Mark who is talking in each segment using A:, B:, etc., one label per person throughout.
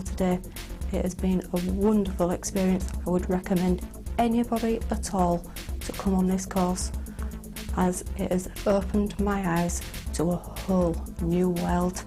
A: today. It has been a wonderful experience. I would recommend anybody at all to come on this course, as it has opened my eyes to a whole new world.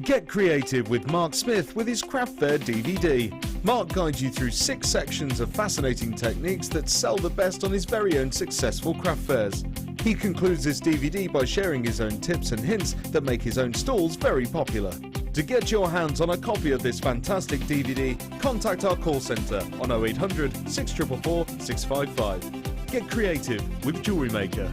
B: Get creative with Mark Smith with his Craft Fair DVD. Mark guides you through 6 sections of fascinating techniques that sell the best on his very own successful craft fairs. He concludes this DVD by sharing his own tips and hints that make his own stalls very popular. To get your hands on a copy of this fantastic DVD, contact our call centre on 0800 644 655. Get creative with JewelleryMaker.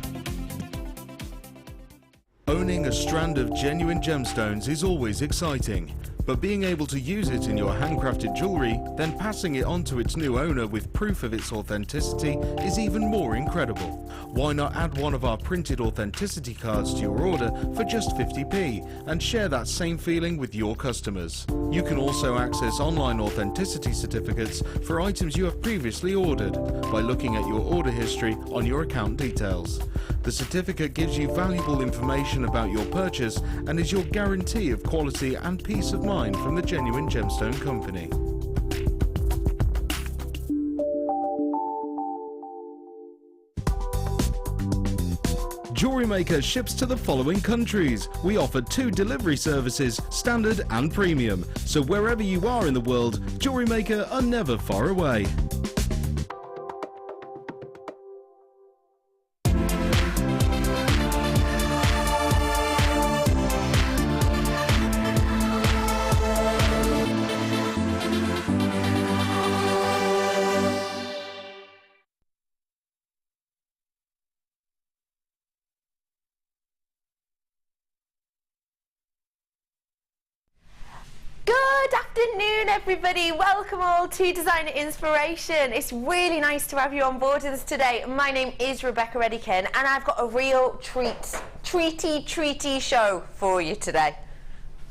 B: Owning a strand of genuine gemstones is always exciting, but being able to use it in your handcrafted jewellery, then passing it on to its new owner with proof of its authenticity is even more incredible. Why not add one of our printed authenticity cards to your order for just 50p and share that same feeling with your customers? You can also access online authenticity certificates for items you have previously ordered by looking at your order history on your account details. The certificate gives you valuable information about your purchase and is your guarantee of quality and peace of mind from the genuine gemstone company. JewelleryMaker ships to the following countries. We offer 2 delivery services, standard and premium. So wherever you are in the world, JewelleryMaker are never far away.
C: Good afternoon, everybody. Welcome all to Designer Inspiration. It's really nice to have you on board with us today. My name is Rebecca Redican, and I've got a real treaty show for you today.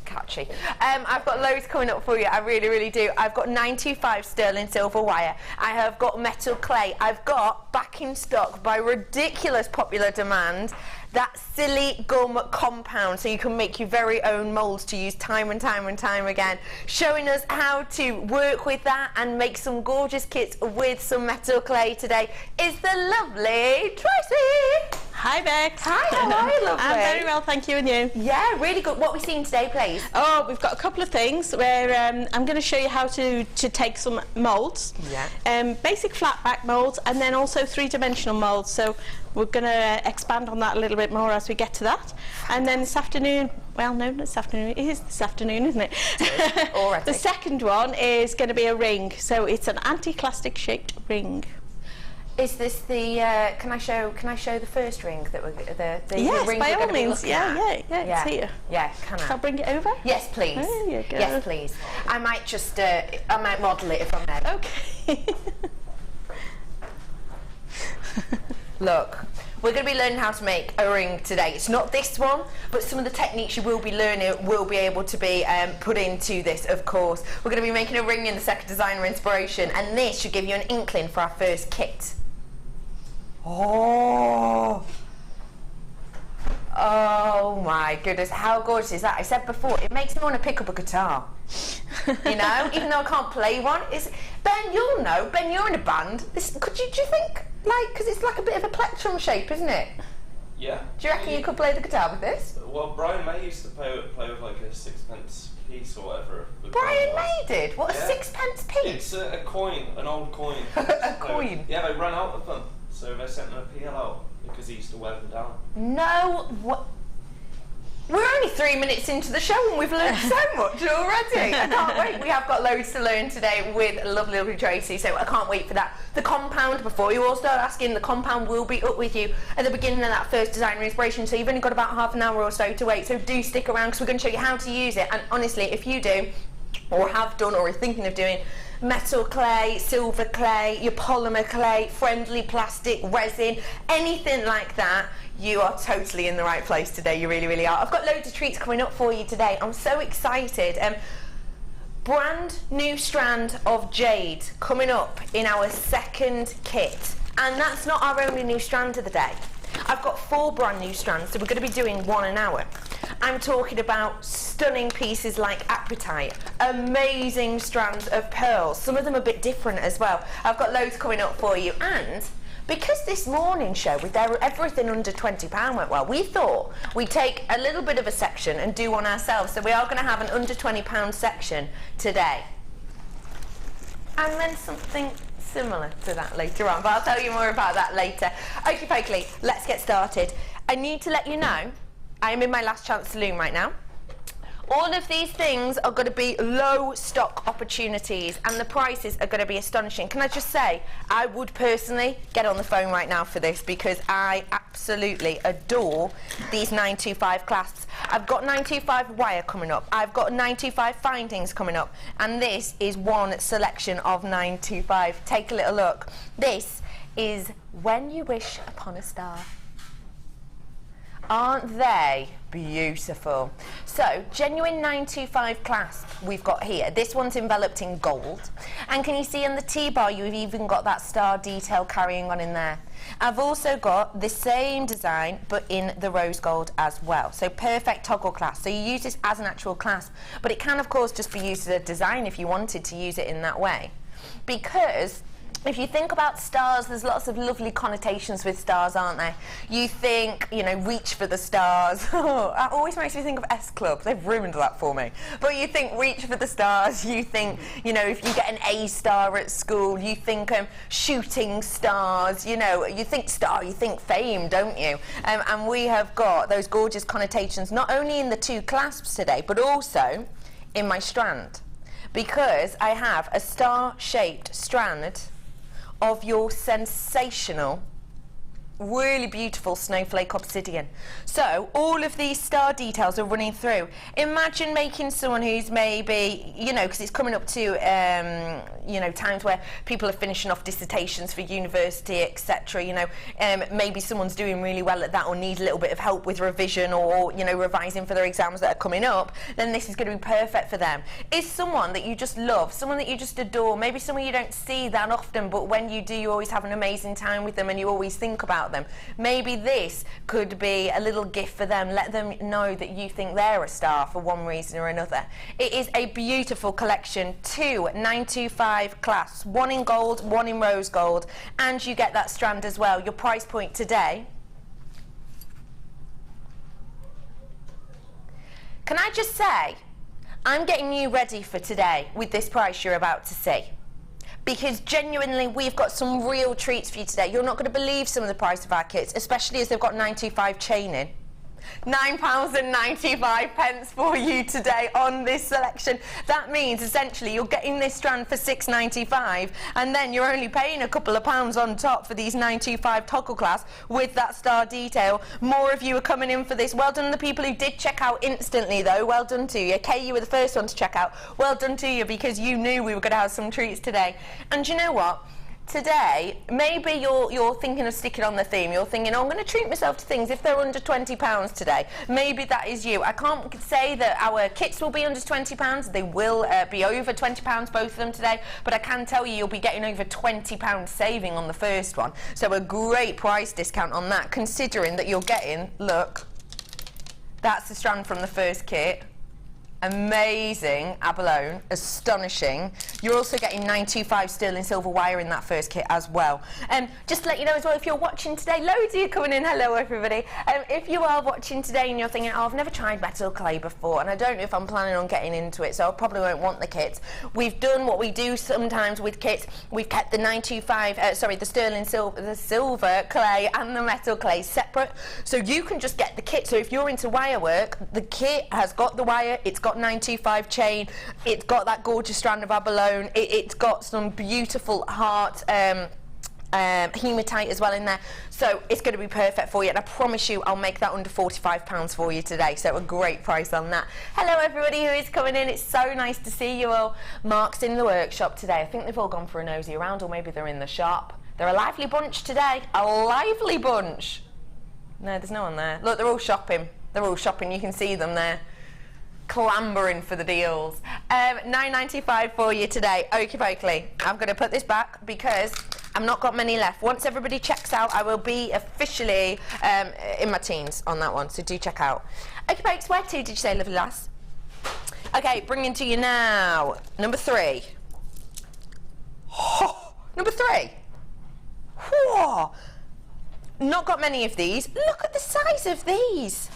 C: Catchy. I've got loads coming up for you. I really do. I've got 925 sterling silver wire. I have got metal clay. I've got back in stock by ridiculous popular demand that silly gum compound, so you can make your very own moulds to use time and time again. Showing us how to work with that and make some gorgeous kits with some metal clay today is the lovely Tracey.
D: Hi Bex.
C: Hi, how are you, lovely?
D: I'm very well, thank you, and you?
C: Yeah, really good. What are we seeing today, please?
D: Oh, we've got a couple of things where I'm going to show you how to take some moulds.
C: Yeah.
D: Basic flat back moulds, and then also 3-dimensional moulds. So we're going to expand on that a little bit more as we get to that. And then this afternoon, well, no, this afternoon, it is this afternoon, isn't it?
C: Already.
D: The second one is going to be a ring. So it's an anti-clastic shaped ring.
C: Is this the? Can I show the first ring that we're the
D: yes,
C: ring
D: by
C: we're
D: all means. Yeah. It's here.
C: Yeah, can I?
D: Shall I bring it over?
C: Yes, please.
D: There you go.
C: Yes, please. I might just I might model it if I'm there.
D: Okay.
C: Look, we're going to be learning how to make a ring today. It's not this one, but some of the techniques you will be learning will be able to be put into this, of course. We're going to be making a ring in the second Designer Inspiration, and this should give you an inkling for our first kit. Oh my goodness, how gorgeous is that? I said before, it makes me want to pick up a guitar. You know, even though I can't play one. Ben, you'll know. Ben, you're in a band. Do you think, like, because it's like a bit of a plectrum shape, isn't it?
E: Yeah.
C: Do you reckon you could play the guitar with this?
E: Well, Brian May used to play with like a 6pence piece or whatever.
C: Brian May did? What, a 6pence piece?
E: It's a coin, an old coin.
C: A coin?
E: Yeah, they ran out of them, so they sent an appeal out because he used to wear them down.
C: No, what? We're only 3 minutes into the show and we've learned so much already. I can't wait. We have got loads to learn today with lovely Tracey, so I can't wait for that. The compound, before you all start asking, the compound will be up with you at the beginning of that first Designer Inspiration, so you've only got about half an hour or so to wait, so do stick around because we're going to show you how to use it. And honestly, if you do, or have done, or are thinking of doing metal clay, silver clay, your polymer clay, friendly plastic, resin, anything like that, you are totally in the right place today. You really are. I've got loads of treats coming up for you today. I'm so excited. Brand new strand of jade coming up in our second kit. And that's not our only new strand of the day. I've got 4 brand new strands, so we're going to be doing 1 an hour. I'm talking about stunning pieces like apatite, amazing strands of pearls, some of them a bit different as well. I've got loads coming up for you, and because this morning show with everything under £20 went well, we thought we'd take a little bit of a section and do one ourselves. So we are going to have an under £20 section today. And then something similar to that later on, but I'll tell you more about that later. Okie dokie, let's get started. I need to let you know, I am in my last chance saloon right now. All of these things are going to be low stock opportunities, and the prices are going to be astonishing. Can I just say, I would personally get on the phone right now for this, because I absolutely adore these 925 clasps. I've got 925 wire coming up, I've got 925 findings coming up, and this is one selection of 925. Take a little look. This is When You Wish Upon a Star. Aren't they beautiful? So, genuine 925 clasp we've got here. This one's enveloped in gold. And can you see on the T-bar you've even got that star detail carrying on in there. I've also got the same design but in the rose gold as well. So perfect toggle clasp. So you use this as an actual clasp, but it can of course just be used as a design if you wanted to use it in that way. Because if you think about stars, there's lots of lovely connotations with stars, aren't there? You think, you know, reach for the stars. That always makes me think of S Club. They've ruined that for me. But you think reach for the stars. You think, you know, if you get an A star at school, you think shooting stars. You know, you think star, you think fame, don't you? And we have got those gorgeous connotations not only in the 2 clasps today, but also in my strand. Because I have a star-shaped strand of your sensational, really beautiful snowflake obsidian. So all of these star details are running through. Imagine making someone who's maybe, you know, because it's coming up to you know, times where people are finishing off dissertations for university, etc. You know, maybe someone's doing really well at that or needs a little bit of help with revision, or you know, revising for their exams that are coming up. Then this is going to be perfect for them. Is someone that you just love, someone that you just adore, maybe someone you don't see that often, but when you do, you always have an amazing time with them and you always think about them. Maybe this could be a little gift for them. Let them know that you think they're a star for one reason or another. It is a beautiful collection. 2 925 clasps, 1 in gold, 1 in rose gold, and you get that strand as well. Your price point today, can I just say, I'm getting you ready for today with this price you're about to see. Because genuinely, we've got some real treats for you today. You're not going to believe some of the price of our kits, especially as they've got 925 chain in. £9.95 for you today on this selection. That means essentially you're getting this strand for £6.95, and then you're only paying a couple of pounds on top for these 925 toggle clasps with that star detail. More of you are coming in for this. Well done to the people who did check out instantly though. Well done to you. Kay, you were the first one to check out. Well done to you, because you knew we were going to have some treats today. And you know what? Today, maybe you're thinking of sticking on the theme. You're thinking, oh, I'm going to treat myself to things if they're under £20 today. Maybe that is you. I can't say that our kits will be under £20. They will be over £20, both of them today. But I can tell you, you'll be getting over £20 saving on the first one. So a great price discount on that, considering that you're getting, look, that's the strand from the first kit. Amazing abalone, astonishing. You're also getting 925 sterling silver wire in that first kit as well. Just to let you know as well, if you're watching today, loads of you coming in, hello everybody. If you are watching today and you're thinking, oh, I've never tried metal clay before and I don't know if I'm planning on getting into it, so I probably won't want the kits. We've done what we do sometimes with kits. We've kept the 925, the sterling silver, the silver clay and the metal clay separate, so you can just get the kit. So if you're into wire work, the kit has got the wire, it's got 925 chain, it's got that gorgeous strand of abalone, it's got some beautiful heart hematite as well in there, so it's going to be perfect for you, and I promise you I'll make that under £45 for you today, so a great price on that. Hello everybody who is coming in, it's so nice to see you all. Mark's in the workshop today. I think they've all gone for a nosy around, or maybe they're in the shop. They're a lively bunch today, a lively bunch. No, there's no one there. Look, they're all shopping. They're all shopping, you can see them there, clambering for the deals. £9.95 for you today. Okie dokie. I'm going to put this back because I've not got many left. Once everybody checks out, I will be officially in my teens on that one, so do check out. Okay, folks, where to did you say, lovely lass? Okay, bringing to you now, number 3. Oh, number 3. Whoa. Not got many of these. Look at the size of these.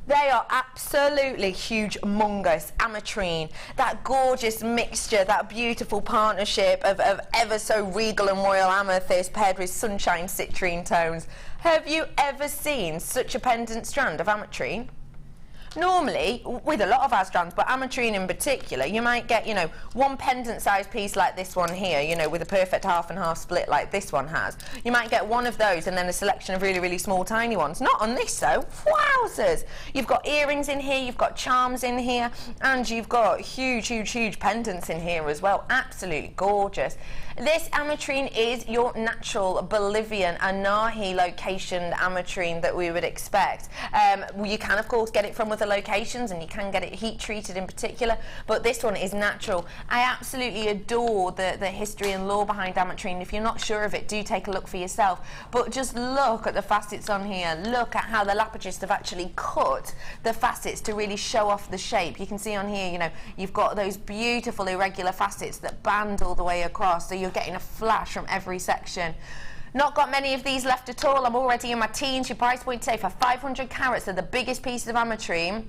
C: They are absolutely huge-mongous, ametrine, that gorgeous mixture, that beautiful partnership of ever so regal and royal amethyst paired with sunshine citrine tones. Have you ever seen such a pendant strand of ametrine? Normally, with a lot of our strands, but ametrine in particular, you might get, you know, one pendant-sized piece like this one here, you know, with a perfect half-and-half split like this one has. You might get one of those and then a selection of really, really small, tiny ones. Not on this, though. Wowzers! You've got earrings in here, you've got charms in here, and you've got huge, huge, huge pendants in here as well. Absolutely gorgeous. This ametrine is your natural Bolivian Anahe location ametrine that we would expect. You can, of course, get it from other locations, and you can get it heat treated in particular, but this one is natural. I absolutely adore the history and lore behind ametrine. If you're not sure of it, do take a look for yourself. But just look at the facets on here. Look at how the lapagists have actually cut the facets to really show off the shape. You can see on here, you know, you've got those beautiful irregular facets that band all the way across, so you're getting a flash from every section. Not got many of these left at all. I'm already in my teens. Your price point today for 500 carats, they're the biggest pieces of ametrine,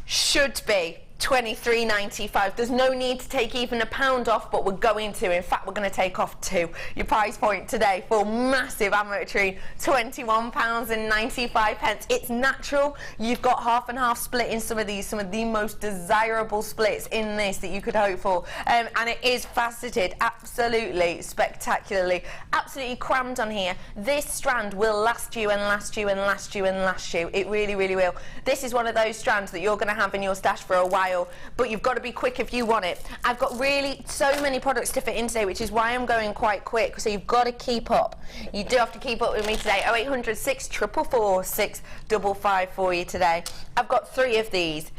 C: should be $23.95. There's no need to take even £1 off, but we're going to. In fact, we're going to take off 2. Your price point today for massive ametrine, £21.95. It's natural. You've got half and half split in some of these, some of the most desirable splits in this that you could hope for. And it is faceted, absolutely spectacularly, absolutely crammed on here. This strand will last you and last you and last you and last you. It really, really will. This is one of those strands that you're going to have in your stash for a while, but you've got to be quick if you want it. I've got really so many products to fit in today, which is why I'm going quite quick, so you've got to keep up. You do have to keep up with me today. 0800 644 655 for you today. I've got 3 of these.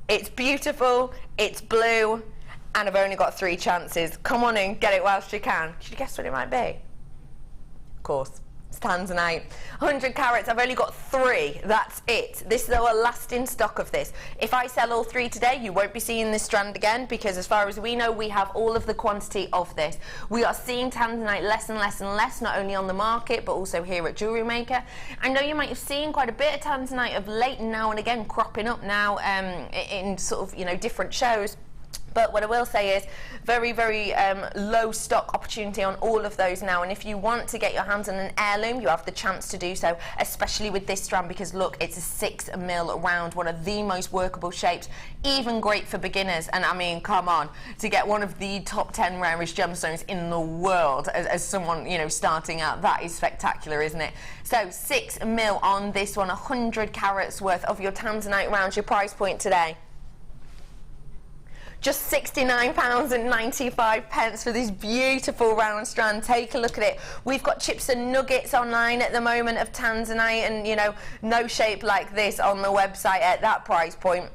C: It's beautiful, it's blue, and I've only got 3 chances. Come on in, get it whilst you can. Should you guess what it might be? Of course. Tanzanite, 100 carats. I've only got 3. That's it. This is our last in stock of this. If I sell all 3 today, you won't be seeing this strand again, because as far as we know, we have all of the quantity of this. We are seeing Tanzanite less and less and less, not only on the market but also here at JewelleryMaker. I know you might have seen quite a bit of Tanzanite of late, now and again cropping up now in sort of, you know, different shows. But what I will say is very, very low stock opportunity on all of those now. And if you want to get your hands on an heirloom, you have the chance to do so, especially with this strand, because look, it's a 6mm round, one of the most workable shapes, even great for beginners. And I mean, come on, to get one of the top 10 rarest gemstones in the world as someone, you know, starting out, that is spectacular, isn't it? So 6mm on this one, 100 carats worth of your Tanzanite rounds. Your price point today, just £69.95 for this beautiful round strand. Take a look at it. We've got chips and nuggets online at the moment of Tanzanite, and, you know, no shape like this on the website at that price point.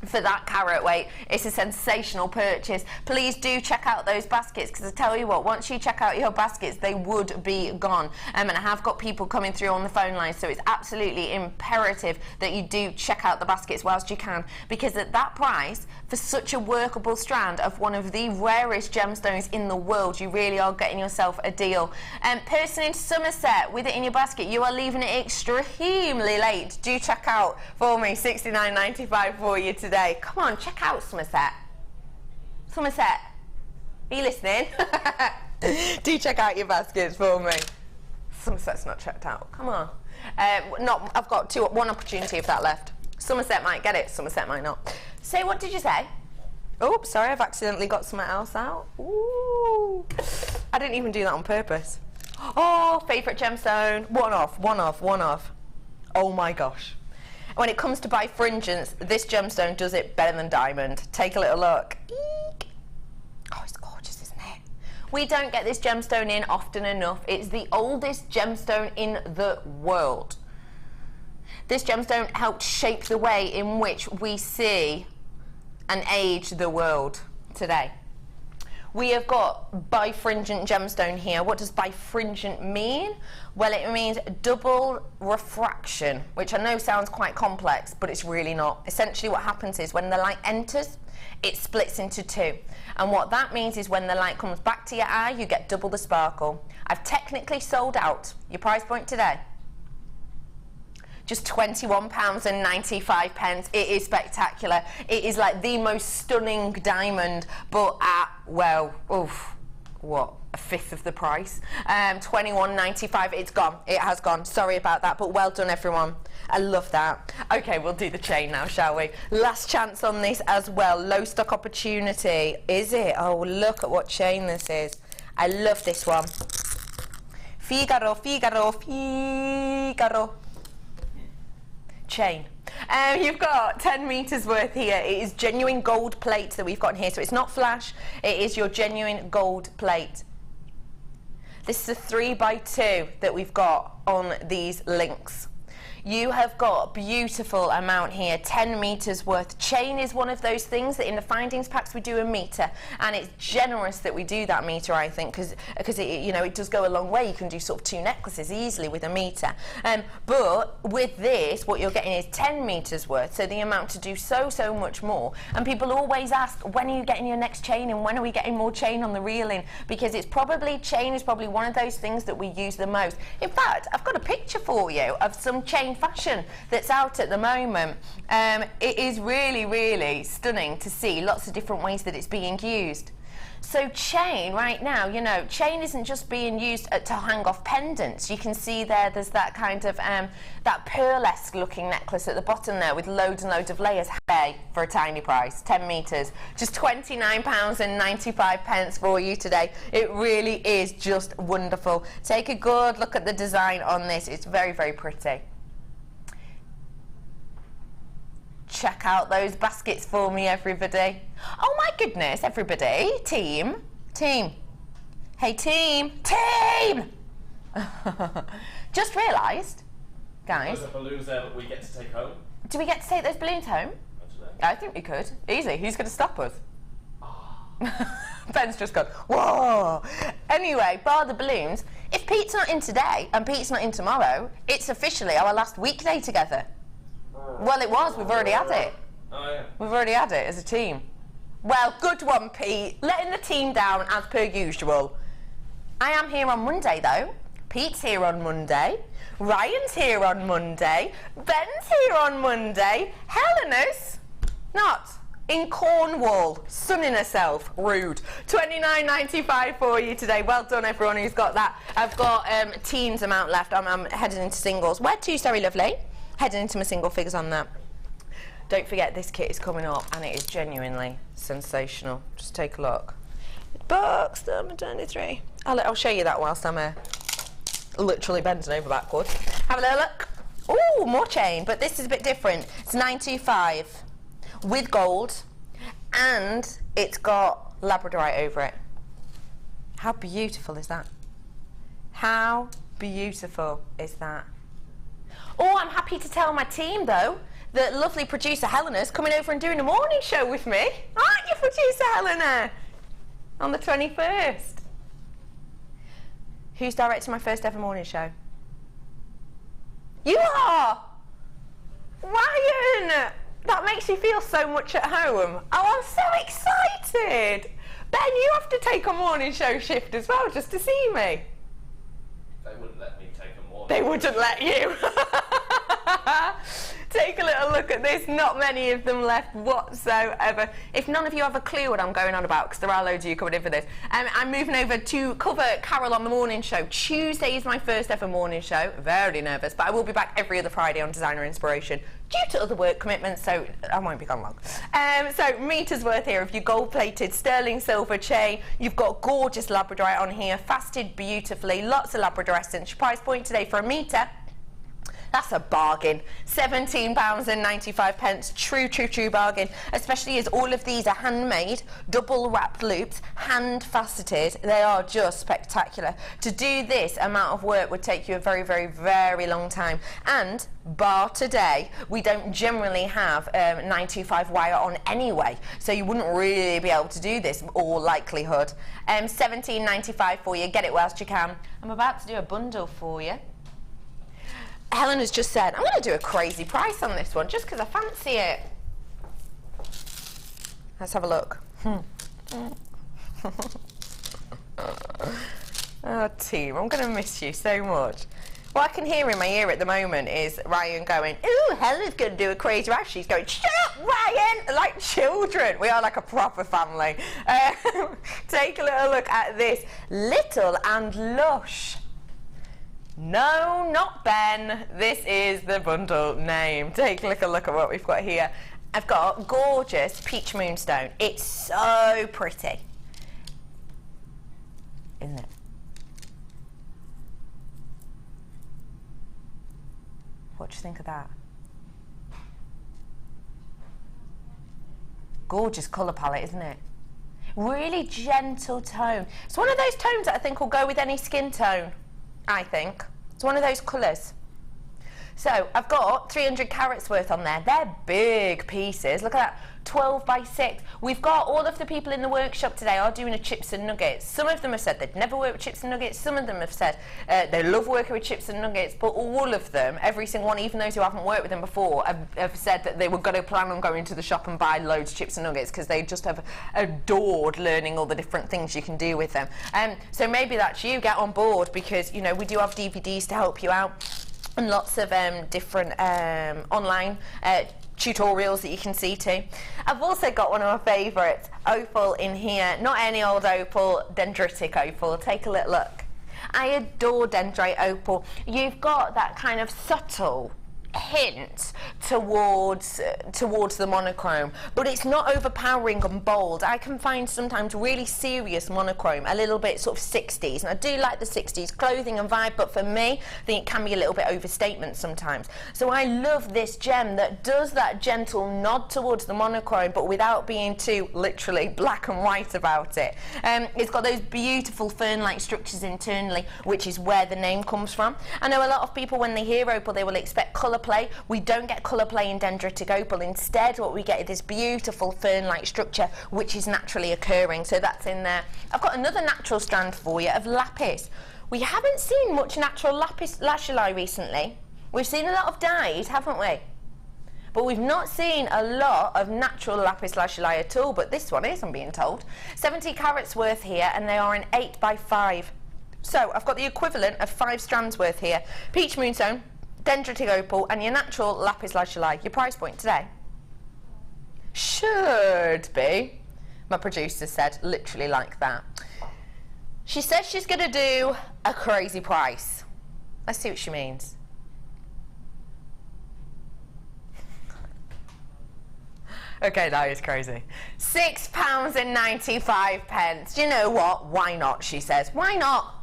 C: For that carat weight, it's a sensational purchase. Please do check out those baskets, because I tell you what, once you check out your baskets, they would be gone. And I have got people coming through on the phone line, so it's absolutely imperative that you do check out the baskets whilst you can, because at that price, for such a workable strand of one of the rarest gemstones in the world, you really are getting yourself a deal. Person in Somerset, with it in your basket, you are leaving it extremely late. Do check out for me, £69.95 for you today. Come on, check out Somerset. Somerset, are you listening? Do check out your baskets for me. Somerset's not checked out. Come on. I've got one opportunity of that left. Somerset might get it, Somerset might not. Say, what did you say? Oh, sorry, I've accidentally got something else out. Ooh. I didn't even do that on purpose. Oh, favourite gemstone. One off. Oh my gosh. When it comes to bifringence, this gemstone does it better than diamond. Take a little look. Eek. Oh, it's gorgeous, isn't it? We don't get this gemstone in often enough. It's the oldest gemstone in the world. This gemstone helped shape the way in which we see and age the world today. we have got bifringent gemstone here. What does bifringent mean? Well, it means double refraction, which I know sounds quite complex, but it's really not. Essentially what happens is when the light enters, it splits into two. And what that means is when the light comes back to your eye, you get double the sparkle. I've technically sold out. Your price point today? Just £21.95. It is spectacular. It is like the most stunning diamond, but at, well, oof, what, a fifth of the price. £21.95. It's gone. It has gone. Sorry about that, but well done, everyone. I love that. Okay, we'll do the chain now, shall we? Last chance on this as well. Low stock opportunity. Is it? Oh, look at what chain this is. I love this one. Figaro, Figaro, Figaro. Chain. You've got 10 meters worth here. It is genuine gold plate that we've got in here, so it's not flash, it is your genuine gold plate. This is a 3x2 that we've got on these links. You have got a beautiful amount here, 10 meters worth. Chain is one of those things that in the findings packs we do a meter, and it's generous that we do that meter, I think, because it, you know, it does go a long way. You can do sort of 2 necklaces easily with a meter. But with this, what you're getting is 10 meters worth, so the amount to do so much more. And people always ask, when are you getting your next chain, and when are we getting more chain on the reeling? Because it's probably, chain is probably one of those things that we use the most. In fact, I've got a picture for you of some chain fashion that's out at the moment. It is really stunning to see lots of different ways that it's being used. So chain right now, you know, chain isn't just being used to hang off pendants. You can see there's that kind of that pearlesque looking necklace at the bottom there with loads and loads of layers. Hey, for a tiny price, 10 meters, just £29.95 for you today. It really is just wonderful. Take a good look at the design on this. It's very pretty. Check out those baskets for me, everybody. Oh my goodness, everybody. Team. Hey, team. Just realised, guys.
E: There's a balloons there that we get to take home.
C: Do we get to take those balloons home? I think we could. Easy. Who's going to stop us? Ben's just gone, whoa. Anyway, bar the balloons. If Pete's not in today and Pete's not in tomorrow, it's officially our last weekday together. Well, it was. We've already had it.
E: Oh, yeah.
C: We've already had it as a team. Well, good one, Pete. Letting the team down as per usual. I am here on Monday, though. Pete's here on Monday. Ryan's here on Monday. Ben's here on Monday. Helena's not. In Cornwall, sunning herself. Rude. £29.95 for you today. Well done, everyone who's got that. I've got teens amount left. I'm heading into singles. Where to, sorry, lovely? Heading into my single figures on that. Don't forget, this kit is coming up and it is genuinely sensational. Just take a look. Box number 23. I'll show you that whilst I'm literally bending over backwards. Have a little look. Oh, more chain, but this is a bit different. It's 925 with gold, and it's got labradorite over it. How beautiful is that? How beautiful is that? Oh, I'm happy to tell my team, though, that lovely producer Helena's coming over and doing a morning show with me. Aren't you, producer Helena? On the 21st. Who's directing my first ever morning show? You are! Ryan! That makes you feel so much at home. Oh, I'm so excited! Ben, you have to take a morning show shift as well, just to see me.
E: They wouldn't let me take a morning.
C: They wouldn't let you. Take a little look at this. Not many of them left whatsoever. If none of you have a clue what I'm going on about, because there are loads of you coming in for this, I'm moving over to cover Carol on the morning show. Tuesday is my first ever morning show. Very nervous, but I will be back every other Friday on Designer Inspiration due to other work commitments, so I won't be gone long. So meters worth here of your gold-plated sterling silver chain. You've got gorgeous labradorite on here, fasted beautifully, lots of labradorescence. Your price point today for a meter, That's a bargain. £17.95. True bargain. Especially as all of these are handmade, double wrapped loops, hand faceted. They are just spectacular. To do this amount of work would take you a very long time. And bar today, we don't generally have 925 wire on anyway, so you wouldn't really be able to do this, all likelihood. £17.95 for you. Get it whilst you can. I'm about to do a bundle for you. Helen has just said, I'm going to do a crazy price on this one just because I fancy it. Let's have a look. Oh, team, I'm going to miss you so much. What I can hear in my ear at the moment is Ryan going, ooh, Helen's going to do a crazy price. She's going, shut up, Ryan! Like children. We are like a proper family. Take a little look at this. Little and Lush. No, not Ben. This is the bundle name. Take a look at what we've got here. I've got gorgeous peach moonstone. It's so pretty, isn't it? What do you think of that? Gorgeous colour palette, isn't it? Really gentle tone. It's one of those tones that I think will go with any skin tone. I think. It's one of those colours. So I've got 300 carats worth on there. They're big pieces. Look at that, 12 by 6. We've got all of the people in the workshop today are doing a chips and nuggets. Some of them have said they'd never worked with chips and nuggets. Some of them have said they love working with chips and nuggets. But all of them, every single one, even those who haven't worked with them before, have said that they were going to plan on going to the shop and buy loads of chips and nuggets because they just have adored learning all the different things you can do with them. So maybe that's you. Get on board because, you know, we do have DVDs to help you out. And lots of different online tutorials that you can see too. I've also got one of my favourites, opal in here. Not any old opal, dendritic opal. Take a little look. I adore dendrite opal. You've got that kind of subtle hint towards the monochrome, but it's not overpowering and bold. I can find sometimes really serious monochrome, a little bit sort of 60s, and I do like the 60s clothing and vibe, but for me, I think it can be a little bit overstatement sometimes. So I love this gem that does that gentle nod towards the monochrome, but without being too literally black and white about it. It's got those beautiful fern-like structures internally, which is where the name comes from. I know a lot of people, when they hear opal, they will expect colour play. We don't get colour play in dendritic opal. Instead, what we get is this beautiful fern-like structure, which is naturally occurring. So that's in there. I've got another natural strand for you of lapis. We haven't seen much natural lapis lazuli recently. We've seen a lot of dyes, haven't we? But we've not seen a lot of natural lapis lazuli at all. But this one is, I'm being told. 70 carats worth here, and they are an 8 by 5. So I've got the equivalent of 5 strands worth here. Peach moonstone, dendritic opal, and your natural lapis lazuli. Your price point today should be, my producer said, literally like that. She says she's going to do a crazy price. Let's see what she means. Okay, that is crazy. £6.95. Do you know what? Why not, she says. Why not?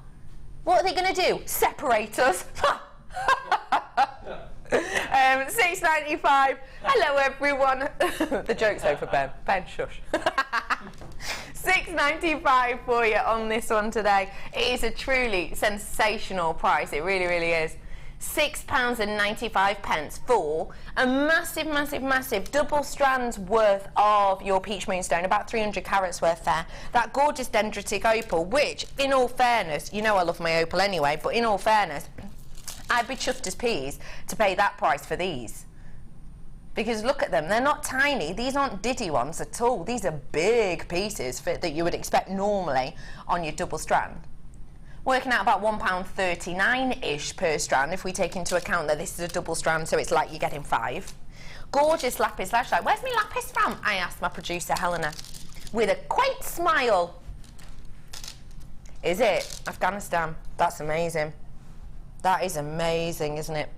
C: What are they going to do? Separate us? £6.95. Hello everyone. The joke's over, Ben. Ben, shush. £6.95 for you on this one today. It is a truly sensational price. It really, really is. £6.95 for a massive double strands worth of your peach moonstone, about 300 carats worth there. That gorgeous dendritic opal, which, in all fairness, you know I love my opal anyway, but in all fairness, I'd be chuffed as peas to pay that price for these. Because look at them, they're not tiny. These aren't diddy ones at all. These are big pieces that you would expect normally on your double strand. Working out about £1.39-ish per strand if we take into account that this is a double strand, so it's like you're getting 5. Gorgeous lapis lazuli. Where's my lapis from? I asked my producer Helena with a quaint smile. Is it? Afghanistan. That's amazing. That is amazing, isn't it?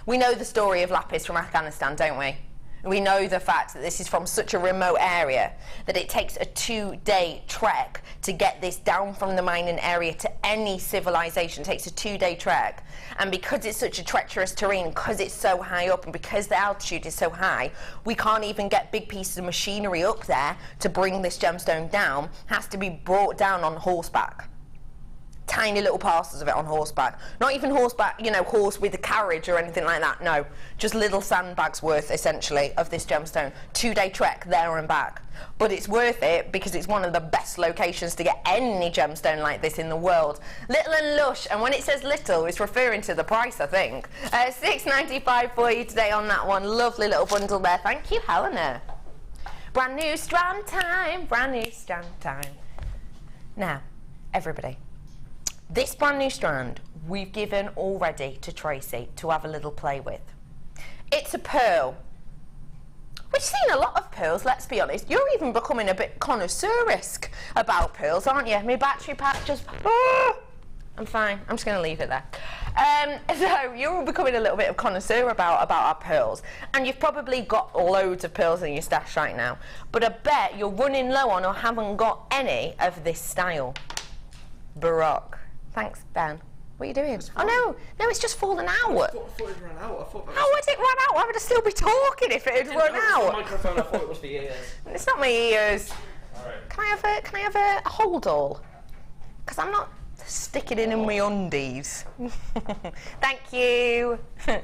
C: We know the story of lapis from Afghanistan, don't we? We know the fact that this is from such a remote area that it takes a 2-day trek to get this down from the mining area to any civilization. It takes a 2-day trek. And because it's such a treacherous terrain, because it's so high up, and because the altitude is so high, we can't even get big pieces of machinery up there to bring this gemstone down. It has to be brought down on horseback. Tiny little parcels of it on horseback. Not even horseback, you know, horse with a carriage or anything like that. No, just little sandbags worth, essentially, of this gemstone. 2-day trek there and back. But it's worth it because it's one of the best locations to get any gemstone like this in the world. Little and lush, and when it says little, it's referring to the price, I think. $6.95 for you today on that one. Lovely little bundle there. Thank you, Helena. Brand new strand time. Brand new strand time. Now, everybody. This brand new strand we've given already to Tracey to have a little play with. It's a pearl. We've seen a lot of pearls, let's be honest. You're even becoming a bit connoisseurisk about pearls, aren't you? My battery pack just... I'm fine. I'm just going to leave it there. So you're becoming a little bit of connoisseur about our pearls. And you've probably got loads of pearls in your stash right now. But I bet you're running low on or haven't got any of this style. Baroque. Thanks, Ben. What are you doing? Oh, no, it's just fallen out.
E: I thought it ran out.
C: How would it run out? Why would I still be talking if it had run out?
E: The microphone, I thought it was the ears.
C: It's not my ears.
E: All right.
C: Can I have a hold all? Because I'm not sticking it in my undies. Thank you. So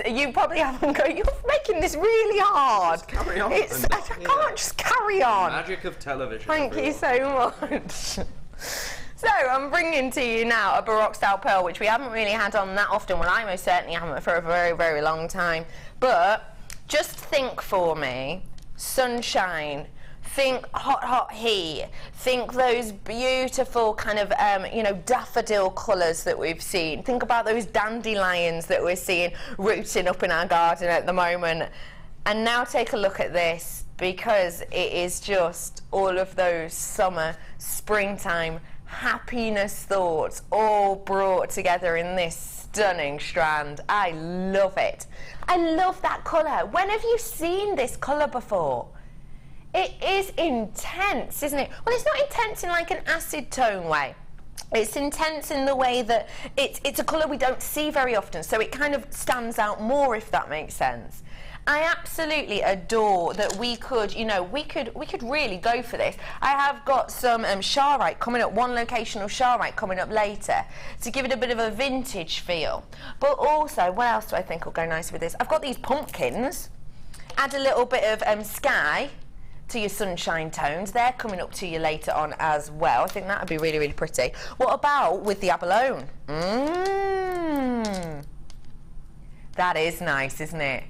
C: you probably haven't got. You're making this really hard.
E: Just carry on.
C: I can't just carry on.
E: Magic of television.
C: Thank you so much. So I'm bringing to you now a Baroque style pearl, which we haven't really had on that often. Well, I most certainly haven't for a very, very long time. But just think for me, sunshine. Think hot, hot heat. Think those beautiful kind of, you know, daffodil colours that we've seen. Think about those dandelions that we're seeing rooting up in our garden at the moment. And now take a look at this, because it is just all of those summer, springtime, happiness thoughts all brought together in this stunning strand. I love it. I love that colour. When have you seen this colour before? It is intense, isn't it? Well, it's not intense in like an acid tone way. It's intense in the way that it's a colour we don't see very often, so it kind of stands out more, if that makes sense. I absolutely adore that we could, you know, we could really go for this. I have got some Charite coming up, one location of Charite coming up later to give it a bit of a vintage feel. But also, what else do I think will go nice with this? I've got these pumpkins. Add a little bit of sky to your sunshine tones. They're coming up to you later on as well. I think that would be really, really pretty. What about with the abalone? That is nice, isn't it?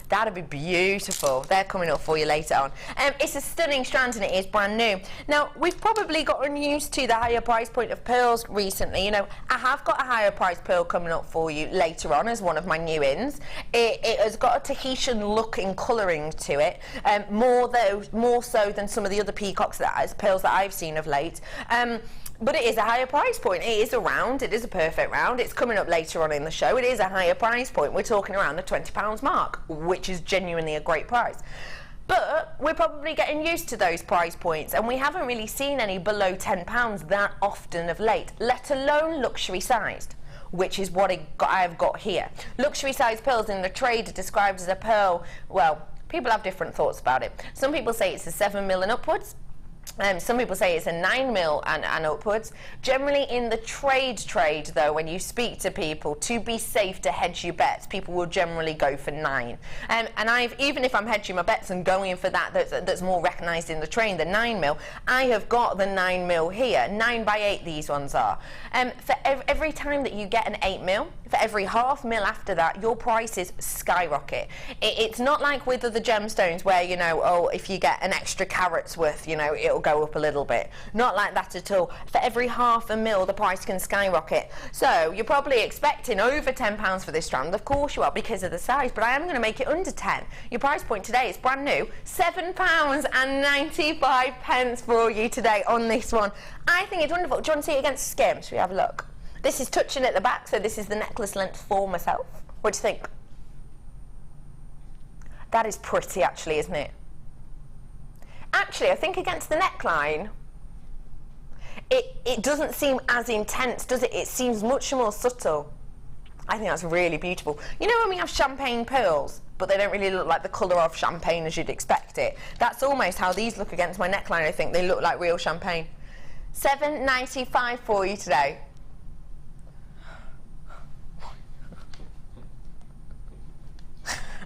C: That'd be beautiful. They're coming up for you later on. It's a stunning strand and it is brand new. Now, we've probably gotten used to the higher price point of pearls recently. You know, I have got a higher price pearl coming up for you later on as one of my new ins. It has got a Tahitian look and colouring to it, more so than some of the other peacocks pearls that I've seen of late. But it is a higher price point. It is a round. It is a perfect round. It's coming up later on in the show. It is a higher price point. We're talking around the £20 mark, which is genuinely a great price. But we're probably getting used to those price points, and we haven't really seen any below £10 that often of late, let alone luxury sized, which is what I've got here. Luxury sized pearls in the trade are described as a pearl. Well, people have different thoughts about it. Some people say it's a 7mm and upwards. Some people say it's a 9mm and upwards. Generally in the trade though, when you speak to people, to be safe to hedge your bets, people will generally go for 9. And even if I'm hedging my bets and going for that's more recognised in the trade, the 9mm, I have got the 9mm here. 9x8 these ones are. For every time that you get an 8mm, for every ½ mil after that, your prices skyrocket. It's not like with other gemstones where, you know, oh, if you get an extra carat's worth, you know, it'll go up a little bit. Not like that at all. For every ½ mil, the price can skyrocket. So you're probably expecting over £10 for this strand. Of course you are, because of the size, but I am going to make it under 10. Your price point today is brand new, £7.95 for you today on this one. I think it's wonderful. Do you want to see it against skim? Shall we have a look? This is touching at the back, so this is the necklace length for myself. What do you think? That is pretty actually, isn't it? Actually, I think against the neckline, it doesn't seem as intense, does it? It seems much more subtle. I think that's really beautiful. You know when we have champagne pearls, but they don't really look like the colour of champagne as you'd expect it? That's almost how these look against my neckline, I think. They look like real champagne. $7.95 for you today.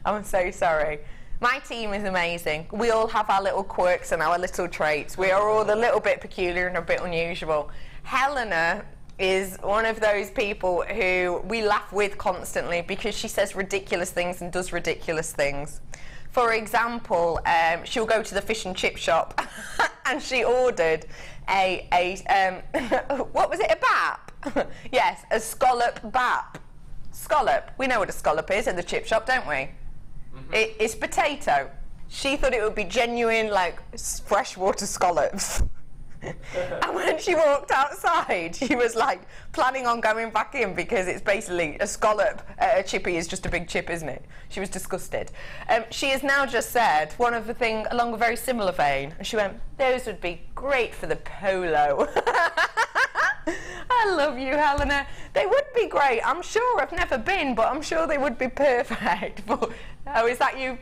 C: I'm so sorry. My team is amazing. We all have our little quirks and our little traits. We are all a little bit peculiar and a bit unusual. Helena is one of those people who we laugh with constantly because she says ridiculous things and does ridiculous things. For example, she'll go to the fish and chip shop and she ordered what was it, a bap? Yes, a scallop bap. Scallop, we know what a scallop is at the chip shop, don't we? It's potato. She thought it would be genuine, like, freshwater scallops. And when she walked outside, she was like planning on going back in because it's basically a scallop. A chippy is just a big chip, isn't it? She was disgusted. She has now just said one of the things along a very similar vein. She went, those would be great for the polo. I love you, Helena. They would be great. I'm sure. I've never been, but I'm sure they would be perfect. Oh, is that you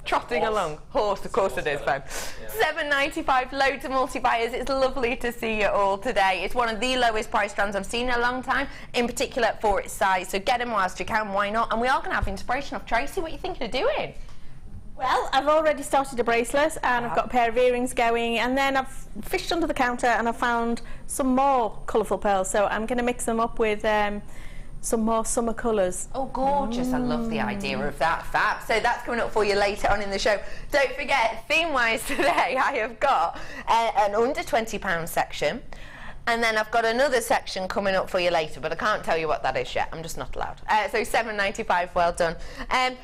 C: trotting along? Horse, of course it is, Ben. $7.95, loads of multi-buyers. It's lovely to see you all today. It's one of the lowest price strands I've seen in a long time, in particular for its size. So get them whilst you can, why not? And we are going to have inspiration off Tracey. What are you thinking of doing?
D: Well, I've already started a bracelet and I've got a pair of earrings going, and then I've fished under the counter and I've found some more colourful pearls, so I'm going to mix them up with some more summer colours.
C: Oh, gorgeous. I love the idea of that. Fab. So that's coming up for you later on in the show. Don't forget, theme-wise today, I have got an under £20 section. And then I've got another section coming up for you later, but I can't tell you what that is yet. I'm just not allowed. So $7.95, well done.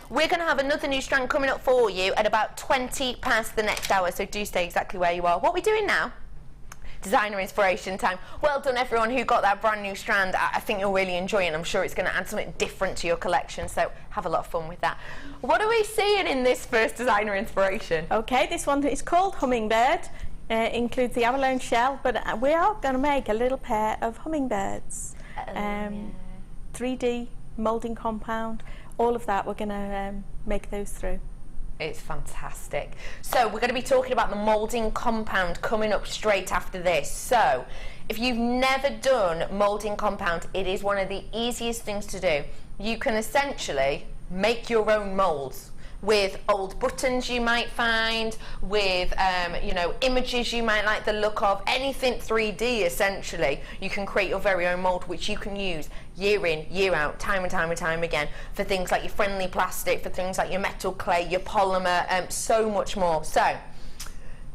C: We're going to have another new strand coming up for you at about 20 past the next hour, so do stay exactly where you are. What are we doing now? Designer inspiration time. Well done, everyone who got that brand new strand. I think you'll really enjoy it. I'm sure it's going to add something different to your collection, so have a lot of fun with that. What are we seeing in this first designer inspiration?
D: Okay, this one is called Hummingbird. Includes the abalone shell, but we are going to make a little pair of hummingbirds. 3D moulding compound, all of that, we're going to make those through.
C: It's fantastic. So we're going to be talking about the moulding compound coming up straight after this. So if you've never done moulding compound, it is one of the easiest things to do. You can essentially make your own moulds with old buttons you might find, with you know, images you might like the look of, anything 3D essentially. You can create your very own mould, which you can use year in, year out, time and time and time again, for things like your friendly plastic, for things like your metal clay, your polymer, so much more. So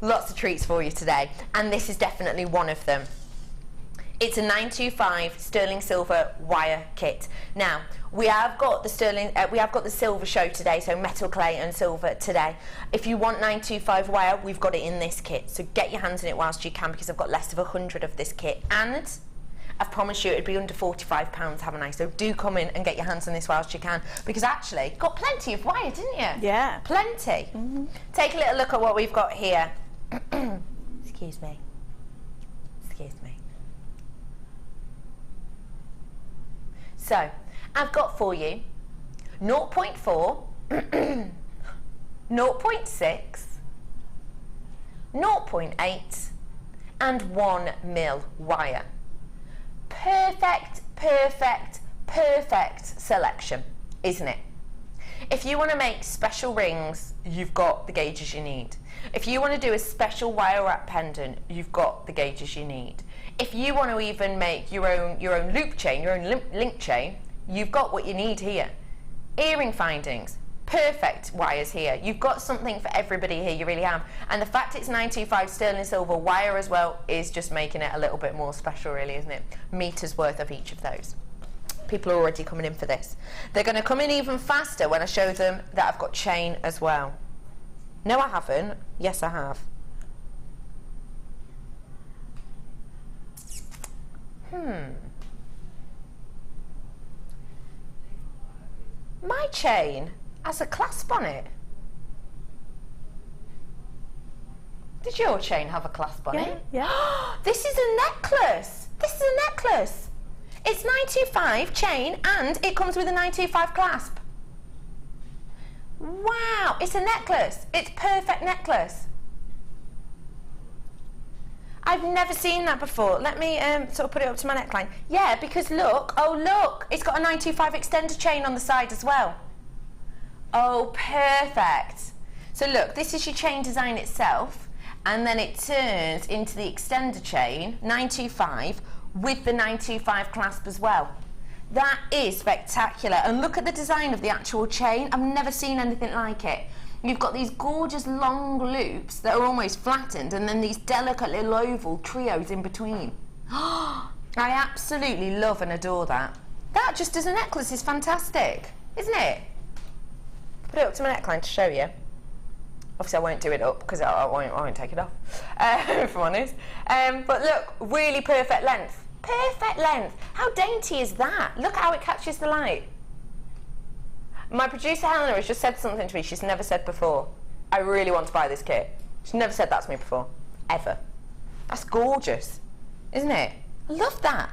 C: lots of treats for you today, and this is definitely one of them. It's a 925 sterling silver wire kit. Now, we have got the silver show today, so metal, clay and silver today. If you want 925 wire, we've got it in this kit. So get your hands in it whilst you can, because I've got less of 100 of this kit. And I've promised you it'd be under £45, haven't I? So do come in and get your hands on this whilst you can, because actually, you got plenty of wire, didn't you?
D: Yeah.
C: Plenty. Take a little look at what we've got here. Excuse me. Excuse me. So, I've got for you 0.4, 0.6, 0.8 and 1 mil wire. Perfect, perfect, perfect selection, isn't it? If you want to make special rings, you've got the gauges you need. If you want to do a special wire wrap pendant, you've got the gauges you need. If you want to even make your own loop chain, your own link chain, you've got what you need here. Earring findings, perfect wires here. You've got something for everybody here, you really have. And the fact it's 925 sterling silver wire as well is just making it a little bit more special, really, isn't it? Meters worth of each of those. People are already coming in for this. They're going to come in even faster when I show them that I've got chain as well. No, I haven't. Yes, I have. My chain has a clasp on it. Does your chain have a clasp on it?
D: Yeah.
C: This is a necklace. This is a necklace. It's 925 chain and it comes with a 925 clasp. Wow, it's a necklace. It's perfect necklace. I've never seen that before. Let me sort of put it up to my neckline. Yeah, because look, oh look, it's got a 925 extender chain on the side as well. Oh, perfect. So look, this is your chain design itself, and then it turns into the extender chain, 925, with the 925 clasp as well. That is spectacular. And look at the design of the actual chain. I've never seen anything like it. You've got these gorgeous long loops that are almost flattened, and then these delicate little oval trios in between. I absolutely love and adore that. That just as a necklace is fantastic, isn't it? Put it up to my neckline to show you. Obviously I won't do it up because I won't take it off, if I'm honest. But look, really perfect length. Perfect length. How dainty is that? Look how it catches the light. My producer Helena has just said something to me she's never said before. I really want to buy this kit. She's never said that to me before, ever. That's gorgeous, isn't it? I love that.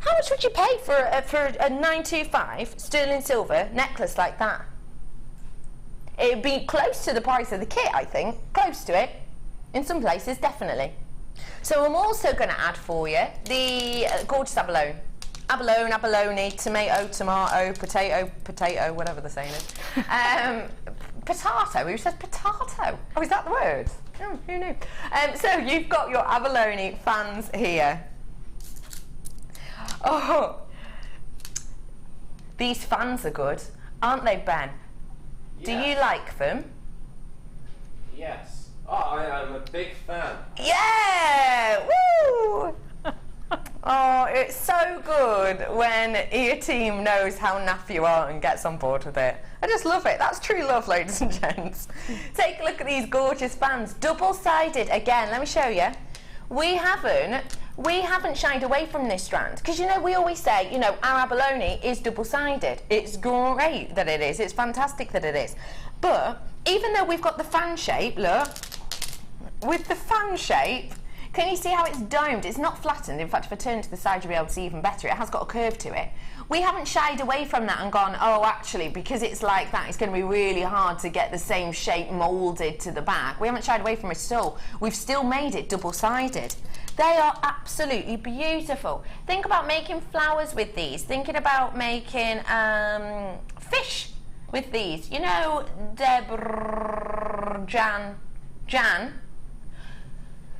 C: How much would you pay for a 925 sterling silver necklace like that? It'd be close to the price of the kit, I think. Close to it. In some places, definitely. So I'm also going to add for you the gorgeous abalone. Abalone, abalone, tomato, tomato, potato, potato, whatever the saying is. Potato, who says potato? Oh, is that the word? Oh, who knew? So you've got your abalone fans here. Oh, these fans are good, aren't they, Ben?
E: Yeah.
C: Do you like them?
E: Yes. Oh, I am a big fan.
C: Yeah! Woo! Oh, it's so good when your team knows how naff you are and gets on board with it. I just love it. That's true love, ladies and gents. Take a look at these gorgeous fans. Double-sided. Again, let me show you. We haven't shied away from this strand because, you know, we always say, you know, our abalone is double-sided. It's great that it is. It's fantastic that it is. But even though we've got the fan shape, look, with the fan shape, can you see how it's domed? It's not flattened. In fact, if I turn to the side, you'll be able to see even better. It has got a curve to it. We haven't shied away from that and gone, oh, actually, because it's like that, it's going to be really hard to get the same shape moulded to the back. We haven't shied away from it at all. We've still made it double-sided. They are absolutely beautiful. Think about making flowers with these. Thinking about making fish with these. You know,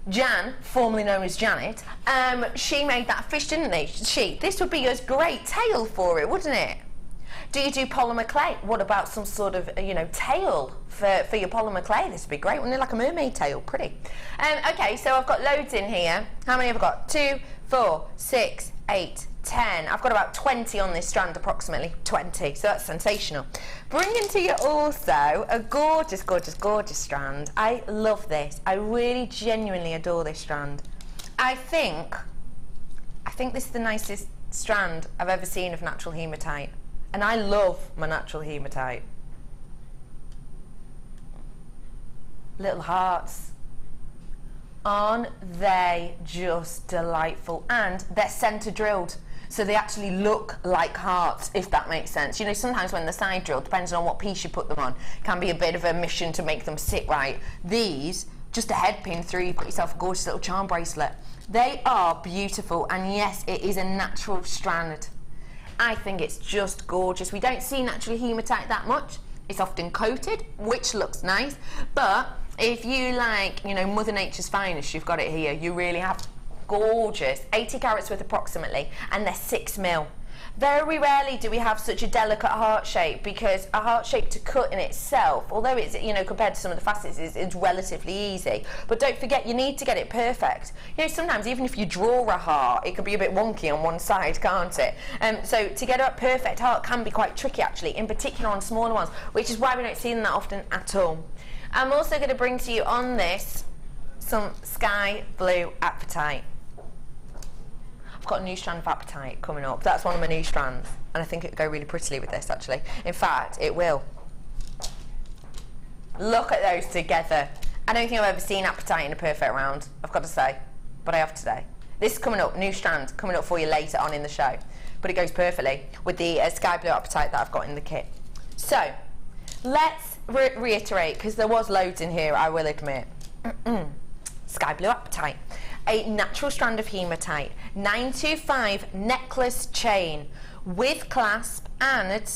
C: Jan, formerly known as Janet, she made that fish, didn't she? This would be a great tail for it, wouldn't it? Do you do polymer clay? What about some sort of, you know, tail for your polymer clay? This would be great, wouldn't it? Like a mermaid tail, pretty. Okay, so I've got loads in here. How many have I got? 2, 4, 6, 8, 10. I've got about 20 on this strand, approximately 20, so that's sensational. Bringing to you also a gorgeous, gorgeous, gorgeous strand. I love this. I really genuinely adore this strand. I think this is the nicest strand I've ever seen of natural hematite, and I love my natural hematite. Little hearts. Aren't they just delightful? And they're centre drilled, so they actually look like hearts, if that makes sense. You know, sometimes when they're side drilled, depends on what piece you put them on, can be a bit of a mission to make them sit right. These, just a head pin through, you've got yourself a gorgeous little charm bracelet. They are beautiful, and yes, it is a natural strand. I think it's just gorgeous. We don't see natural hematite that much. It's often coated, which looks nice, but if you like, you know, Mother Nature's finest, you've got it here. You really have. Gorgeous. 80 carats worth approximately, and they're 6mm. Very rarely do we have such a delicate heart shape, because a heart shape to cut in itself, although it's, you know, compared to some of the facets, it's relatively easy. But don't forget, you need to get it perfect. You know, sometimes even if you draw a heart, it can be a bit wonky on one side, can't it? So to get a perfect heart can be quite tricky, actually, in particular on smaller ones, which is why we don't see them that often at all. I'm also going to bring to you on this some sky blue apatite. I've got a new strand of apatite coming up. That's one of my new strands, and I think it would go really prettily with this, actually. In fact, it will. Look at those together. I don't think I've ever seen Appetite in a perfect round, I've got to say, but I have today. This is coming up, new strand, coming up for you later on in the show, but it goes perfectly with the sky blue Appetite that I've got in the kit. So, let's reiterate, because there was loads in here, I will admit. Sky blue Appetite, a natural strand of hematite, 925 necklace chain with clasp and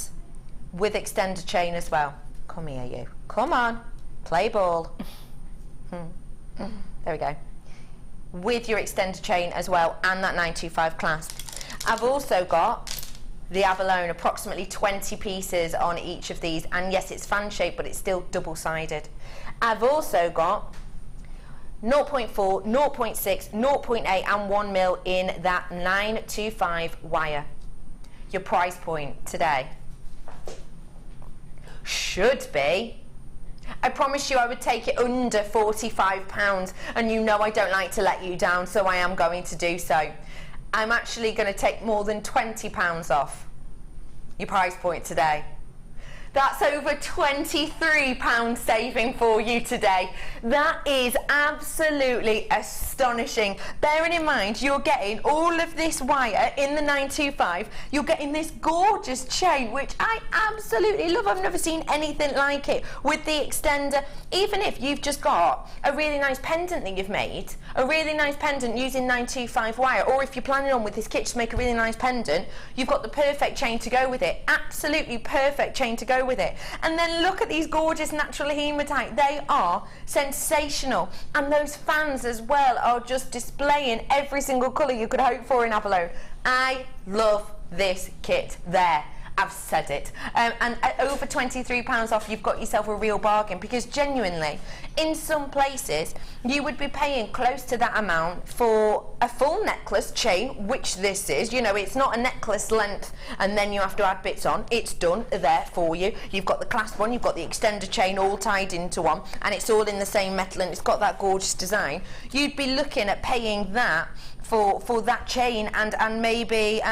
C: with extended chain as well. Come here, you. Come on, play ball. There we go. With your extended chain as well and that 925 clasp. I've also got the abalone, approximately 20 pieces on each of these, and yes, it's fan shaped, but it's still double-sided. I've also got 0.4, 0.6, 0.8 and 1 mil in that 925 wire. Your price point today should be, I promise you I would take it under £45, and you know I don't like to let you down, so I am going to do so. I'm actually going to take more than £20 off your price point today. That's over £23 saving for you today. That is absolutely astonishing. Bearing in mind, you're getting all of this wire in the 925. You're getting this gorgeous chain, which I absolutely love. I've never seen anything like it. With the extender, even if you've just got a really nice pendant that you've made, a really nice pendant using 925 wire, or if you're planning on with this kit to make a really nice pendant, you've got the perfect chain to go with it. Absolutely perfect chain to go with it. And then look at these gorgeous natural hematite. They are sensational, and those fans as well are just displaying every single colour you could hope for in abalone. I love this kit there. I've said it. And at over £23 off, you've got yourself a real bargain, because genuinely, in some places, you would be paying close to that amount for a full necklace chain, which this is. You know, it's not a necklace length and then you have to add bits on. It's done there for you. You've got the clasp one, you've got the extender chain all tied into one, and it's all in the same metal, and it's got that gorgeous design. You'd be looking at paying that for that chain and maybe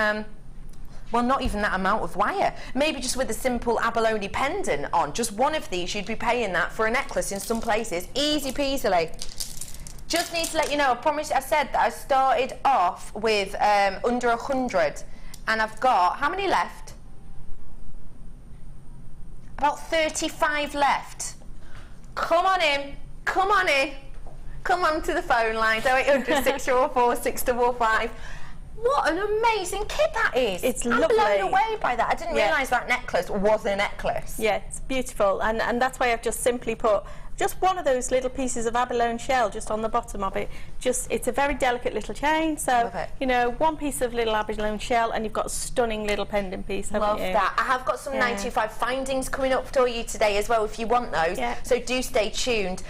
C: well, not even that amount of wire. Maybe just with a simple abalone pendant on. Just one of these, you'd be paying that for a necklace in some places. Easy peasily. Just need to let you know, I said that I started off with under 100. And I've got, how many left? About 35 left. Come on in. Come on in. Come on to the phone lines. 0800 644 655. What an amazing kit that is.
D: It's lovely.
C: I'm blown away by that. I didn't realise that necklace was a necklace.
D: Yeah, it's beautiful. And that's why I've just simply put just one of those little pieces of abalone shell just on the bottom of it. It's a very delicate little chain. So, you know, one piece of little abalone shell and you've got a stunning little pendant piece, haven't you?
C: Love that. I have got some 925 findings coming up for you today as well if you want those. Yeah. So do stay tuned.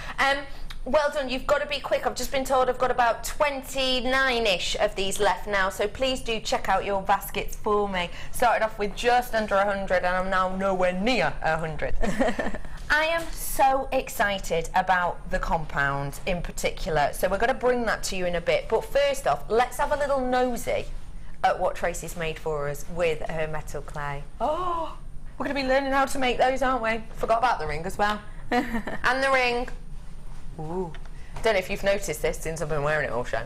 C: Well done, you've got to be quick. I've just been told I've got about 29-ish of these left now, so please do check out your baskets for me. Started off with just under 100 and I'm now nowhere near 100. I am so excited about the compound in particular, so we're going to bring that to you in a bit. But first off, let's have a little nosy at what Tracey's made for us with her metal clay. Oh, we're going to be learning how to make those, aren't we? Forgot about the ring as well. And the ring. Ooh. Don't know if you've noticed this since I've been wearing it all show.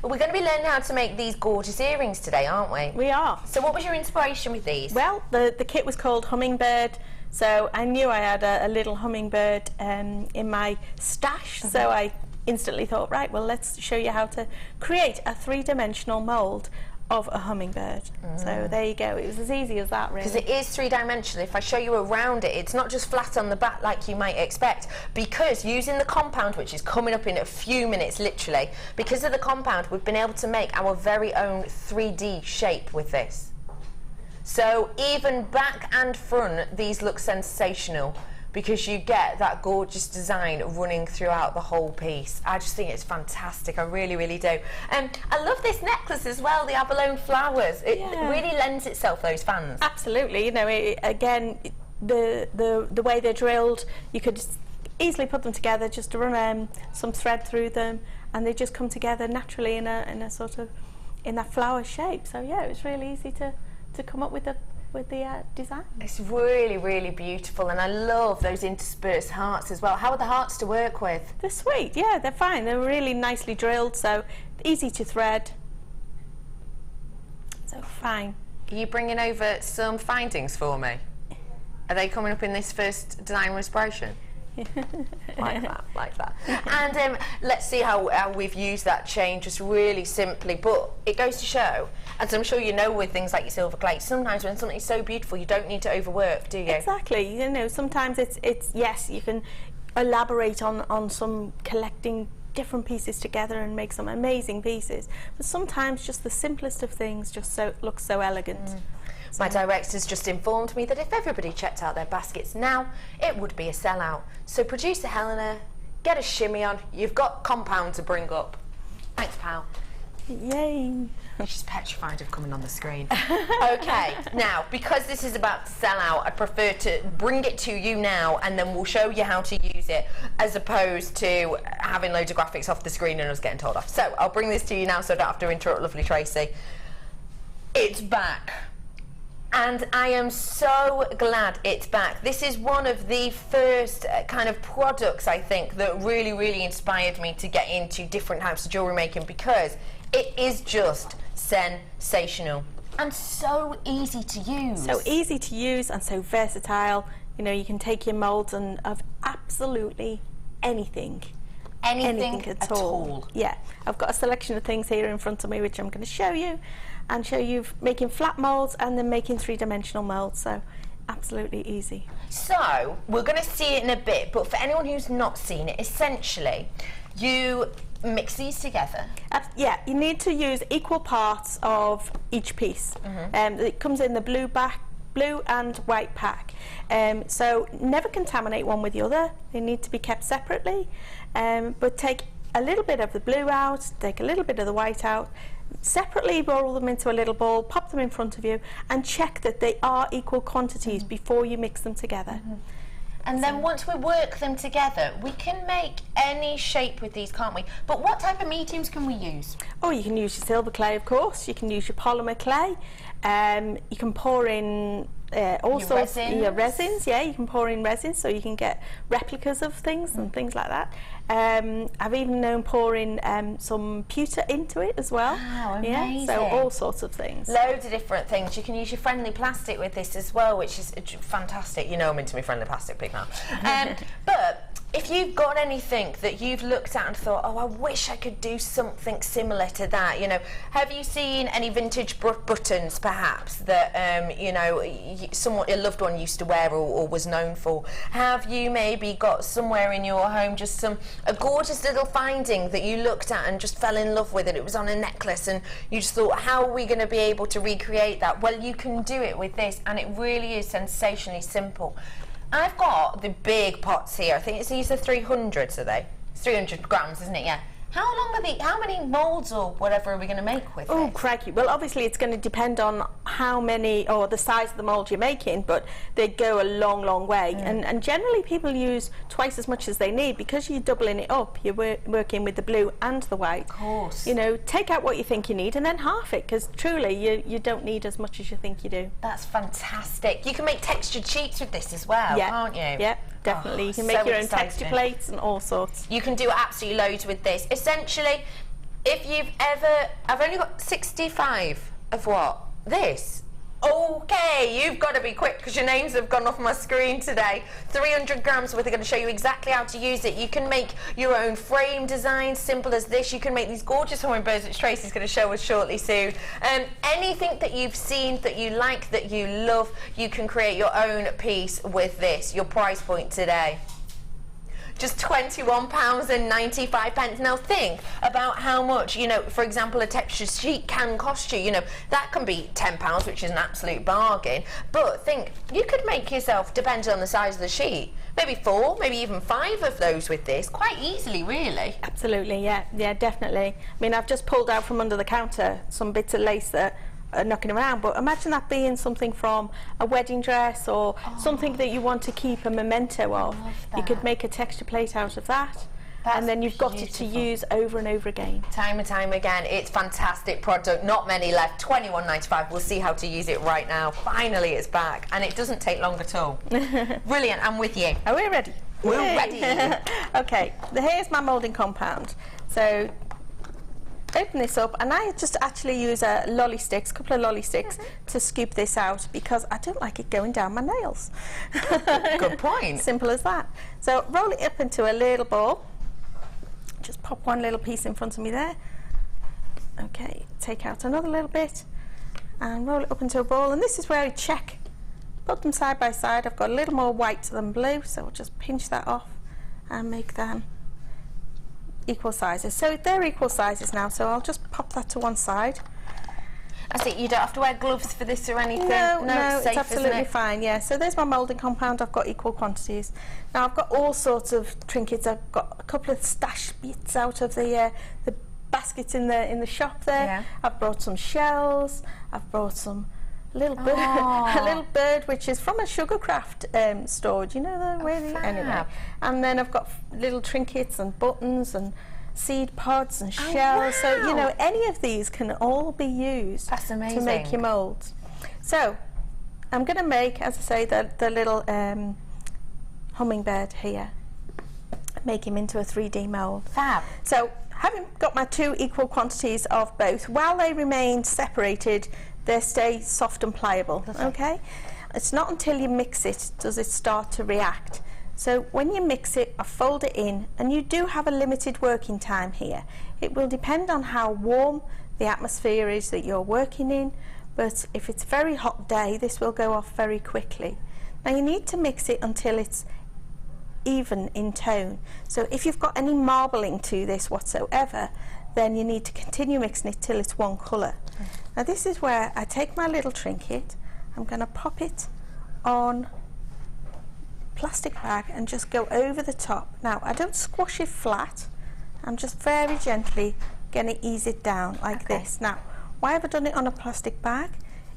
C: We're going to be learning how to make these gorgeous earrings today, aren't we?
D: We are.
C: So what was your inspiration with these?
D: Well, the kit was called Hummingbird, so I knew I had a little hummingbird in my stash, so I instantly thought, right, well, let's show you how to create a three-dimensional mould of a hummingbird. So there you go. It was as easy as that, really.
C: Because it is three-dimensional. If I show you around it, it's not just flat on the back like you might expect, because using the compound, which is coming up in a few minutes literally, because of the compound we've been able to make our very own 3D shape with this. So even back and front, these look sensational, because you get that gorgeous design running throughout the whole piece. I just think it's fantastic. I really, really do. I love this necklace as well, the abalone flowers. It really lends itself, those fans.
D: Absolutely. You know, again, the way they're drilled, you could easily put them together, just to run some thread through them, and they just come together naturally in a sort of, in that flower shape. So yeah, it was really easy to come up with with the design.
C: It's really, really beautiful, and I love those interspersed hearts as well. How are the hearts to work with?
D: They're sweet, yeah, they're fine. They're really nicely drilled, so easy to thread. So fine.
C: Are you bringing over some findings for me? Are they coming up in this first design inspiration? like that. And let's see how we've used that chain just really simply, but it goes to show, as I'm sure you know with things like your silver clay, sometimes when something's so beautiful you don't need to overwork, do you?
D: Exactly. You know, sometimes it's yes, you can elaborate on some collecting different pieces together and make some amazing pieces, but sometimes just the simplest of things just looks so elegant.
C: My director's just informed me that if everybody checked out their baskets now, it would be a sellout. So producer Helena, get a shimmy on. You've got compound to bring up. Thanks, pal.
D: Yay.
C: She's petrified of coming on the screen. Okay, now, because this is about to sell out, I prefer to bring it to you now and then we'll show you how to use it, as opposed to having loads of graphics off the screen and us getting told off. So I'll bring this to you now so I don't have to interrupt lovely Tracey. It's back. And I am so glad it's back. This is one of the first kind of products, I think, that really, really inspired me to get into different types of jewellery making, because it is just sensational and so easy to use.
D: So easy to use and so versatile. You know, you can take your moulds and of absolutely anything. Anything at all. Yeah, I've got a selection of things here in front of me which I'm going to show you, and show you making flat moulds and then making three-dimensional moulds, so absolutely easy.
C: So we're going to see it in a bit, but for anyone who's not seen it, essentially you mix these together.
D: Yeah, you need to use equal parts of each piece. It comes in the blue and white pack, so never contaminate one with the other. They need to be kept separately, but take a little bit of the blue out, take a little bit of the white out, separately roll them into a little ball, pop them in front of you and check that they are equal quantities before you mix them together.
C: And then once we work them together, we can make any shape with these, can't we? But what type of mediums can we use?
D: Oh, you can use your silver clay, of course. You can use your polymer clay. You can pour in all sorts of your resins. Yeah, you can pour in resins so you can get replicas of things and things like that. I've even known pouring some pewter into it as well.
C: Wow, amazing.
D: Yeah, so all sorts of things.
C: Loads of different things. You can use your friendly plastic with this as well, which is fantastic. You know I'm into my friendly plastic pig now. But if you've got anything that you've looked at and thought, oh, I wish I could do something similar to that, you know, have you seen any vintage buttons perhaps that, you know, a loved one used to wear or was known for? Have you maybe got somewhere in your home just a gorgeous little finding that you looked at and just fell in love with it? It was on a necklace and you just thought, how are we going to be able to recreate that? Well, you can do it with this, and it really is sensationally simple. I've got the big pots here. I think these are 300s, are they? It's 300 grams, isn't it? Yeah. How many moulds or whatever are we going to make with
D: Oh,
C: this?
D: crikey. Well, obviously it's going to depend on how many, or the size of the mould you're making, but they go a long, long way. And generally people use twice as much as they need, because you're doubling it up. You're working with the blue and the white.
C: Of course.
D: You know, take out what you think you need and then half it, because truly you don't need as much as you think you do.
C: That's fantastic. You can make textured sheets with this as well, can't you?
D: Yeah, definitely.
C: Oh,
D: you can make
C: so
D: your own
C: exciting.
D: texture plates and all sorts.
C: You can do absolutely loads with this. Essentially, if you've ever... I've only got 65 of what? This. Okay, you've got to be quick because your names have gone off my screen today. 300 grams worth. They're going to show you exactly how to use it. You can make your own frame design, simple as this. You can make these gorgeous hummingbirds, which Tracey's going to show us shortly soon. Anything that you've seen, that you like, that you love, you can create your own piece with this. Your price point today, just £21.95. Now think about how much, you know, for example, a textured sheet can cost you. You know, that can be £10, which is an absolute bargain. But think, you could make yourself, depending on the size of the sheet, maybe 4, maybe even 5 of those with this, quite easily, really.
D: Absolutely, yeah, definitely. I mean, I've just pulled out from under the counter some bits of lace that are knocking around, but imagine that being something from a wedding dress or something that you want to keep a memento of. You could make a texture plate out of that. and then you've got it to use over and over again.
C: Time and time again. It's fantastic product. Not many left. £21.95. We'll see how to use it right now. Finally, it's back, and it doesn't take long at all. Brilliant. I'm with you.
D: Are we ready?
C: We're ready.
D: Okay. Here's my moulding compound. So open this up, and I just actually use a lolly sticks, a couple of lolly sticks, to scoop this out because I don't like it going down my nails.
C: Good point.
D: Simple as that. So roll it up into a little ball. Just pop one little piece in front of me there. Okay, take out another little bit and roll it up into a ball, and this is where I check. Put them side by side. I've got a little more white than blue, so I'll just pinch that off and make them equal sizes. So they're equal sizes now, so I'll just pop that to one side.
C: That's it. You don't have to wear gloves for this or anything?
D: No,
C: it's safe,
D: it's absolutely
C: isn't it?
D: fine, yeah. So there's my moulding compound. I've got equal quantities. Now I've got all sorts of trinkets. I've got a couple of stash bits out of the baskets in the shop there.
C: Yeah.
D: I've brought some shells. I've brought some little bird, a little bird which is from a Sugarcraft store. Do you know that? Anyway, and then I've got little trinkets and buttons and seed pods and shells. So you know, any of these can all be used.
C: That's amazing.
D: To make your moulds. So I'm going to make, as I say, the little hummingbird here. Make him into a 3D mould.
C: Fab.
D: So having got my two equal quantities of both, while they remain separated, they stay soft and pliable. Okay? It's not until you mix it does it start to react. So when you mix it, I fold it in, and you do have a limited working time here. It will depend on how warm the atmosphere is that you're working in, but if it's a very hot day, this will go off very quickly. Now you need to mix it until it's even in tone. So if you've got any marbling to this whatsoever, then you need to continue mixing it till it's one colour. Now this is where I take my little trinket, I'm going to pop it on plastic bag and just go over the top. Now I don't squash it flat, I'm just very gently going to ease it down like this. Now why have I done it on a plastic bag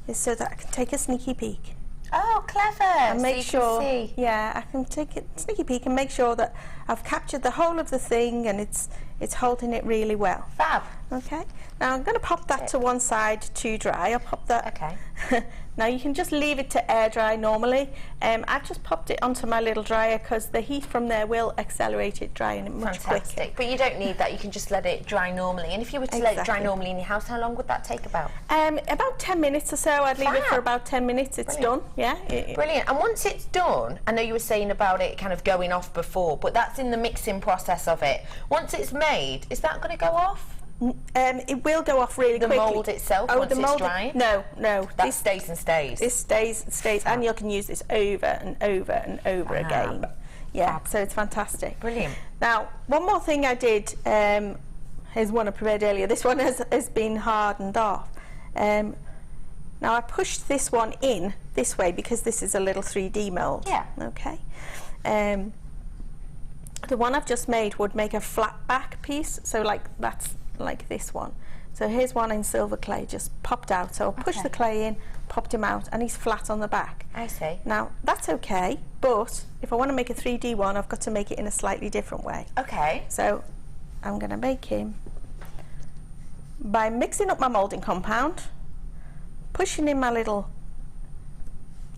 D: is so that I can take a sneaky peek.
C: Oh, clever.
D: And make
C: so
D: sure, yeah, I can take a sneaky peek and make sure that I've captured the whole of the thing and it's holding it really well.
C: Fab.
D: Okay, now I'm going to pop that to one side to dry. I'll pop that.
C: Okay.
D: Now you can just leave it to air dry normally. I've just popped it onto my little dryer because the heat from there will accelerate it drying it much quicker.
C: But you don't need that, you can just let it dry normally. And if you were to let it dry normally in your house, how long would that take about?
D: About 10 minutes or so. I'd leave it for about 10 minutes. It's done. Yeah.
C: Brilliant. And once it's done, I know you were saying about it kind of going off before, but that's in the mixing process of it. Once it's made, is that going to go off?
D: It will go off really quickly.
C: The mould itself, once it's dry?
D: No.
C: That stays and stays.
D: This stays, and you can use this over and over and over again. Yeah, so it's fantastic.
C: Brilliant.
D: Now, one more thing I did, here's one I prepared earlier. This one has been hardened off. Now I pushed this one in this way because this is a little 3D mould.
C: Yeah.
D: Okay. The one I've just made would make a flat back piece, so that's like this one. So here's one in silver clay just popped out. So I'll push the clay in, popped him out, and he's flat on the back.
C: I see.
D: Now that's okay, but if I want to make a 3D one, I've got to make it in a slightly different way.
C: Okay.
D: So I'm going to make him by mixing up my moulding compound, pushing in my little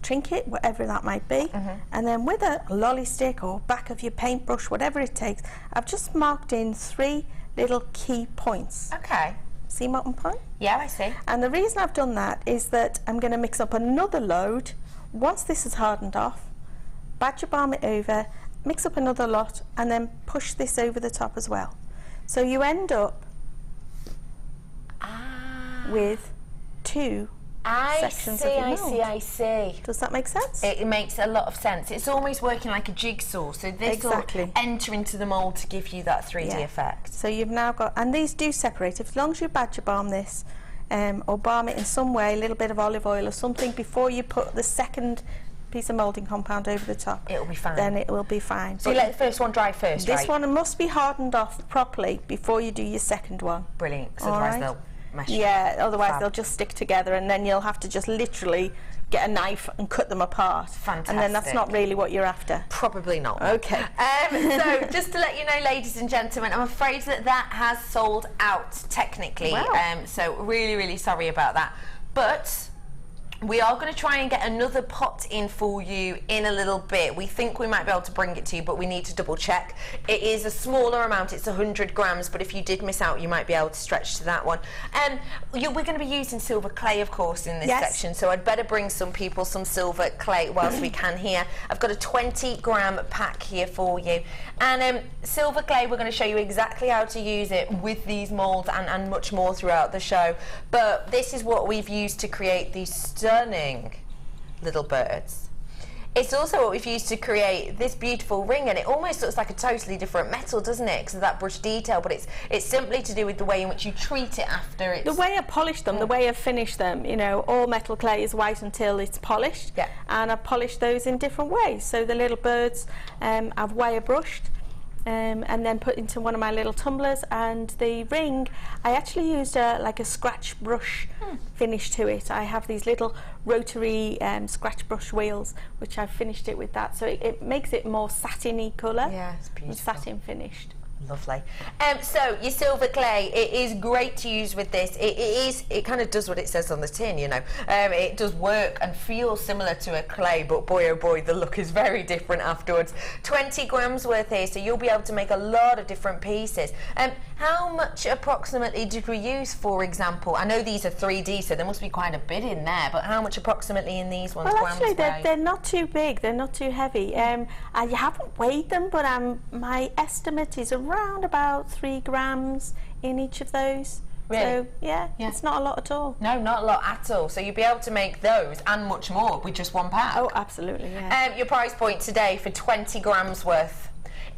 D: trinket, whatever that might be, and then with a lolly stick or back of your paintbrush, whatever it takes, I've just marked in 3 little key points.
C: Okay.
D: See marking point?
C: Yeah, I see.
D: And the reason I've done that is that I'm going to mix up another load. Once this is hardened off, badger balm it over, mix up another lot, and then push this over the top as well. So you end up with 2 sections of your mould.
C: I see.
D: Does that make sense?
C: It makes a lot of sense. It's almost working like a jigsaw. So this will enter into the mould to give you that 3D effect.
D: So you've now got, and these do separate. As long as you badger balm this, or balm it in some way, a little bit of olive oil or something before you put the second piece of moulding compound over the top,
C: it'll be fine.
D: Then it will be fine.
C: So you let the first one dry first,
D: This one must be hardened off properly before you do your second one.
C: Brilliant, because otherwise mesh.
D: Yeah, otherwise
C: Fab.
D: they'll just stick together, and then you'll have to just literally get a knife and cut them apart.
C: Fantastic.
D: And then that's not really what you're after.
C: Probably not.
D: Okay.
C: So just to let you know, ladies and gentlemen, I'm afraid that has sold out technically.
D: Wow.
C: So really, really sorry about that. But we are going to try and get another pot in for you in a little bit. We think we might be able to bring it to you, but we need to double check. It is a smaller amount, it's 100 grams, but if you did miss out, you might be able to stretch to that one. We're going to be using silver clay, of course, in this section, so I'd better bring some people some silver clay whilst we can here. I've got a 20-gram pack here for you. And silver clay, we're going to show you exactly how to use it with these moulds and much more throughout the show. But this is what we've used to create these stunning little birds. It's also what we've used to create this beautiful ring, and it almost looks like a totally different metal, doesn't it, because of that brush detail, but it's simply to do with the way in which you treat it after it's...
D: The way I polish them, the way I finish them, you know, all metal clay is white until it's polished, and I polish those in different ways. So the little birds I've wire brushed, and then put into one of my little tumblers, and the ring I actually used like a scratch brush finish to it. I have these little rotary scratch brush wheels which I've finished it with that, so it makes it more satiny colour.
C: Yeah, it's beautiful.
D: Satin finished.
C: Lovely. So your silver clay, it is great to use with this. It kind of does what it says on the tin, you know. It does work and feel similar to a clay, but boy oh boy, the look is very different afterwards. 20 grams worth here, so you'll be able to make a lot of different pieces. How much approximately did we use, for example? I know these are 3D, so there must be quite a bit in there, but how much approximately in these ones?
D: Well, actually, they're not too big, they're not too heavy. I haven't weighed them, but my estimate is around about 3 grams in each of those.
C: Really?
D: So yeah, it's not a lot at all.
C: No, not a lot at all. So you'll be able to make those and much more with just one pack.
D: Oh, absolutely, yeah.
C: Your price point today for 20 grams worth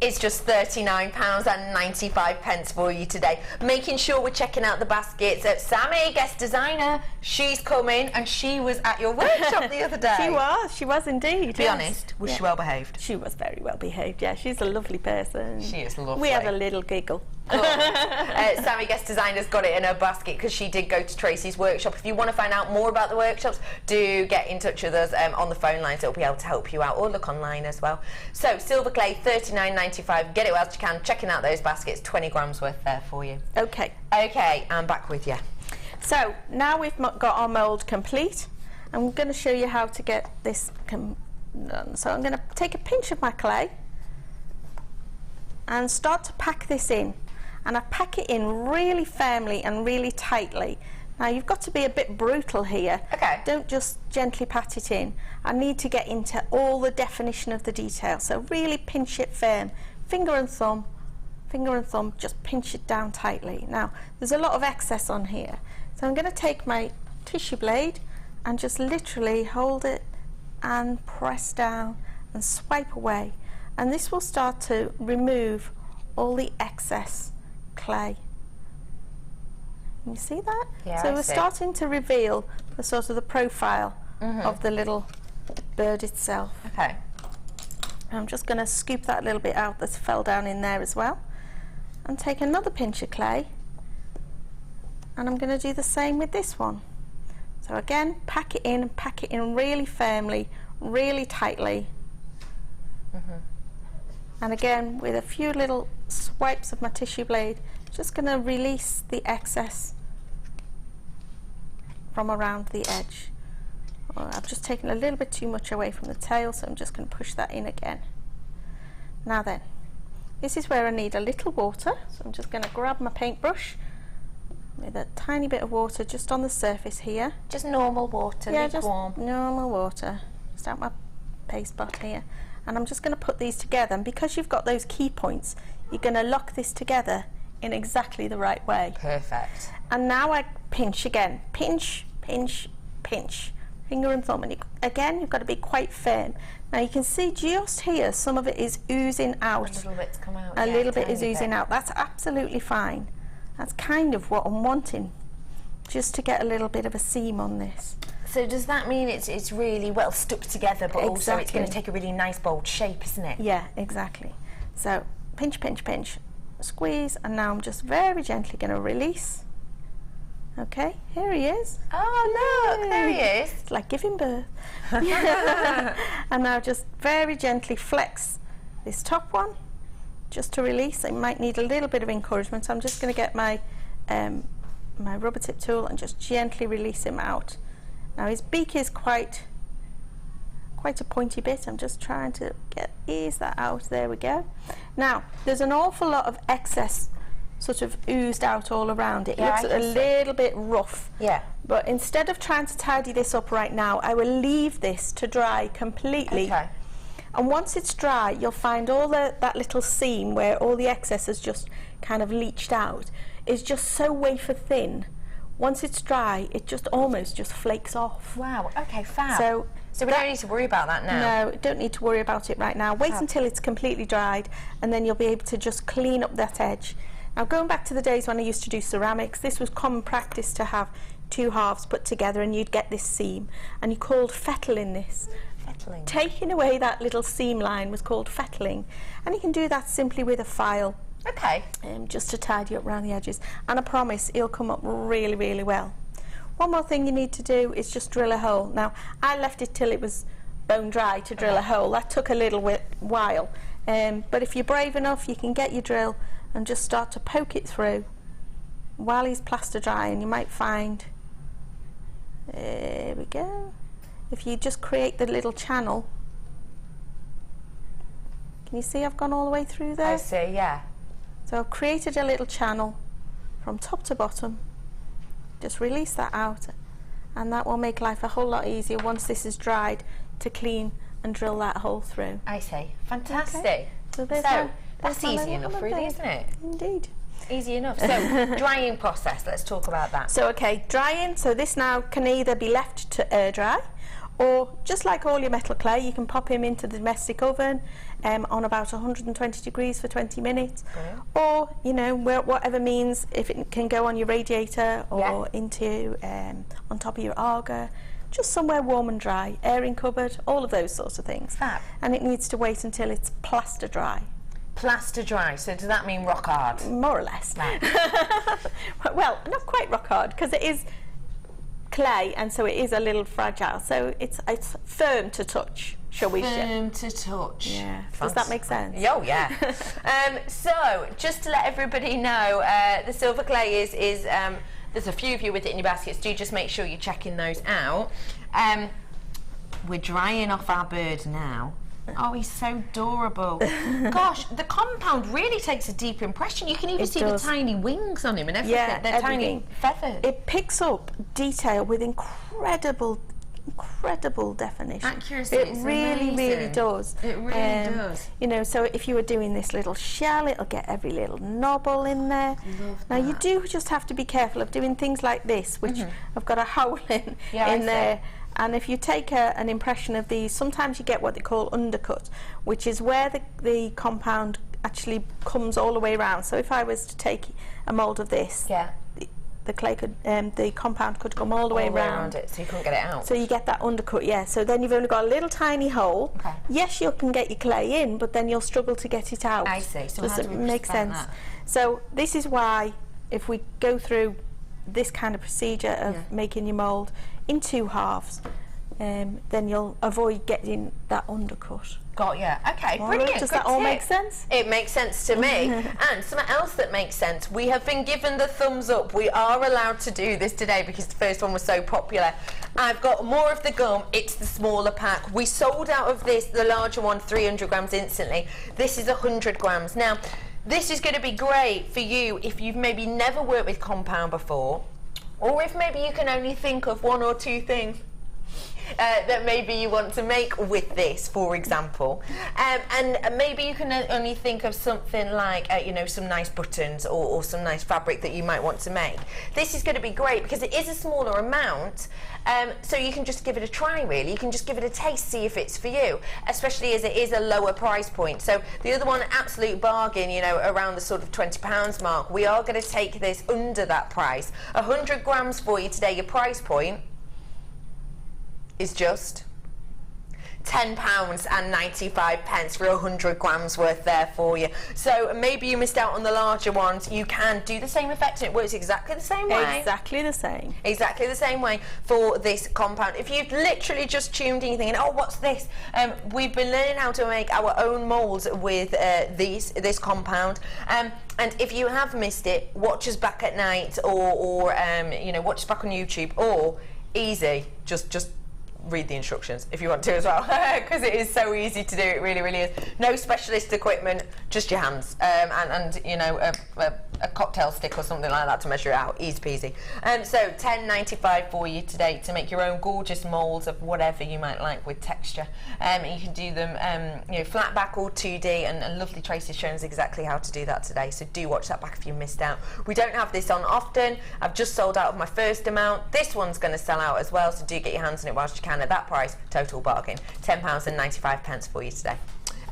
C: is just £39.95 for you today. Making sure we're checking out the baskets. Sammy, guest designer, she's coming, and she was at your workshop the other day.
D: She was indeed.
C: Be honest, was she well behaved?
D: She was very well behaved, yeah. She's a lovely person.
C: She is lovely.
D: We had a little giggle.
C: Cool. Sammy, guest designer's got it in her basket because she did go to Tracey's workshop. If you want to find out more about the workshops, do get in touch with us on the phone lines. It'll be able to help you out, or look online as well. So silver clay, £39.95. Get it whilst you can. Checking out those baskets, 20 grams worth there for you.
D: Okay.
C: Okay, I'm back with you.
D: So now we've got our mould complete. I'm going to show you how to get this done. So I'm going to take a pinch of my clay and start to pack this in. And I pack it in really firmly and really tightly. Now you've got to be a bit brutal here.
C: Okay.
D: Don't just gently pat it in. I need to get into all the definition of the detail. So really pinch it firm. Finger and thumb, just pinch it down tightly. Now there's a lot of excess on here. So I'm going to take my tissue blade and just literally hold it and press down and swipe away. And this will start to remove all the excess clay. Can you see that?
C: Yeah,
D: so
C: I
D: we're
C: see.
D: starting to reveal the sort of the profile of the little bird itself.
C: Okay.
D: I'm just going to scoop that little bit out that fell down in there as well, and take another pinch of clay, and I'm going to do the same with this one. So again, pack it in really firmly, really tightly. And again, with a few little swipes of my tissue blade, just going to release the excess from around the edge. I've just taken a little bit too much away from the tail, so I'm just going to push that in again. Now then, this is where I need a little water, so I'm just going to grab my paintbrush with a tiny bit of water just on the surface here.
C: Just normal water,
D: Yeah, just
C: warm.
D: normal water. Just out my paste pot here. And I'm just going to put these together, and because you've got those key points, you're going to lock this together in exactly the right way.
C: Perfect.
D: And now I pinch again. Pinch, pinch, pinch. Finger and thumb. And again, you've got to be quite firm. Now you can see just here, some of it is oozing out.
C: A little bit's come out.
D: A
C: yeah,
D: little bit is
C: tiny
D: oozing
C: bit.
D: out. That's absolutely fine. That's kind of what I'm wanting, just to get a little bit of a seam on this.
C: So does that mean it's really well stuck together, but also it's going to take a really nice bold shape, isn't it?
D: Yeah, exactly. So pinch, pinch, pinch, squeeze, and now I'm just very gently going to release Okay, here he is.
C: Oh, look, there he is.
D: It's like giving birth. And now just very gently flex this top one, just to release. It might need a little bit of encouragement. So I'm just going to get my my rubber tip tool and just gently release him out. Now his beak is quite a pointy bit. I'm just trying to ease that out. There we go. Now there's an awful lot of excess sort of oozed out all around it. It looks a little bit rough.
C: Yeah.
D: But instead of trying to tidy this up right now, I will leave this to dry completely.
C: Okay.
D: And once it's dry, you'll find all that little seam where all the excess has just kind of leached out is just so wafer thin. Once it's dry, it just almost just flakes off.
C: Wow, okay, fab.
D: So
C: we don't need to worry about that now?
D: No, don't need to worry about it right now. Wait until it's completely dried, and then you'll be able to just clean up that edge. Now, going back to the days when I used to do ceramics, this was common practice to have two halves put together and you'd get this seam, and you called fettling this.
C: Fettling.
D: Taking away that little seam line was called fettling, and you can do that simply with a file.
C: Okay.
D: Just to tidy up around the edges, and I promise it'll come up really, really well. One more thing you need to do is just drill a hole. Now, I left it till it was bone dry to drill a hole. That took a little while, but if you're brave enough, you can get your drill and just start to poke it through while he's plaster dry, and you might find, there we go, if you just create the little channel. Can you see I've gone all the way through there?
C: I see, yeah.
D: So I've created a little channel from top to bottom. Just release that out, and that will make life a whole lot easier once this is dried to clean and drill that hole through.
C: I see. Fantastic.
D: Okay. So
C: that's easy enough, really, isn't it?
D: Indeed.
C: Easy enough. So, drying process, let's talk about that.
D: So, okay, drying. So this now can either be left to air dry, or just like all your metal clay, you can pop him into the domestic oven on about 120 degrees for 20 minutes.
C: Brilliant.
D: Or, you know, whatever means, if it can go on your radiator or into on top of your Arga, just somewhere warm and dry, airing cupboard, all of those sorts of things.
C: Fab.
D: And it needs to wait until it's plaster dry.
C: Plaster dry, so does that mean rock hard?
D: More or less.
C: Right.
D: Well, not quite rock hard, because it is clay, and so it is a little fragile. So it's firm to touch, shall we say?
C: Firm to touch.
D: Yeah. Does that make sense?
C: Oh, yeah. So, just to let everybody know, the silver clay is there's a few of you with it in your baskets. Do just make sure you're checking those out. We're drying off our bird now. Oh, he's so adorable. Gosh, the compound really takes a deep impression. You can even see the tiny wings on him and everything.
D: Yeah,
C: they're tiny feathers.
D: It picks up detail with incredible definition.
C: Accuracy.
D: It really does.
C: It really does.
D: You know, so if you were doing this little shell, it'll get every little knobble in there.
C: Love
D: now
C: that.
D: you do just have to be careful of doing things like this, which I've got a hole in there. And if you take an impression of these, sometimes you get what they call undercut, which is where the compound actually comes all the way around. So if I was to take a mould of this, the clay could, the compound could come all the way around
C: it, so you couldn't get it out.
D: So you get that undercut, So then you've only got a little tiny hole.
C: Okay.
D: Yes, you can get your clay in, but then you'll struggle to get it out.
C: I see. So
D: does
C: how
D: it
C: do we
D: make
C: prevent
D: sense?
C: that?
D: So this is why, if we go through this kind of procedure of making your mould in two halves, then you'll avoid getting that undercut.
C: Got ya. Okay,
D: All
C: brilliant.
D: right, does
C: Good
D: that all
C: tip.
D: make sense?
C: It makes sense to me. And something else that makes sense, we have been given the thumbs up. We are allowed to do this today because the first one was so popular. I've got more of the gum. It's the smaller pack. We sold out of this, the larger one, 300 grams instantly. This is 100 grams. Now, this is going to be great for you if you've maybe never worked with compound before, or if maybe you can only think of one or two things that maybe you want to make with this, for example, and maybe you can only think of something like you know, some nice buttons or some nice fabric that you might want to make. This is going to be great because it is a smaller amount, so you can just give it a try. Really, you can just give it a taste, see if it's for you, especially as it is a lower price point. So the other one, absolute bargain, you know, around the sort of £20 mark. We are going to take this under that price. 100 grams for you today. Your price point is just £10.95 for 100 grams worth there for you. So maybe you missed out on the larger ones. You can do the same effect and it works exactly the same way.
D: Exactly the same.
C: Exactly the same way for this compound. If you've literally just tuned in thinking, oh, what's this? We've been learning how to make our own moulds with this compound. And if you have missed it, watch us back at night, or you know, watch us back on YouTube, or easy, just read the instructions if you want to as well, because it is so easy to do. It really, really is. No specialist equipment, just your hands, and you know, a cocktail stick or something like that to measure it out. Easy peasy. So £10.95 for you today to make your own gorgeous moulds of whatever you might like with texture. You can do them, you know, flat back or 2D, and lovely Tracey's shown us exactly how to do that today. So do watch that back if you missed out. We don't have this on often. I've just sold out of my first amount. This one's going to sell out as well, so do get your hands on it whilst you can. At that price, total bargain. £10.95 for you today.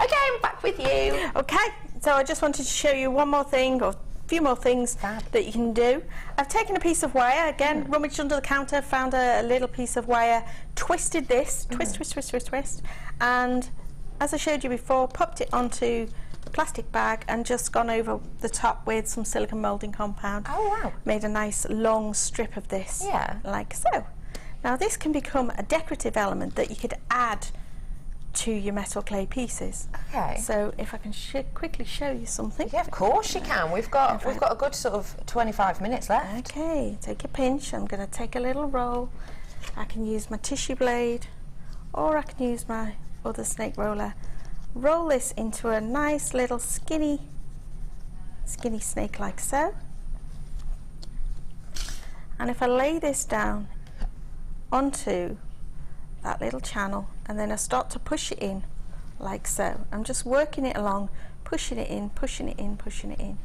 C: Okay, I'm back with you.
D: Okay, so I just wanted to show you one more thing, or a few more things that you can do. I've taken a piece of wire, again, rummaged under the counter, found a little piece of wire, twisted this, twist, and as I showed you before, popped it onto a plastic bag and just gone over the top with some silicone moulding compound.
C: Oh, wow.
D: Made a nice long strip of this, like so. Now this can become a decorative element that you could add to your metal clay pieces.
C: Okay.
D: So if I can quickly show you something.
C: Yeah, of course you can. We've got a good sort of 25 minutes left.
D: Okay, take a pinch. I'm going to take a little roll. I can use my tissue blade, or I can use my other snake roller. Roll this into a nice little skinny snake like so. And if I lay this down onto that little channel, and then I start to push it in like so. I'm just working it along, pushing it in, pushing it in, pushing it in,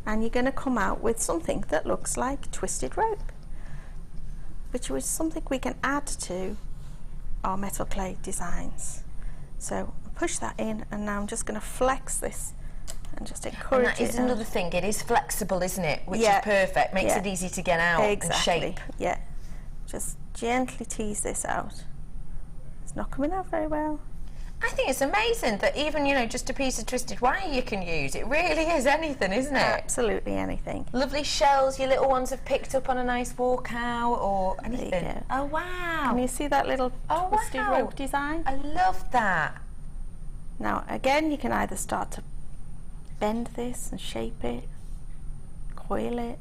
D: and you're going to come out with something that looks like twisted rope, which is something we can add to our metal clay designs. So push that in, and now I'm just going to flex this and just encourage it.
C: And that is another thing, it is flexible, isn't it? Which is perfect, makes it easy to get out and shape.
D: Yeah, just gently tease this out. It's not coming out very well.
C: I think it's amazing that even, you know, just a piece of twisted wire you can use. It really is anything, isn't it?
D: Absolutely anything.
C: Lovely shells your little ones have picked up on a nice walkout or anything.
D: There you go.
C: Oh, wow.
D: Can you see that little twisted rope design?
C: I love that.
D: Now, again, you can either start to bend this and shape it, coil it,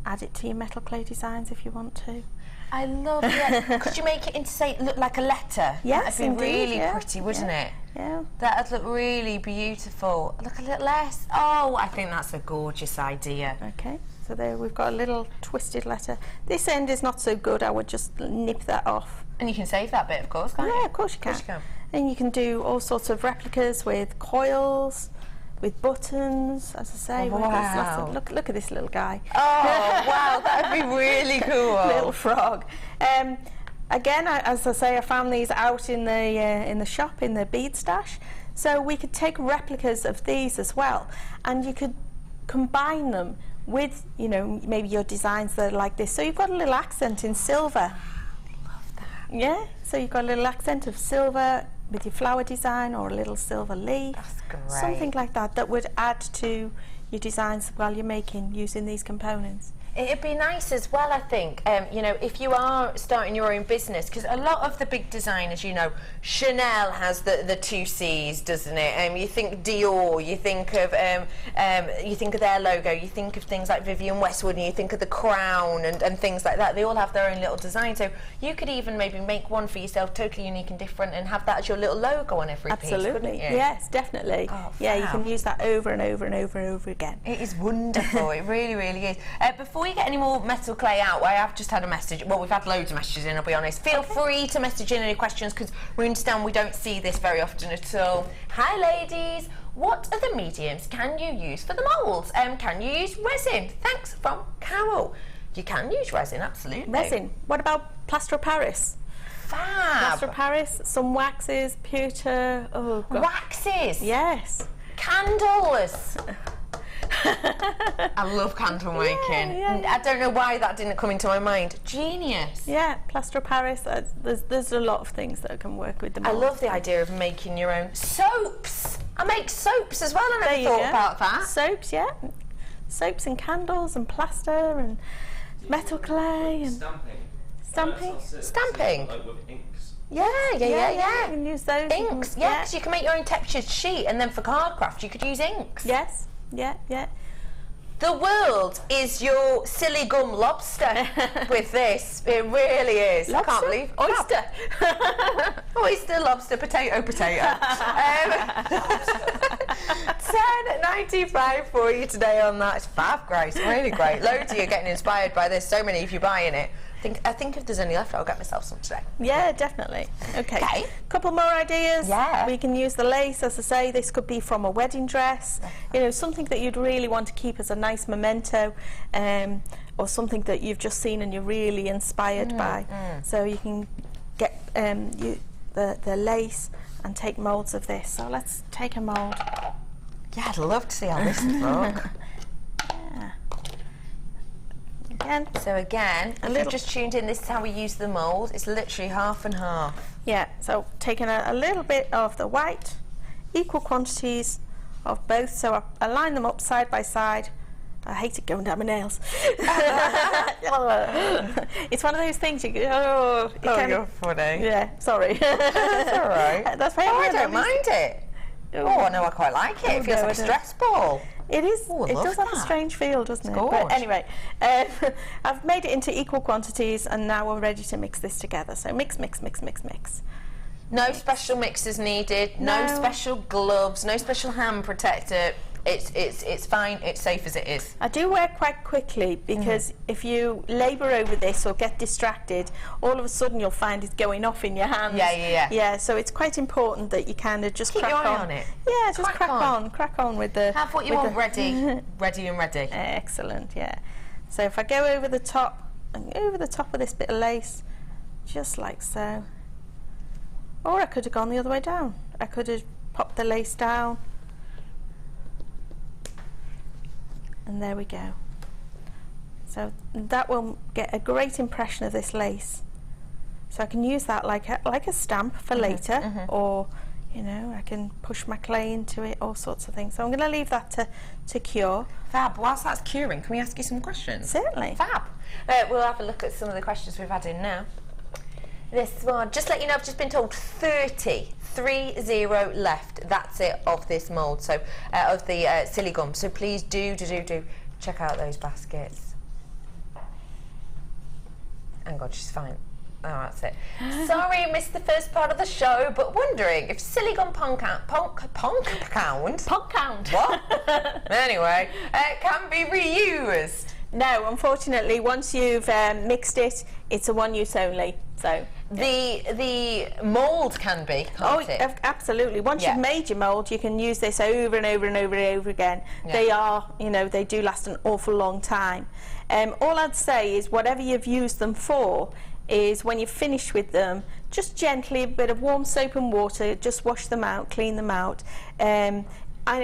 D: add it to your metal clay designs if you want to.
C: I love it. Could you make it into, say, look like a letter?
D: Yes,
C: that'd be really pretty, wouldn't it?
D: Yeah.
C: That'd look really beautiful. Look a little less. Oh, I think that's a gorgeous idea.
D: Okay, so there we've got a little twisted letter. This end is not so good. I would just nip that off.
C: And you can save that bit, of course, can't you?
D: Yeah, of course you can.
C: Of course you can.
D: And you can do all sorts of replicas with coils, with buttons, as I say.
C: Oh, wow.
D: Look at this little guy.
C: Oh, wow, that'd be really cool.
D: Little frog. Again, as I say, I found these out in the shop, in the bead stash. So we could take replicas of these as well, and you could combine them with, you know, maybe your designs that are like this. So you've got a little accent in silver.
C: Love that.
D: Yeah, so you've got a little accent of silver with your flower design, or a little silver leaf.
C: That's great.
D: Something like that, that would add to your designs while you're making, using these components.
C: It'd be nice as well, I think, you know, if you are starting your own business, because a lot of the big designers, you know, Chanel has the 2 C's, doesn't it? You think Dior, you think of their logo, you think of things like Vivienne Westwood, and you think of the crown and things like that. They all have their own little design, so you could even maybe make one for yourself, totally unique and different, and have that as your little logo on every piece, couldn't you?
D: Yes, definitely.
C: Oh,
D: yeah, you can use that over and over and over and over again.
C: It is wonderful. It really, really is. Before you get any more metal clay out, I have just had a message. Well, we've had loads of messages in, I'll be honest. Feel free to message in any questions, because we understand we don't see this very often at all. Hi ladies, what other mediums can you use for the moulds? Can you use resin? Thanks, from Carol. You can use resin, absolutely.
D: Resin. What about plaster of Paris?
C: Fab.
D: Plaster of Paris, some waxes, pewter. Oh, God.
C: Waxes?
D: Yes.
C: Candles. I love candle making.
D: Yeah.
C: I don't know why that didn't come into my mind. Genius.
D: Yeah, plaster of Paris. There's a lot of things that can work with the
C: I
D: mould.
C: love the idea of making your own soaps. I make soaps as well. I never thought about that.
D: Soaps, yeah. Soaps and candles and plaster and metal clay and
E: Stamping.
C: Stamping.
E: Like with inks.
C: Yeah.
D: You can use those.
C: Inks, yeah, because you can make your own textured sheet, and then for card craft you could use inks.
D: Yes, yeah.
C: The world is your silly gum lobster with this. It really is.
D: Lobster?
C: I can't believe. Oyster. Oyster, lobster, potato. 10.95 for you today on that. It's fab, Grace. Really great. Loads of you are getting inspired by this. So many of you buying it. I think if there's any left, I'll get myself some today.
D: Yeah, definitely. Okay. Couple more ideas.
C: Yeah.
D: We can use the lace, as I say. This could be from a wedding dress. You know, something that you'd really want to keep as a nice memento, or something that you've just seen and you're really inspired by. So you can get the lace and take moulds of this. So let's take a mould.
C: Yeah, I'd love to see how this would look. So again, if you've just tuned in, this is how we use the mould. It's literally half and half.
D: Yeah, so taking a little bit of the white, equal quantities of both, so I line them up side by side. I hate it going down my nails. It's one of those things you go,
C: you're funny.
D: Yeah, sorry.
C: That's all right.
D: That's
C: I don't mind it. I know I quite like it. It feels like a stress ball.
D: It is.
C: It
D: does have a strange feel, doesn't it? But anyway, I've made it into equal quantities, and now we're ready to mix this together. So mix.
C: No special mixers needed. No special gloves. No special hand protector. It's fine. It's safe as it is.
D: I do work quite quickly because if you labour over this or get distracted, all of a sudden you'll find it's going off in your hands. Yeah, so it's quite important that you kind of just
C: keep
D: crack
C: your eye
D: on.
C: on it.
D: Yeah, just crack on with the...
C: Have what you want ready. Ready and ready.
D: Excellent, yeah. So if I go over the top of this bit of lace, just like so. Or I could have gone the other way down. I could have popped the lace down. And there we go. So that will get a great impression of this lace. So I can use that like a stamp for later, or you know, I can push my clay into it, all sorts of things. So I'm going to leave that to cure.
C: Fab. Whilst that's curing, can we ask you some questions?
D: Certainly.
C: Fab. We'll have a look at some of the questions we've had in now. This one, just let you know, I've just been told 30 left. That's it of this mould. So of the silly gum. So please do check out those baskets. Oh God, she's fine. Oh, that's it. Sorry, I missed the first part of the show, but wondering if silly gum punk count. What? Anyway, can be reused.
D: No, unfortunately, once you've mixed it, it's a one use only. So
C: the mould can be, can't it?
D: Absolutely. Once you've made your mould, you can use this over and over and over and over again. They are, you know, they do last an awful long time. All I'd say is whatever you've used them for, is when you're finished with them, just gently, a bit of warm soap and water, just wash them out, clean them out. I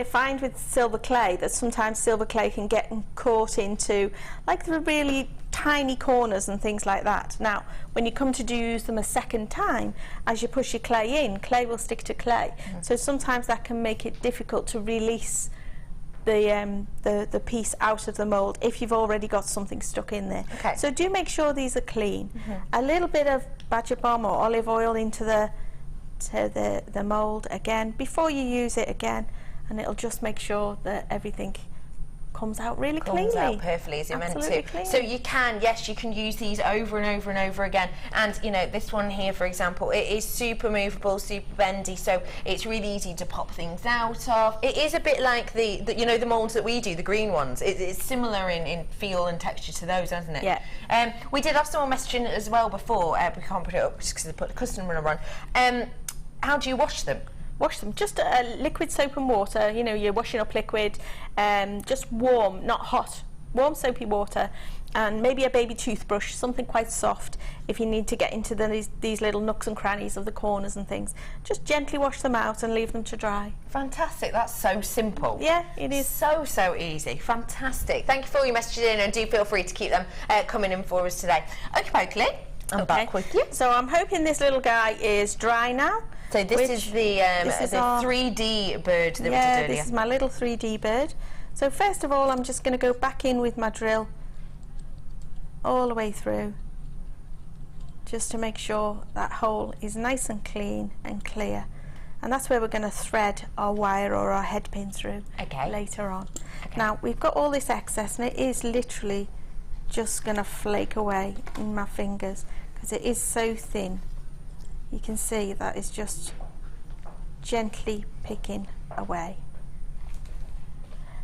D: find with silver clay that sometimes silver clay can get caught into like the really tiny corners and things like that. Now, when you come to use them a second time, as you push your clay in, clay will stick to clay. So sometimes that can make it difficult to release the piece out of the mould if you've already got something stuck in there. So do make sure these are clean. A little bit of badger balm or olive oil into the mould again before you use it again, and it'll just make sure that everything comes out really cleanly.
C: Comes out perfectly as you're meant to.
D: Clean.
C: So you can, yes, you can use these over and over and over again. And you know, this one here, for example, it is super movable, super bendy, so it's really easy to pop things out of. It is a bit like the you know, the moulds that we do, the green ones. It's similar in feel and texture to those, isn't it?
D: Yeah.
C: We did have someone messaging as well before. We can't put it up just because they put the customer on. How do you wash them?
D: Wash them, just liquid soap and water. You know, you're washing up liquid, just warm, not hot, warm soapy water. and maybe a baby toothbrush, something quite soft if you need to get into these little nooks and crannies of the corners and things. Just gently wash them out and leave them to dry.
C: Fantastic, that's so simple.
D: Yeah, it is.
C: So easy. Fantastic. Thank you for all your messages in, and do feel free to keep them coming in for us today. Okay, I'm back with you.
D: So I'm hoping this little guy is dry now.
C: So this is the 3D bird that we did earlier.
D: This is my little 3D bird. So first of all, I'm just going to go back in with my drill all the way through, just to make sure that hole is nice and clean and clear. And that's where we're going to thread our wire or our head pin through later on. Now, we've got all this excess, and it is literally just going to flake away in my fingers because it is so thin. You can see that is just gently picking away.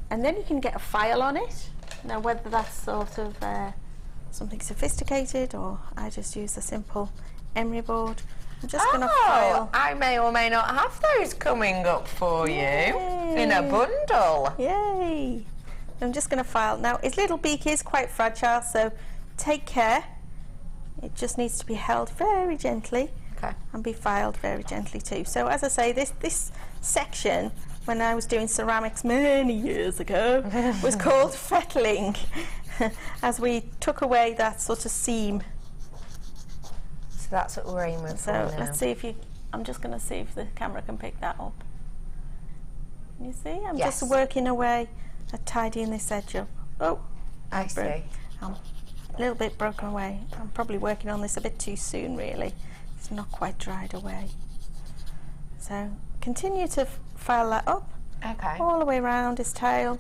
D: And then you can get a file on it. Now, whether that's sort of something sophisticated, or I just use a simple emery board. I'm just going to file.
C: I may or may not have those coming up for you in a bundle.
D: Yay! I'm just going to file. Now, his little beak is quite fragile, so take care. It just needs to be held very gently and be filed very gently too. So, as I say, this section, when I was doing ceramics many years ago, was called fettling, as we took away that sort of seam.
C: So that's what we're aiming for now.
D: Let's see if I'm just going to see if the camera can pick that up. Can you see? I'm just working away at tidying this edge up. Oh,
C: I see.
D: I'm a little bit broken away. I'm probably working on this a bit too soon, really. It's not quite dried away. So continue to file that up all the way around his tail,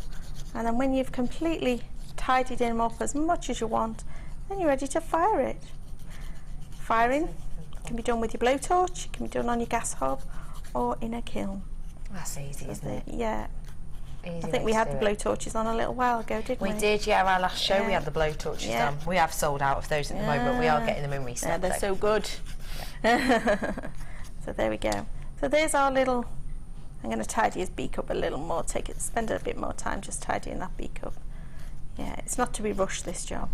D: and then when you've completely tidied him up as much as you want, then you're ready to fire it. Firing can be done with your blowtorch, it can be done on your gas hob or in a kiln.
C: That's easy, isn't it?
D: Yeah.
C: Easy.
D: I think we had the blowtorches on a little while ago, didn't we?
C: We did, yeah. Our last show we had the blowtorches on. We have sold out of those at the moment. We are getting them in restock.
D: Yeah, they're so good. So there we go. So there's our little. I'm going to tidy his beak up a little more. Spend a bit more time just tidying that beak up. Yeah, it's not to be rushed, this job.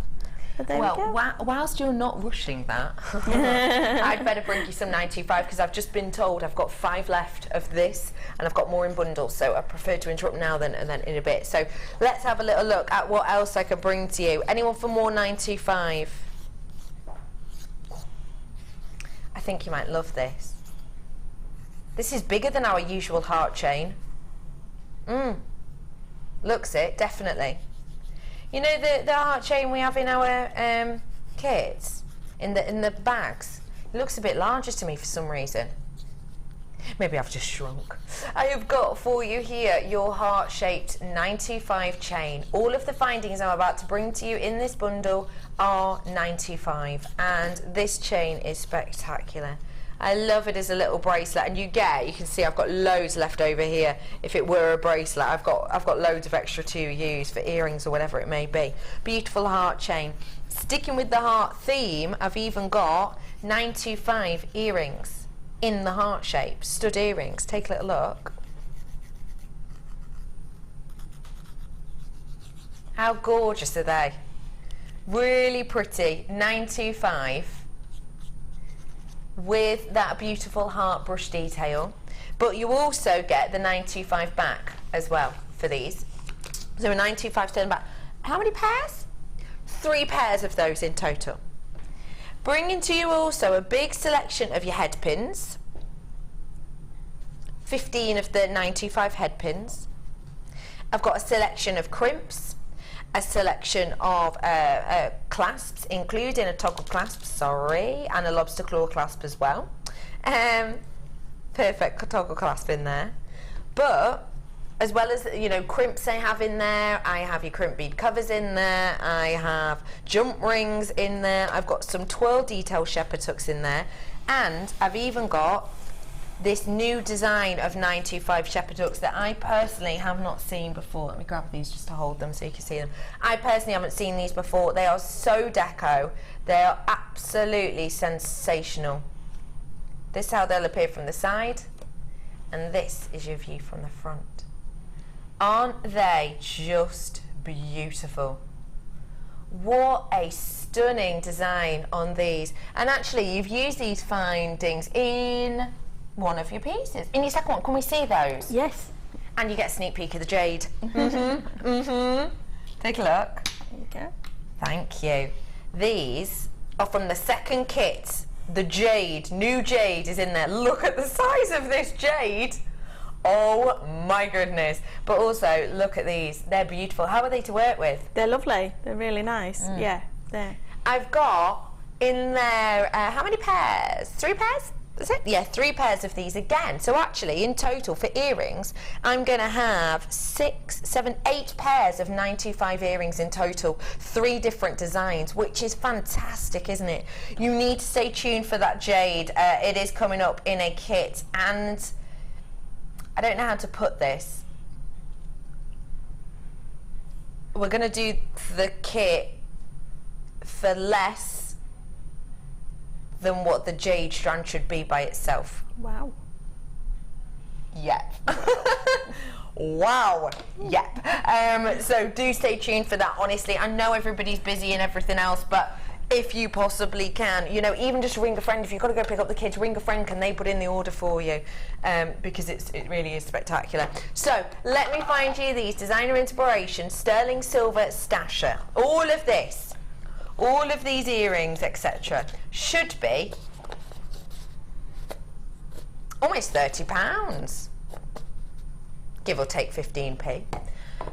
D: But there we go.
C: Whilst you're not rushing that, I'd better bring you some 925, because I've just been told I've got 5 left of this, and I've got more in bundles, so I prefer to interrupt now than in a bit. So let's have a little look at what else I could bring to you. Anyone for more 925? I think you might love this. This is bigger than our usual heart chain. Looks it, definitely. You know the heart chain we have in our kits, in the bags? It looks a bit larger to me for some reason. Maybe I've just shrunk. I have got for you here your heart-shaped 925 chain. All of the findings I'm about to bring to you in this bundle are 925, and this chain is spectacular. I love it as a little bracelet, and you can see I've got loads left over here. If it were a bracelet, I've got loads of extra to use for earrings or whatever it may be. Beautiful heart chain. Sticking with the heart theme, I've even got 925 earrings in the heart shape, stud earrings. Take a little look. How gorgeous are they? Really pretty. 925. With that beautiful heart brush detail, but you also get the 925 back as well for these. So a 925 turn back. How many pairs? 3 pairs of those in total. Bringing to you also a big selection of your head pins. 15 of the 925 head pins. I've got a selection of crimps, a selection of clasps, including a toggle clasp, and a lobster claw clasp as well. Perfect toggle clasp in there. But as well as, you know, crimps I have in there, I have your crimp bead covers in there, I have jump rings in there, I've got some twirl detail shepherd hooks in there, and I've even got this new design of 925 shepherd hooks that I personally have not seen before. Let me grab these just to hold them so you can see them. I personally haven't seen these before. They are so deco. They are absolutely sensational. This is how they'll appear from the side, and this is your view from the front. Aren't they just beautiful? What a stunning design on these. And actually, you've used these findings in one of your pieces. In your second one, can we see those?
D: Yes.
C: And you get a sneak peek of the jade. Take a look.
D: There you go.
C: Thank you. These are from the second kit. The jade, new jade is in there. Look at the size of this jade. Oh my goodness. But also, look at these. They're beautiful. How are they to work with?
D: They're lovely. They're really nice. Yeah, they're.
C: I've got in there, how many pairs? 3 pairs? Is it? Yeah, 3 pairs of these again. So actually, in total, for earrings, I'm going to have 6, 7, 8 pairs of 925 earrings in total. 3 different designs, which is fantastic, isn't it? You need to stay tuned for that jade. It is coming up in a kit, and I don't know how to put this. We're going to do the kit for less than what the jade strand should be by itself.
D: Wow.
C: Yep. Wow. Yep. So do stay tuned for that. Honestly, I know everybody's busy and everything else, but if you possibly can, you know, even just ring a friend. If you've got to go pick up the kids, ring a friend. Can they put in the order for you? Because it really is spectacular. So let me find you these designer inspiration sterling silver stasher. All of this, all of these earrings, etc., should be almost £30, give or take 15p.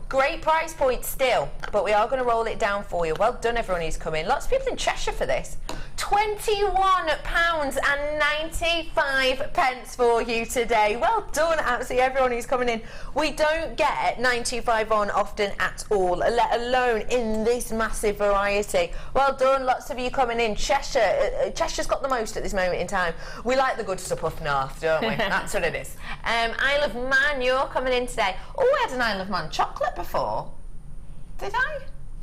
C: Great price point still, but we are going to roll it down for you. Well done, everyone who's come in. Lots of people in Cheshire for this. £21.95 for you today. Well done, absolutely everyone who's coming in. We don't get 925 on often at all, let alone in this massive variety. Well done, lots of you coming in. Cheshire's got the most at this moment in time. We like the good stuff up north, don't we? That's what it is. Isle of Man, you're coming in today. Oh, I had an Isle of Man chocolate before. Did I?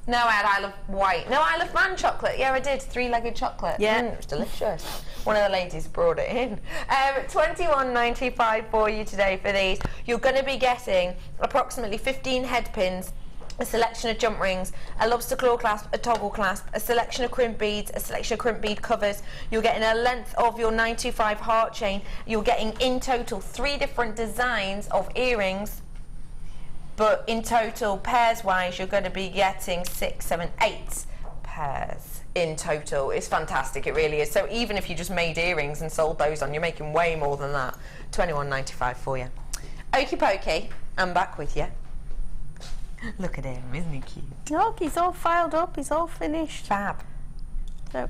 C: No, I had Isle of Wight. No, Isle of Man chocolate. Yeah, I did. 3-legged chocolate.
D: Yeah.
C: It was delicious. One of the ladies brought it in. £21.95 for you today for these. You're going to be getting approximately 15 head pins, a selection of jump rings, a lobster claw clasp, a toggle clasp, a selection of crimp beads, a selection of crimp bead covers. You're getting a length of your 925 heart chain. You're getting in total 3 different designs of earrings. But in total, pairs-wise, you're going to be getting 6, 7, 8 pairs in total. It's fantastic, it really is. So even if you just made earrings and sold those on, you're making way more than that. £21.95 for you. Okie pokey, I'm back with you. Look at him, isn't he cute?
D: Look, he's all filed up, he's all finished.
C: Fab.
D: So,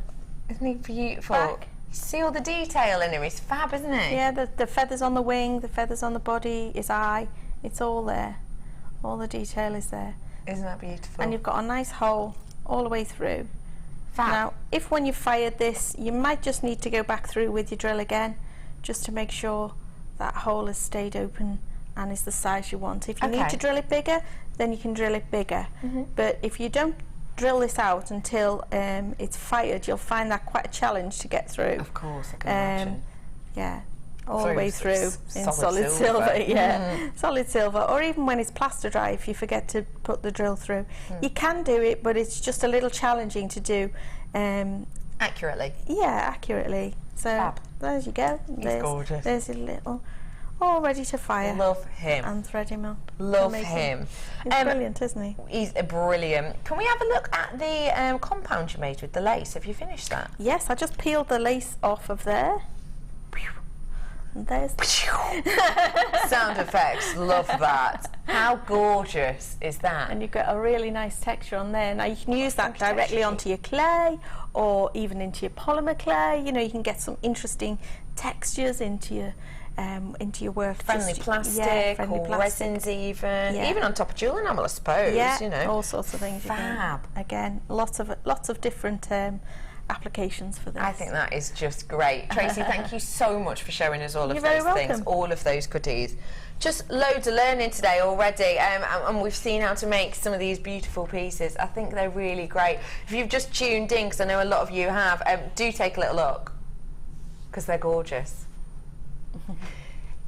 C: Isn't he beautiful?
D: Back.
C: You see all the detail in him, he's fab, isn't he?
D: yeah, the feathers on the wing, the feathers on the body, his eye, it's all there. All the detail is there.
C: Isn't that beautiful?
D: And you've got a nice hole all the way through.
C: fab.
D: Now, if when you fired this, you might just need to go back through with your drill again, just to make sure that hole has stayed open and is the size you want. If you need to drill it bigger, then you can drill it bigger. But if you don't drill this out until it's fired, you'll find that quite a challenge to get through.
C: Of course, I can imagine.
D: Yeah, all the way through in solid silver. Solid silver. Or even when it's plaster dry, if you forget to put the drill through. You can do it, but it's just a little challenging to do.
C: Accurately.
D: Yeah, accurately. So
C: Fab.
D: there you go.
C: He's gorgeous.
D: There's your little, all ready to fire.
C: Love him.
D: And thread him up.
C: Love
D: Amazing.
C: him.
D: He's brilliant, isn't he?
C: He's brilliant. Can we have a look at the compound you made with the lace? Have you finished that?
D: Yes, I just peeled the lace off of there. And there's
C: Sound effects, love that. How gorgeous is that?
D: and you've got a really nice texture on there. Now you can use that directly onto your clay or even into your polymer clay. You know, you can get some interesting textures into your work.
C: Friendly plastic,
D: friendly
C: or
D: plastic.
C: resins even on top of jewel enamel, I suppose.
D: Yeah,
C: you know,
D: all sorts of things.
C: Fab.
D: Again, lots of different applications for this.
C: I think that is just great. Tracey, thank you so much for showing us all of
D: You're very
C: those things,
D: welcome.
C: all of those goodies. Just loads of learning today already, and we've seen how to make some of these beautiful pieces. I think they're really great. If you've just tuned in, because I know a lot of you have, do take a little look, because they're gorgeous.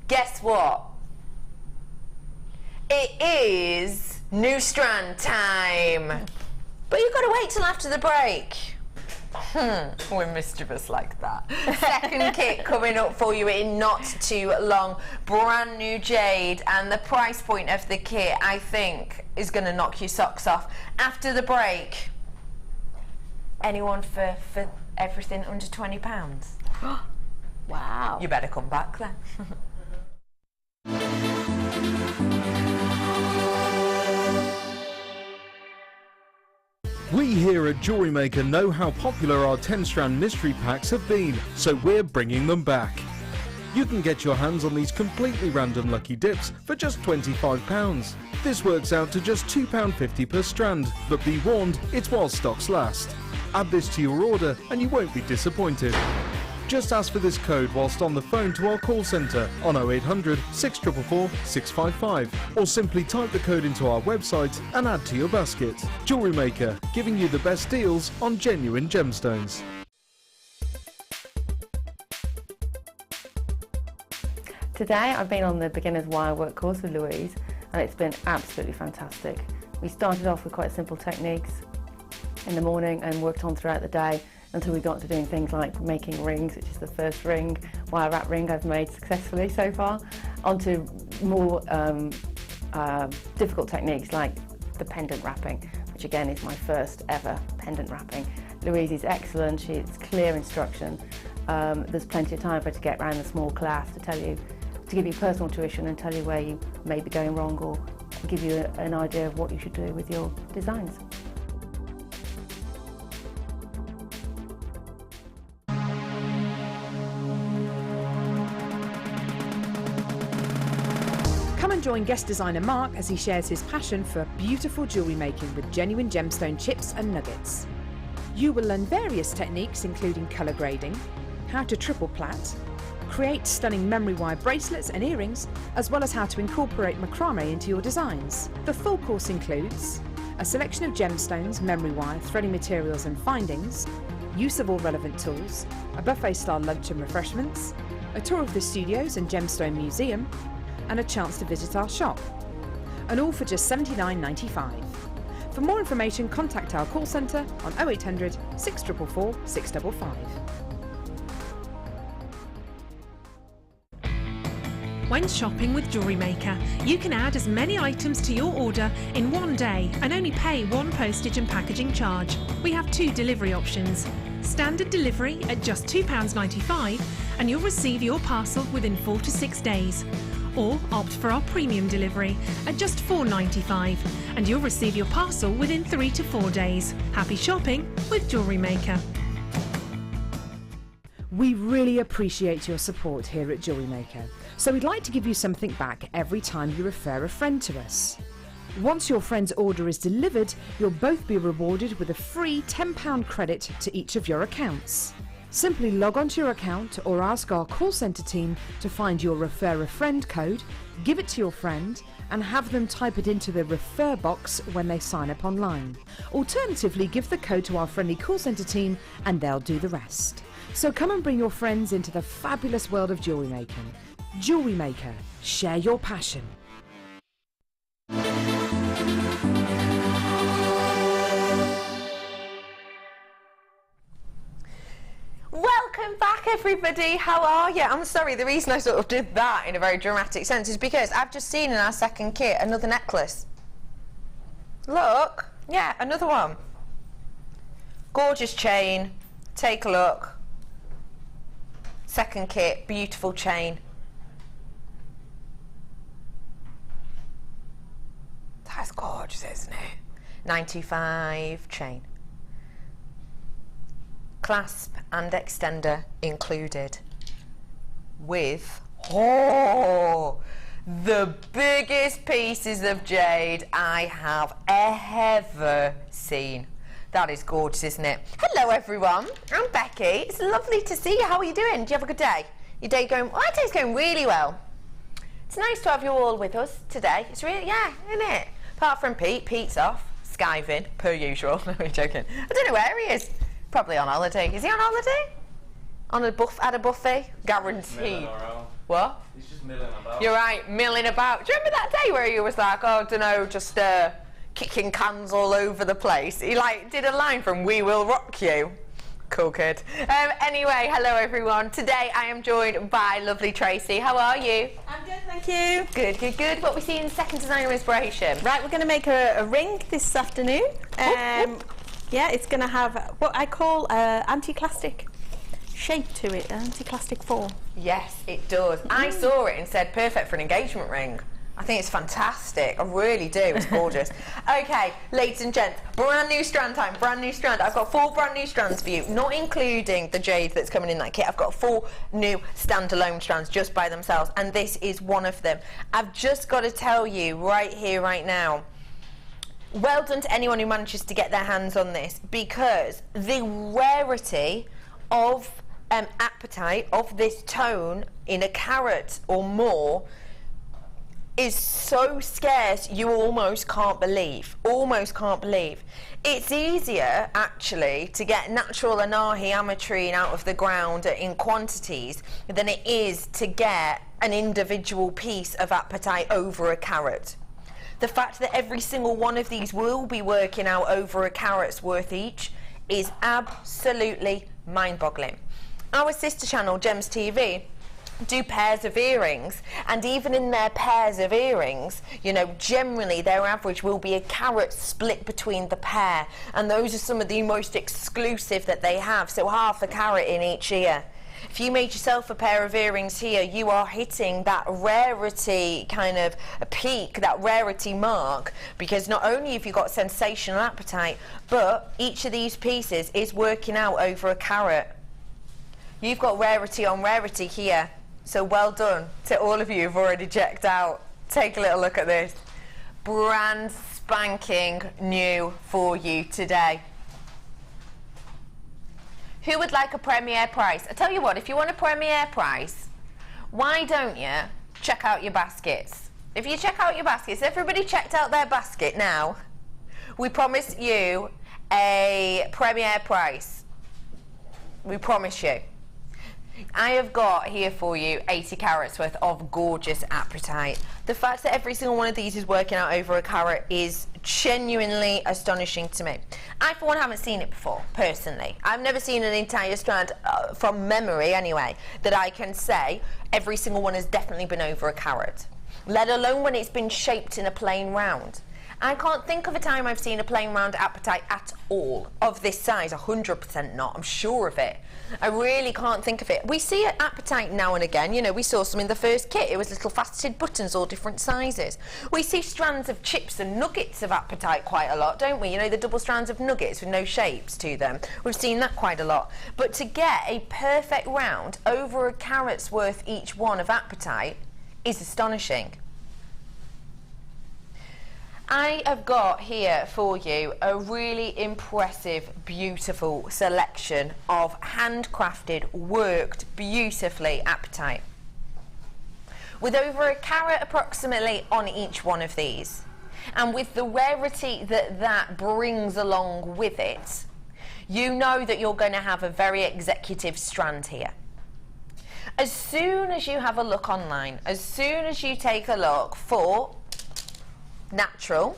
C: Guess what? It is new strand time. But you've got to wait till after the break. We're mischievous like that. Second kit coming up for you in not too long. Brand new jade, and the price point of the kit, I think, is going to knock your socks off. After the break, anyone for everything under £20?
D: Wow.
C: You better come back then.
B: We here at JewelleryMaker know how popular our 10-strand mystery packs have been, so we're bringing them back. You can get your hands on these completely random lucky dips for just £25. This works out to just £2.50 per strand, but be warned, it's while stocks last. Add this to your order and you won't be disappointed. Just ask for this code whilst on the phone to our call centre on 0800 644 655, or simply type the code into our website and add to your basket. JewelleryMaker, giving you the best deals on genuine gemstones.
F: Today I've been on the beginner's wire work course with Louise, and it's been absolutely fantastic. We started off with quite simple techniques in the morning and worked on throughout the day until we got to doing things like making rings, which is the first wire wrap ring I've made successfully so far, onto more difficult techniques like the pendant wrapping, which again is my first ever pendant wrapping. Louise is excellent, it's clear instruction. There's plenty of time for her to get around the small class to give you personal tuition and tell you where you may be going wrong, or give you an idea of what you should do with your designs.
G: Come and join guest designer Mark as he shares his passion for beautiful jewellery making with genuine gemstone chips and nuggets. You will learn various techniques including colour grading, how to triple plait, create stunning memory wire bracelets and earrings, as well as how to incorporate macrame into your designs. The full course includes a selection of gemstones, memory wire, threading materials and findings, use of all relevant tools, a buffet-style lunch and refreshments, a tour of the studios and gemstone museum, and a chance to visit our shop. And all for just $79.95. For more information, contact our call centre on 0800 644 655.
H: When shopping with JewelleryMaker, you can add as many items to your order in one day and only pay one postage and packaging charge. We have two delivery options. Standard delivery at just £2.95 and you'll receive your parcel within 4 to 6 days. Or opt for our premium delivery at just £4.95 and you'll receive your parcel within 3 to 4 days. Happy shopping with JewelleryMaker.
G: We really appreciate your support here at JewelleryMaker, so we'd like to give you something back every time you refer a friend to us. Once your friend's order is delivered, you'll both be rewarded with a free £10 credit to each of your accounts. Simply log onto your account or ask our call centre team to find your Refer a Friend code, give it to your friend and have them type it into the refer box when they sign up online. Alternatively, give the code to our friendly call centre team and they'll do the rest. So come and bring your friends into the fabulous world of jewellery making. JewelleryMaker, share your passion.
C: Welcome back everybody, how are you? I'm sorry, the reason I sort of did that in a very dramatic sense is because I've just seen in our second kit another necklace. Look, yeah, another one. Gorgeous chain, take a look. Second kit, beautiful chain. That's gorgeous, isn't it? 95 chain. Clasp and extender included. With, the biggest pieces of jade I have ever seen. That is gorgeous, isn't it? Hello everyone, I'm Becky. It's lovely to see you. How are you doing? Do you have a good day? Your day going, my day's going really well. It's nice to have you all with us today. It's really, yeah, isn't it? Apart from Pete. Pete's off, skiving, per usual. No, I'm joking. I don't know where he is. Probably on holiday. Is he on holiday? On a at a buffet? Guaranteed. What?
E: He's just milling about.
C: You're right, milling about. Do you remember that day where you was like, oh, I don't know, just kicking cans all over the place. He like did a line from We Will Rock You. Cool kid. Anyway, hello everyone. Today I am joined by lovely Tracey. How are you?
D: I'm good, thank you.
C: Good, good, good. What we see in second designer inspiration?
D: Right, we're going to make a ring this afternoon. Yeah, it's going to have what I call anti-clastic shape to it, anti-clastic form.
C: Yes, it does. I saw it and said perfect for an engagement ring. I think it's fantastic. I really do. It's gorgeous. Okay, ladies and gents, brand new strand time, brand new strand. I've got 4 brand new strands for you, not including the jade that's coming in that kit. I've got 4 new standalone strands just by themselves, and this is one of them. I've just got to tell you right here, right now, well done to anyone who manages to get their hands on this, because the rarity of apatite of this tone in a carat or more is so scarce you almost can't believe. It's easier actually to get natural anahi ametrine out of the ground in quantities than it is to get an individual piece of apatite over a carat. The fact that every single one of these will be working out over a carat's worth each is absolutely mind-boggling. Our sister channel, Gems TV, do pairs of earrings, and even in their pairs of earrings, you know, generally their average will be a carat split between the pair, and those are some of the most exclusive that they have, so half a carat in each ear. If you made yourself a pair of earrings here, you are hitting that rarity kind of a peak, that rarity mark, because not only have you got sensational apatite, but each of these pieces is working out over a carat. You've got rarity on rarity here. So well done to all of you who've already checked out. Take a little look at this. Brand spanking new for you today. Who would like a premiere price? I tell you what, if you want a premiere price, why don't you check out your baskets? If you check out your baskets, everybody checked out their basket now. We promise you a premiere price. We promise you. I have got here for you 80 carats worth of gorgeous apatite. The fact that every single one of these is working out over a carat is genuinely astonishing to me. I, for one, haven't seen it before, personally. I've never seen an entire strand, from memory anyway, that I can say every single one has definitely been over a carat, let alone when it's been shaped in a plain round. I can't think of a time I've seen a plain round apatite at all of this size. 100% not, I'm sure of it. I really can't think of it. We see an apatite now and again, you know, we saw some in the first kit. It was little faceted buttons, all different sizes. We see strands of chips and nuggets of apatite quite a lot, don't we? You know, the double strands of nuggets with no shapes to them. We've seen that quite a lot. But to get a perfect round over a carat's worth each one of apatite is astonishing. I have got here for you a really impressive, beautiful selection of handcrafted, worked beautifully apatite, with over a carat approximately on each one of these, and with the rarity that that brings along with it, you know that you're going to have a very executive strand here. As soon as you have a look online, as soon as you take a look for natural,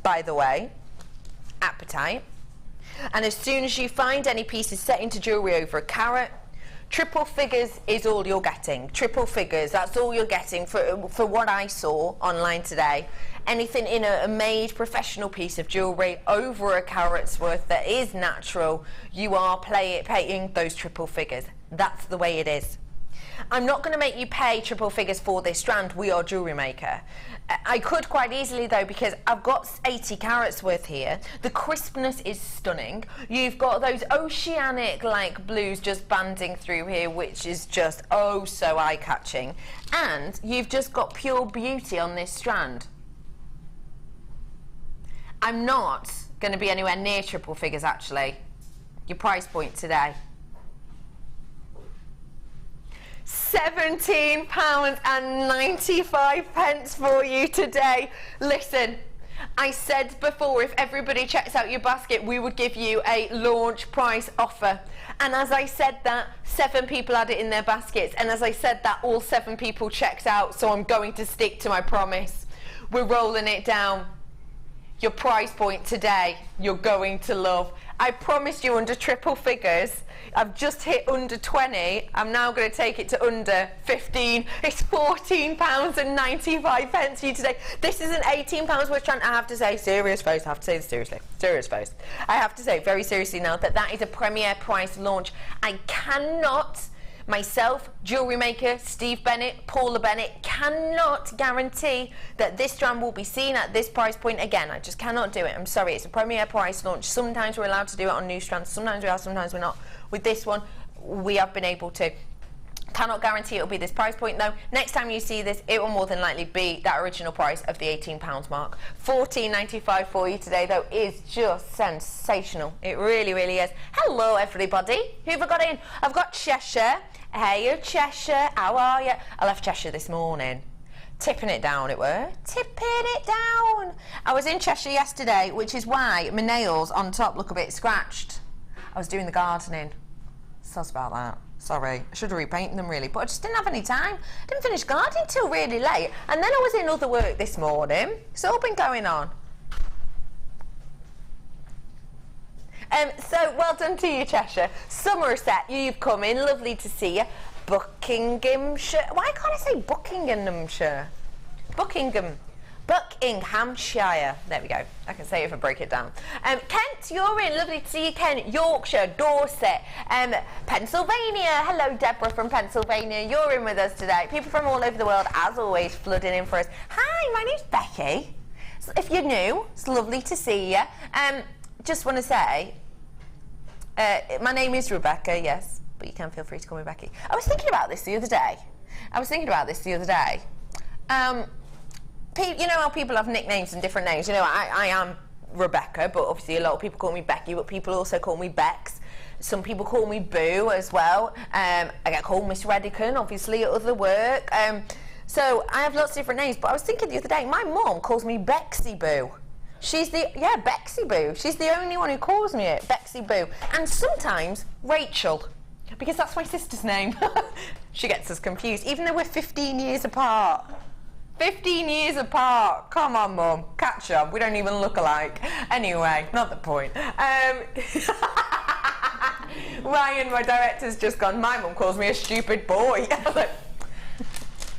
C: by the way, apatite, and as soon as you find any pieces set into jewellery over a carat, triple figures is all you're getting. Triple figures, that's all you're getting for what I saw online today. Anything in a made professional piece of jewellery over a carat's worth that is natural, you are paying those triple figures. That's the way it is. I'm not going to make you pay triple figures for this strand. We are JewelleryMaker. I could quite easily though, because I've got 80 carats worth here. The crispness is stunning. You've got those oceanic like blues just banding through here, which is just oh so eye-catching. And you've just got pure beauty on this strand. I'm not going to be anywhere near triple figures actually. Your price point today. £17.95 for you today. Listen, I said before, if everybody checks out your basket, we would give you a launch price offer. And as I said that, 7 people had it in their baskets. And as I said that, all 7 people checked out. So I'm going to stick to my promise. We're rolling it down. your price point today, you're going to love. I promised you under triple figures. I've just hit under 20. I'm now going to take it to under 15. It's £14.95 for you today. This is an £18 worth strand. I have to say, serious face. I have to say this seriously. Serious face. I have to say very seriously now that is a premier price launch. I cannot, myself, JewelleryMaker, Steve Bennett, Paula Bennett, cannot guarantee that this strand will be seen at this price point again. I just cannot do it. I'm sorry. It's a premier price launch. Sometimes we're allowed to do it on new strands. Sometimes we are, sometimes we're not. With this one, we have been able to. Cannot guarantee it'll be this price point though. Next time you see this, it will more than likely be that original price of the £18 mark. £14.95 for you today though is just sensational. It really, really is. Hello everybody. Who have I got in? I've got Cheshire. Hey Cheshire, how are you? I left Cheshire this morning. Tipping it down it were. Tipping it down. I was in Cheshire yesterday, which is why my nails on top look a bit scratched. I was doing the gardening. Soz about that. Sorry, I should have repainted them really, but I just didn't have any time. I didn't finish gardening till really late, and then I was in other work this morning. It's all been going on. So well done to you, Cheshire. Somerset, you've come in. Lovely to see you. Buckinghamshire. Why can't I say Buckinghamshire? Buckinghamshire. There we go. I can say it if I break it down. Kent, you're in. Lovely to see you, Kent. Yorkshire, Dorset, Pennsylvania. Hello, Deborah from Pennsylvania. You're in with us today. People from all over the world, as always, flooding in for us. Hi, my name's Becky. So if you're new, it's lovely to see you. Just want to say, my name is Rebecca, yes, but you can feel free to call me Becky. I was thinking about this the other day. You know how people have nicknames and different names? You know, I am Rebecca, but obviously a lot of people call me Becky, but people also call me Bex. Some people call me Boo as well. I get called Miss Redican, obviously, at other work. So I have lots of different names, but I was thinking the other day, my mum calls me Bexy Boo. Bexy Boo. She's the only one who calls me it, Bexy Boo. And sometimes Rachel, because that's my sister's name. She gets us confused, even though we're 15 years apart. 15 years apart. Come on, Mum. Catch up. We don't even look alike. Anyway, not the point. Ryan, my director's just gone, my mum calls me a stupid boy.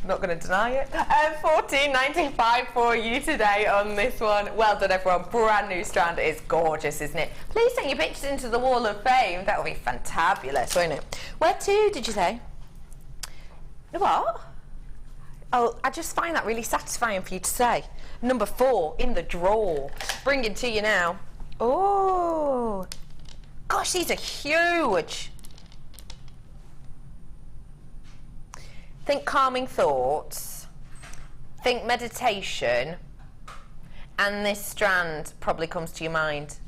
C: Not going to deny it. £14.95 for you today on this one. Well done, everyone. Brand new strand. It's gorgeous, isn't it? Please send your pictures into the Wall of Fame. That will be fantabulous, won't it? Where to, did you say? What? Oh, I just find that really satisfying for you to say. Number 4 in the drawer. Bring it to you now. Oh, gosh, these are huge. Think calming thoughts, think meditation, and this strand probably comes to your mind.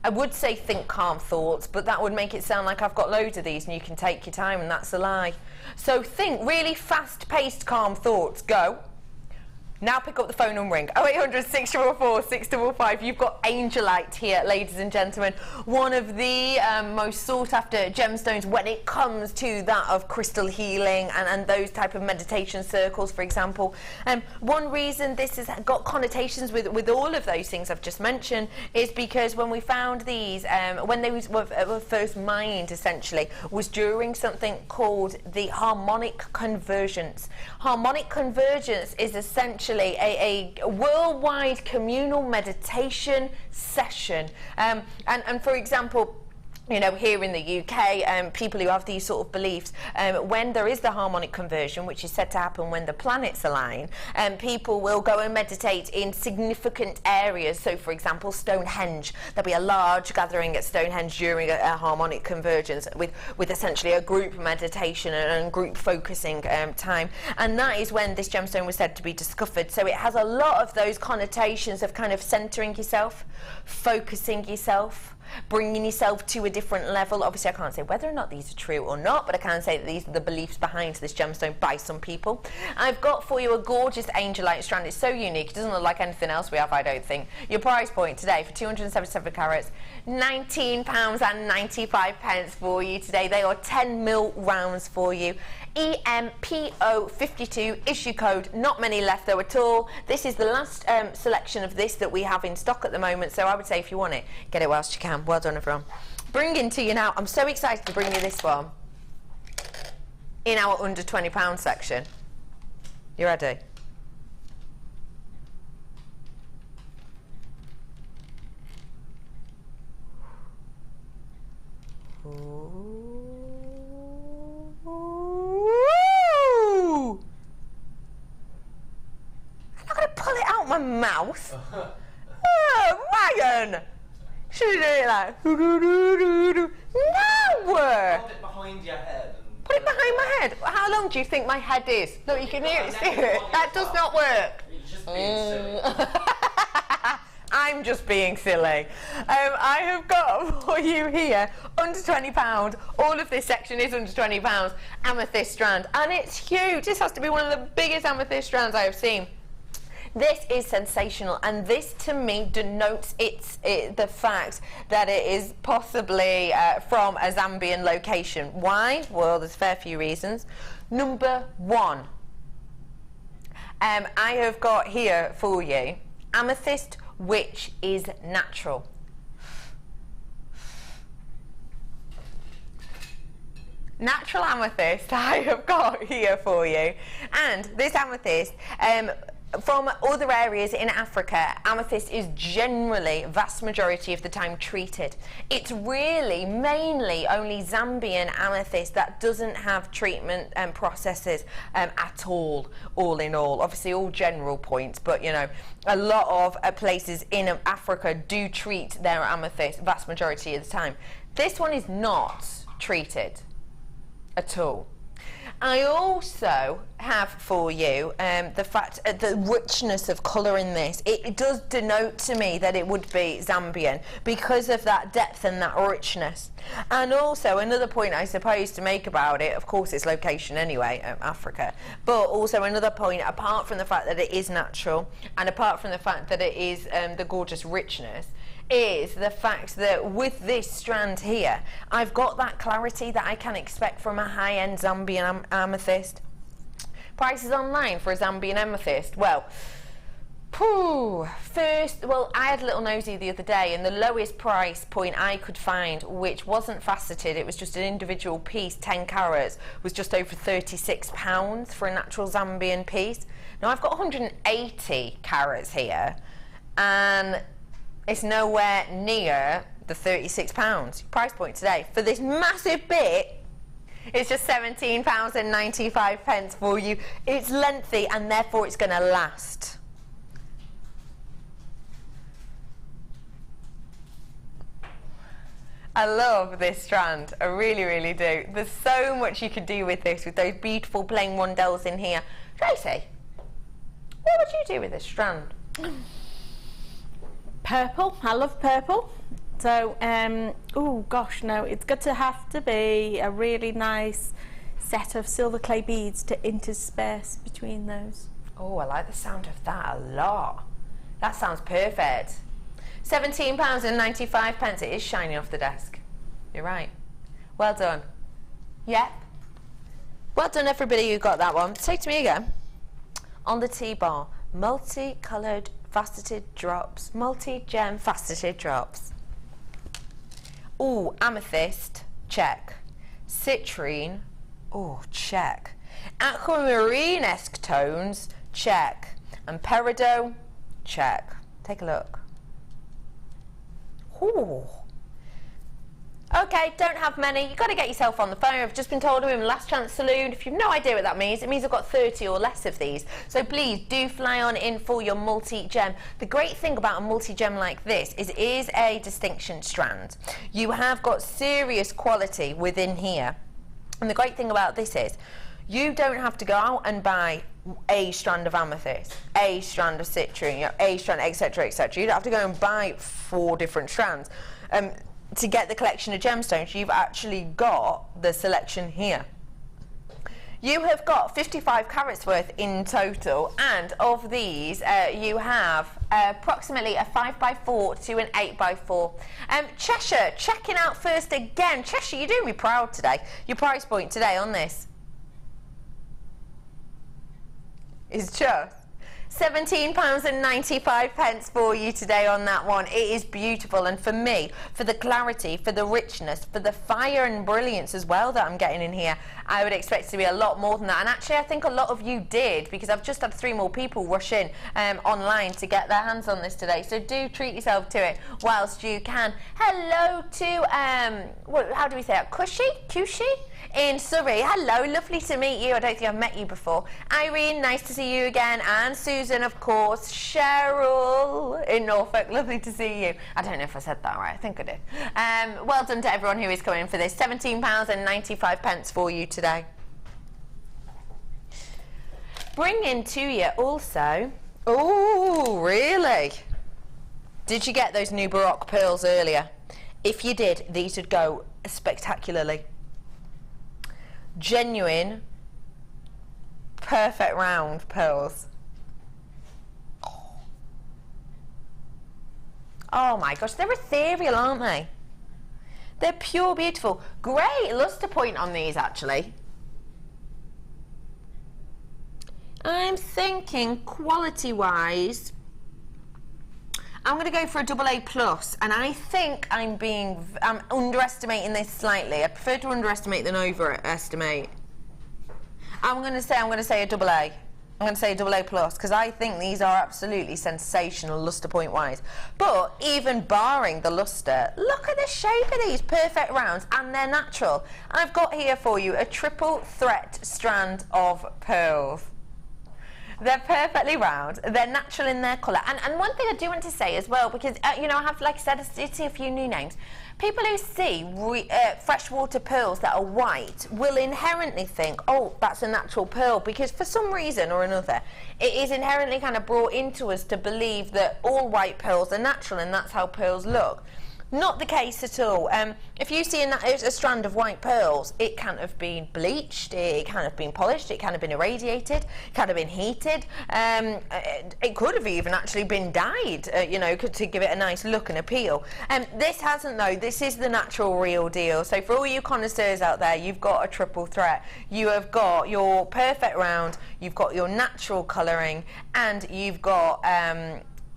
C: I would say think calm thoughts, but that would make it sound like I've got loads of these and you can take your time, and that's a lie. So think really fast-paced calm thoughts. Go. Now pick up the phone and ring. 0800 644 655. You've got Angelite here, ladies and gentlemen. One of the most sought-after gemstones when it comes to that of crystal healing and those type of meditation circles, for example. One reason this has got connotations with all of those things I've just mentioned is because when we found these, when they were first mined, essentially, was during something called the harmonic convergence. Harmonic convergence is essentially a worldwide communal meditation session, and for example, you know, here in the UK, people who have these sort of beliefs, when there is the harmonic conversion, which is said to happen when the planets align, people will go and meditate in significant areas. So, for example, Stonehenge. There'll be a large gathering at Stonehenge during a harmonic convergence with essentially a group meditation and group focusing time. And that is when this gemstone was said to be discovered. So it has a lot of those connotations of kind of centering yourself, focusing yourself, bringing yourself to a different level. Obviously I can't say whether or not these are true or not, but I can say that these are the beliefs behind this gemstone by some people. I've got for you a gorgeous Angelite strand. It's so unique, it doesn't look like anything else we have, I don't think. Your price point today for 277 carats, £19.95 for you today. They are 10 mil rounds for you. EMPO52 issue code. Not many left though at all. This is the last selection of this that we have in stock at the moment, so I would say if you want it, get it whilst you can. Well done everyone. Bringing to you now, I'm so excited to bring you this one in our under £20 section. You ready? Ooh. I'm not going to pull it out my mouth. Oh, Ryan! Should we do it like... No!
E: Hold it behind your head.
C: Put it behind my head. How long do you think my head is? Look, you can hear it. See it? That does not work.
E: You're just being silly.
C: I'm just being silly. I have got for you here, under £20, all of this section is under £20, amethyst strand, and it's huge. This has to be one of the biggest amethyst strands I have seen. This is sensational, and this to me denotes the fact that it is possibly from a Zambian location. Why? Well, there's a fair few reasons. Number one, I have got here for you amethyst, which is natural. Natural amethyst I have got here for you, and this amethyst from other areas in Africa, amethyst is generally, vast majority of the time, treated. It's really mainly only Zambian amethyst that doesn't have treatment processes at all in all. Obviously all general points, but you know, a lot of places in Africa do treat their amethyst vast majority of the time. This one is not treated at all. I also have for you the fact the richness of colour in this. It does denote to me that it would be Zambian because of that depth and that richness. And also another point I suppose to make about it, of course its location anyway, Africa, but also another point apart from the fact that it is natural and apart from the fact that it is the gorgeous richness, is the fact that with this strand here, I've got that clarity that I can expect from a high-end Zambian amethyst. Prices online for a Zambian amethyst, well, I had a little nosy the other day, and the lowest price point I could find, which wasn't faceted, it was just an individual piece, 10 carats, was just over £36 for a natural Zambian piece. Now I've got 180 carats here, and it's nowhere near the £36 price point today. For this massive bit, it's just £17.95 for you. It's lengthy and therefore it's going to last. I love this strand, I really, really do. There's so much you could do with this, with those beautiful plain rondelles in here. Tracey, what would you do with this strand?
D: Purple. I love purple. So, oh gosh, no, it's got to have to be a really nice set of silver clay beads to intersperse between those.
C: Oh, I like the sound of that a lot. That sounds perfect. £17.95. It is shiny off the desk. You're right. Well done. Yep. Well done, everybody who got that one. Say to me again. On the T-bar, multi-coloured faceted drops, multi-gem faceted drops. Ooh, amethyst, check. Citrine, oh, check. Aquamarine-esque tones, check. And peridot, check. Take a look. Ooh. Okay, don't have many. You've got to get yourself on the phone. I've just been told we're in Last Chance Saloon. If you've no idea what that means, it means I've got 30 or less of these. So please do fly on in for your multi-gem. The great thing about a multi-gem like this is it is a distinction strand. You have got serious quality within here. And the great thing about this is you don't have to go out and buy a strand of amethyst, a strand of citrine, you know, a strand, etc., etc. You don't have to go and buy 4 different strands. To get the collection of gemstones, you've actually got the selection here. You have got 55 carats worth in total, and of these you have approximately a 5x4 to an 8x4. Cheshire, checking out first again. Cheshire, you're doing me proud today. Your price point today on this. is just £17.95 for you today on that one. It is beautiful, and for me, for the clarity, for the richness, for the fire and brilliance as well that I'm getting in here, I would expect it to be a lot more than that. And actually I think a lot of you did, because I've just had 3 more people rush in online to get their hands on this today, so do treat yourself to it whilst you can. Hello to how do we say that, Cushy in Surrey. Hello, lovely to meet you. I don't think I've met you before. Irene, nice to see you again. And Susan, of course. Cheryl in Norfolk, lovely to see you. I don't know if I said that right, I think I did. Well done to everyone who is coming for this. £17.95 for you today. Bringing to you also, oh really? Did you get those new Baroque pearls earlier? If you did, these would go spectacularly. Genuine, perfect round pearls. Oh my gosh, they're ethereal, aren't they? They're pure beautiful. Great lustre point on these, actually. I'm thinking quality-wise, I'm going to go for a AA+, and I think I'm underestimating this slightly. I prefer to underestimate than overestimate. I'm going to say a AA. I'm going to say a AA+, because I think these are absolutely sensational lustre point wise. But even barring the lustre, look at the shape of these perfect rounds, and they're natural. I've got here for you a triple threat strand of pearls. They're perfectly round, they're natural in their colour. And one thing I do want to say as well, because, you know, I have, like I said, I see a few new names. People who see freshwater pearls that are white will inherently think, oh, that's a natural pearl, because for some reason or another, it is inherently kind of brought into us to believe that all white pearls are natural and that's how pearls look. Not the case at all. If you see a strand of white pearls, it can have been bleached, it can have been polished, it can have been irradiated, it can have been heated. It could have even actually been dyed, you know, to give it a nice look and appeal. This hasn't though. This is the natural real deal. So for all you connoisseurs out there, you've got a triple threat. You have got your perfect round, you've got your natural colouring, and you've got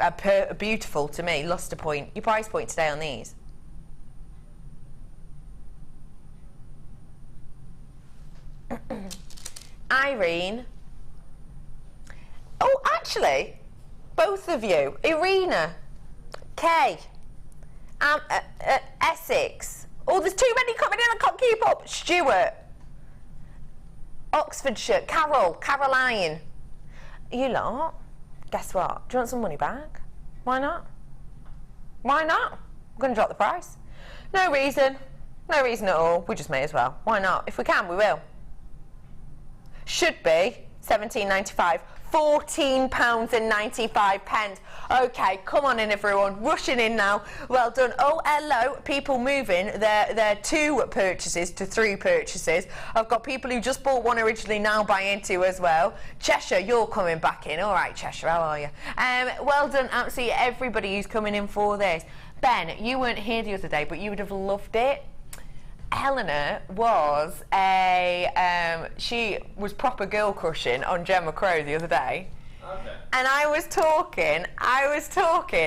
C: a beautiful, to me, lustre point. Your price point today on these? Irene. Oh, actually, both of you. Irina. Kay. Essex. Oh, there's too many coming in, I can't keep up. Stuart. Oxfordshire. Carol. Caroline. You lot. Guess what? Do you want some money back? Why not? Why not? I'm going to drop the price. No reason. No reason at all. We just may as well. Why not? If we can, we will. Should be £17.95. £14.95. Okay, come on in everyone, rushing in now. Well done. Oh, hello, people moving their 2 purchases to 3 purchases. I've got people who just bought one originally now buying 2 as well. Cheshire, you're coming back in. All right, Cheshire, how are you? Well done, absolutely everybody who's coming in for this. Ben, you weren't here the other day, but you would have loved it. Helena was she was proper girl crushing on Gemma Crow the other day. Okay. And I was talking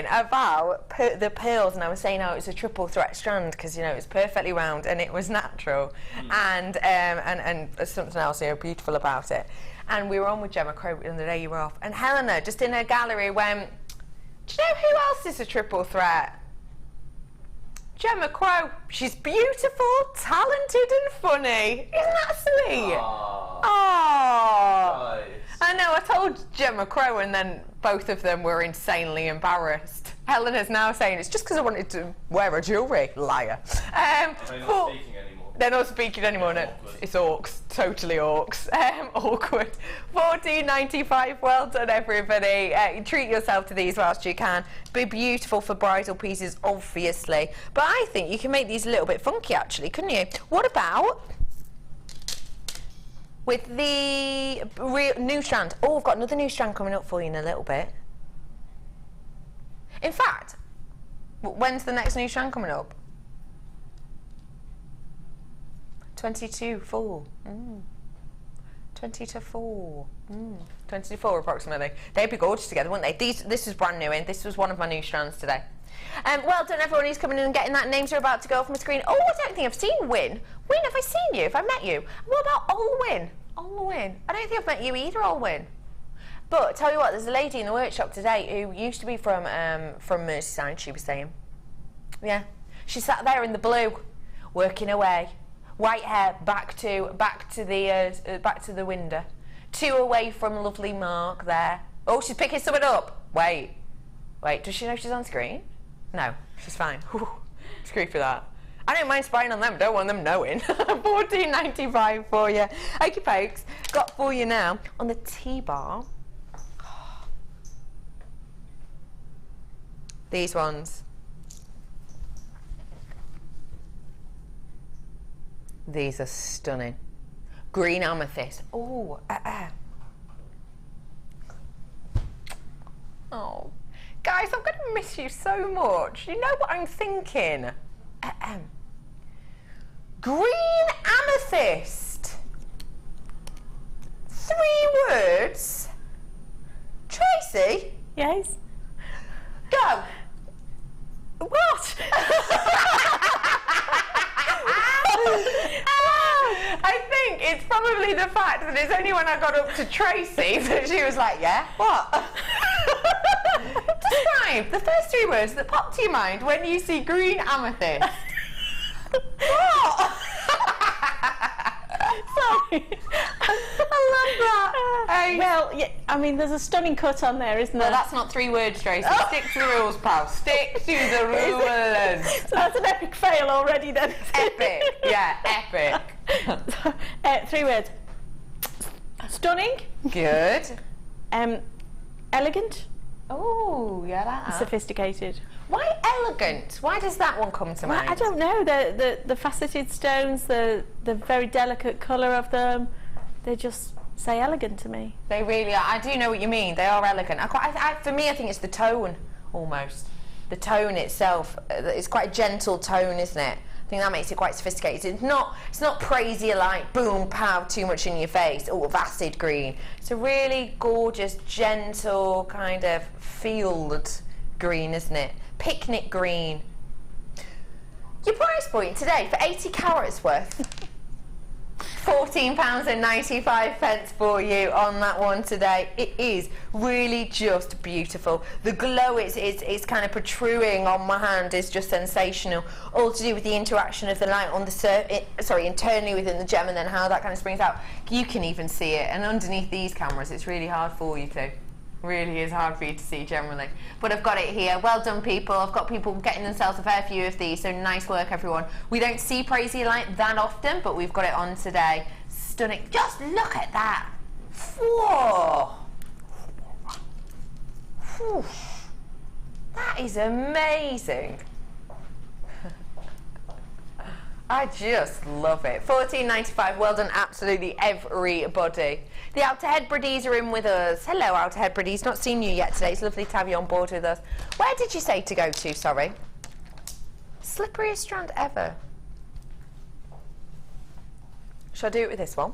C: about the pearls, and I was saying how it was a triple threat strand because, you know, it was perfectly round and it was natural, and something else, you know, beautiful about it. And we were on with Gemma Crow the other day you were off, and Helena just in her gallery went, do you know who else is a triple threat? Gemma Crow. She's beautiful, talented and funny. Isn't that sweet? Aww. Nice. I know, I told Gemma Crow and then both of them were insanely embarrassed. Helena's now saying it's just because I wanted to wear her jewellery. Liar.
E: They're not speaking anymore.
C: They're not speaking anymore, no. It's orcs, totally orcs. Awkward. £14.95, well done everybody. Treat yourself to these whilst you can. Be beautiful for bridal pieces, obviously. But I think you can make these a little bit funky actually, couldn't you? What about with the new strand? Oh, I've got another new strand coming up for you in a little bit. In fact, when's the next new strand coming up? 22 fall. 20 to 4. 20 to 4 approximately. They'd be gorgeous together, wouldn't they? This was brand new in. This was one of my new strands today. Well done everyone who's coming in and getting that. Names are about to go off my screen. Oh, I don't think I've seen Win. Win, have I seen you? Have I met you? What about Olwyn? Olwyn. I don't think I've met you either, Olwyn. But I tell you what, there's a lady in the workshop today who used to be from Merseyside, she was saying. Yeah. She sat there in the blue, working away. White hair back to the window. 2 away from lovely Mark there. Oh, she's picking something up. Wait, does she know she's on screen? No, she's fine. Whew. Screw for that. I don't mind spying on them, don't want them knowing. $14.95 for you. Okay, folks, got for you now on the T-bar. These ones. These are stunning. Green amethyst. Oh, Oh, guys, I'm going to miss you so much. You know what I'm thinking? Green amethyst. 3 words. Tracey?
D: Yes?
C: Go. What? I think it's probably the fact that it's only when I got up to Tracey that she was like, yeah, what? Describe the first 3 words that pop to your mind when you see green amethyst. What? Sorry. I love that.
D: Well, yeah, I mean, there's a stunning cut on there, isn't there?
C: No, that's not 3 words, Tracey. Stick to the rules, pal. Stick to the rules.
D: So that's an epic fail already then.
C: Epic. Yeah, epic.
D: 3 words. Stunning.
C: Good.
D: Elegant.
C: Oh, yeah, that.
D: Sophisticated.
C: Why elegant? Why does that one come to mind?
D: I don't know. The faceted stones, the very delicate colour of them, they just say elegant to me.
C: They really are. I do know what you mean. They are elegant. For me, I think it's the tone, almost. The tone itself. It's quite a gentle tone, isn't it? I think that makes it quite sophisticated. It's not crazy like boom, pow, too much in your face. Oh, acid green. It's a really gorgeous, gentle kind of field green, isn't it? Picnic green. Your price point today for 80 carats worth. £14.95 for you on that one today. It is really just beautiful. The glow is kind of protruding on my hand is just sensational. All to do with the interaction of the light on the internally within the gem, and then how that kind of springs out. You can even see it, and underneath these cameras it's really hard for you to. Really is hard for you to see generally, but I've got it here. Well done, people. I've got people getting themselves a fair few of these, so nice work, everyone. We don't see Crazy Light that often, but we've got it on today. Stunning. Just look at that. Whoa. Whew. That is amazing. I just love it. £14.95. Well done, absolutely everybody. The Outer Hebrides are in with us. Hello, Outer Hebrides. Not seen you yet today. It's lovely to have you on board with us. Where did you say to go to, sorry? Slipperiest strand ever. Shall I do it with this one?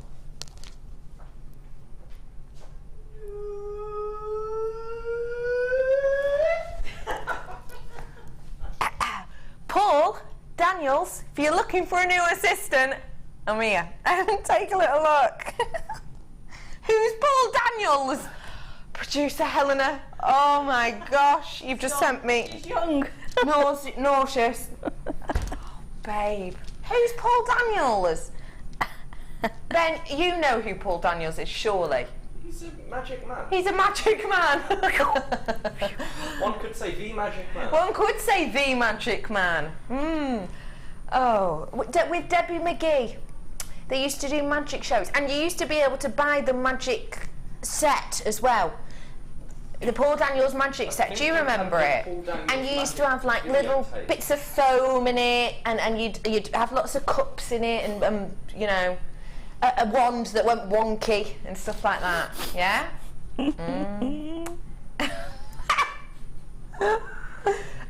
C: Paul Daniels, if you're looking for a new assistant, I'm here. Take a little look. Who's Paul Daniels? Producer Helena. Oh my gosh, you've just sent me.
D: She's young.
C: Nauseous. Oh, babe. Who's Paul Daniels? Ben, you know who Paul Daniels is, surely.
E: He's a magic man.
C: He's a magic man.
E: One could say the magic man.
C: One could say the magic man. Oh, with Debbie McGee. They used to do magic shows, and you used to be able to buy the magic set as well. The Paul Daniels magic set, do you remember it? And you used to have like little bits of foam in it, and you'd have lots of cups in it, and you know, a wand that went wonky and stuff like that. Yeah.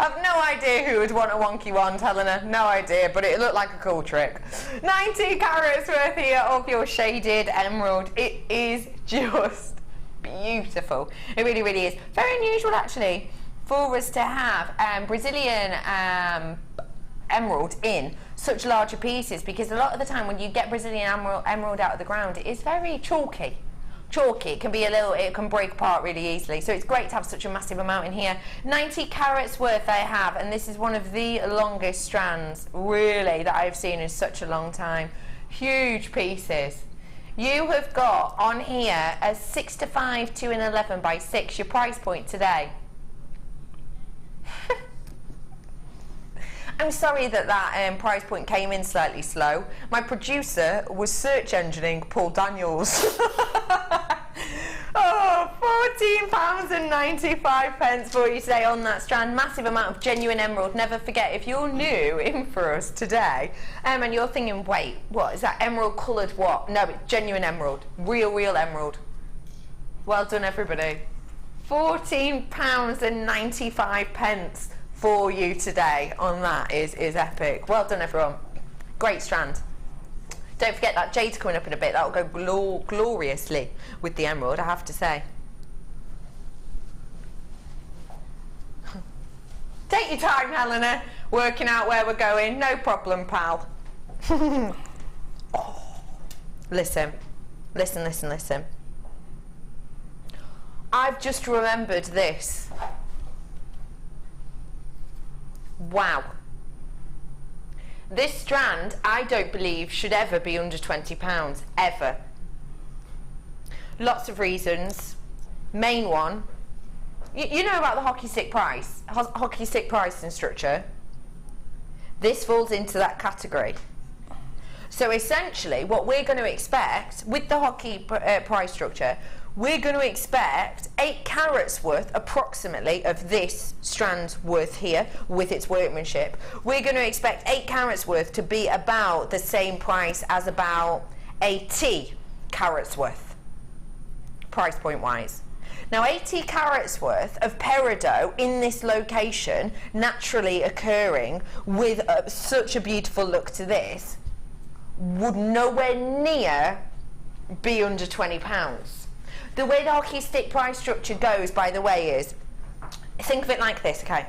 C: I've no idea who would want a wonky wand, Helena? No idea, but it looked like a cool trick. 90 carats worth here of your shaded emerald. It is just beautiful. It really, really is. Very unusual, actually, for us to have Brazilian emerald in such larger pieces, because a lot of the time when you get Brazilian emerald out of the ground, it is very chalky. It can be it can break apart really easily, so it's great to have such a massive amount in here. 90 carats worth I have, and this is one of the longest strands really that I've seen in such a long time. Huge pieces. You have got on here a 6 to 5 to an 11 by 6, your price point today. I'm sorry that price point came in slightly slow. My producer was search engineering Paul Daniels. Oh, £14.95 for you today on that strand. Massive amount of genuine emerald. Never forget, if you're new in for us today, and you're thinking, wait, what is that emerald coloured what? No, it's genuine emerald. Real emerald. Well done, everybody. £14.95 for you today on that is epic. Well done, everyone. Great strand. Don't forget that jade's coming up in a bit. That'll go gloriously with the emerald, I have to say. Take your time, Helena, working out where we're going. No problem, pal. Oh. Listen. I've just remembered this. Wow. This strand, I don't believe, should ever be under £20, ever. Lots of reasons. Main one, you know about the hockey stick pricing structure. This falls into that category. So essentially, what we're going to expect with the hockey price structure, we're going to expect 8 carats worth approximately of this strand's worth here with its workmanship. We're going to expect 8 carats worth to be about the same price as about 80 carats worth, price point wise. Now 80 carats worth of peridot in this location, naturally occurring with such a beautiful look to this, would nowhere near be under £20. The way the hockey stick price structure goes, by the way, is, think of it like this, okay?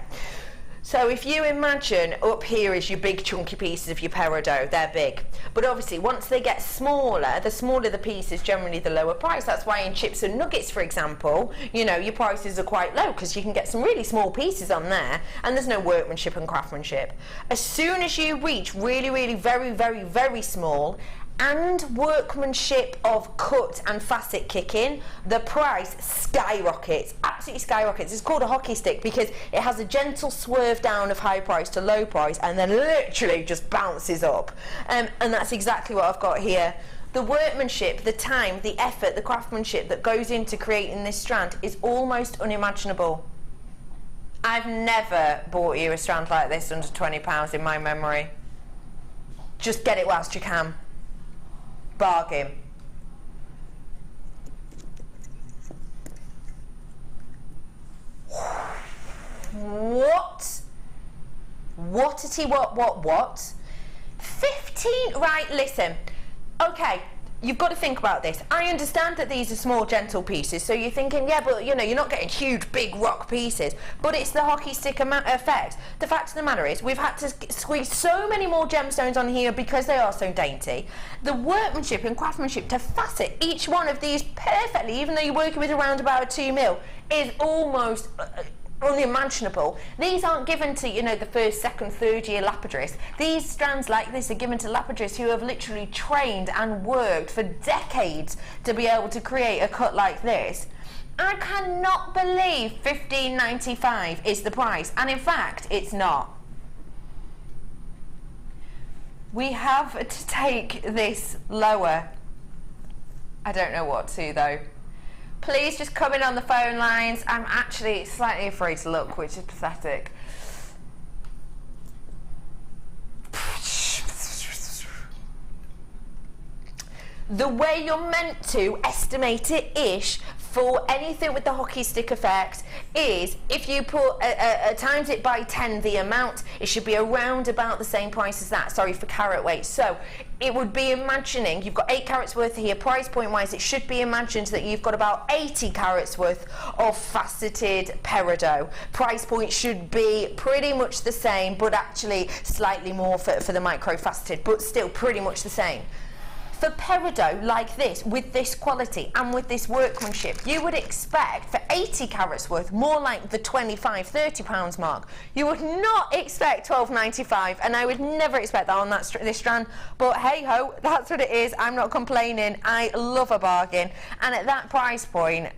C: So if you imagine up here is your big chunky pieces of your peridot, they're big. But obviously once they get smaller, the smaller the pieces, generally the lower price. That's why in chips and nuggets, for example, you know, your prices are quite low because you can get some really small pieces on there and there's no workmanship and craftsmanship. As soon as you reach really, very small, and workmanship of cut and facet kick in, the price skyrockets, absolutely skyrockets. It's called a hockey stick because it has a gentle swerve down of high price to low price and then literally just bounces up. And that's exactly what I've got here. The workmanship, the time, the effort, the craftsmanship that goes into creating this strand is almost unimaginable. I've never bought you a strand like this under £20 in my memory. Just get it whilst you can. Bargain. What? What? 15, right, listen. Okay, you've got to think about this. I understand that these are small, gentle pieces, so you're thinking, yeah, but you know, you're not getting huge, big rock pieces, but it's the hockey stick effect. The fact of the matter is, we've had to squeeze so many more gemstones on here because they are so dainty. The workmanship and craftsmanship to facet each one of these perfectly, even though you're working with around about 2 mil, is almost unimaginable. These aren't given to, you know, the first, second, third year lapidarists. These strands like this are given to lapidarists who have literally trained and worked for decades to be able to create a cut like this. I cannot believe $15.95 is the price, and in fact it's not. We have to take this lower. I don't know what to though. Please just come in on the phone lines. I'm actually slightly afraid to look, which is pathetic. The way you're meant to estimate it-ish, for anything with the hockey stick effect is if you put times it by 10 the amount, it should be around about the same price as that, sorry, for carat weight. So it would be imagining you've got 8 carats worth here, price point wise it should be imagined that you've got about 80 carats worth of faceted peridot. Price point should be pretty much the same, but actually slightly more for the micro faceted, but still pretty much the same. For peridot like this, with this quality and with this workmanship, you would expect for 80 carats worth more like the £25–30 mark. You would not expect £12.95, and I would never expect that on this strand, but hey ho, that's what it is. I'm not complaining. I love a bargain, and at that price point,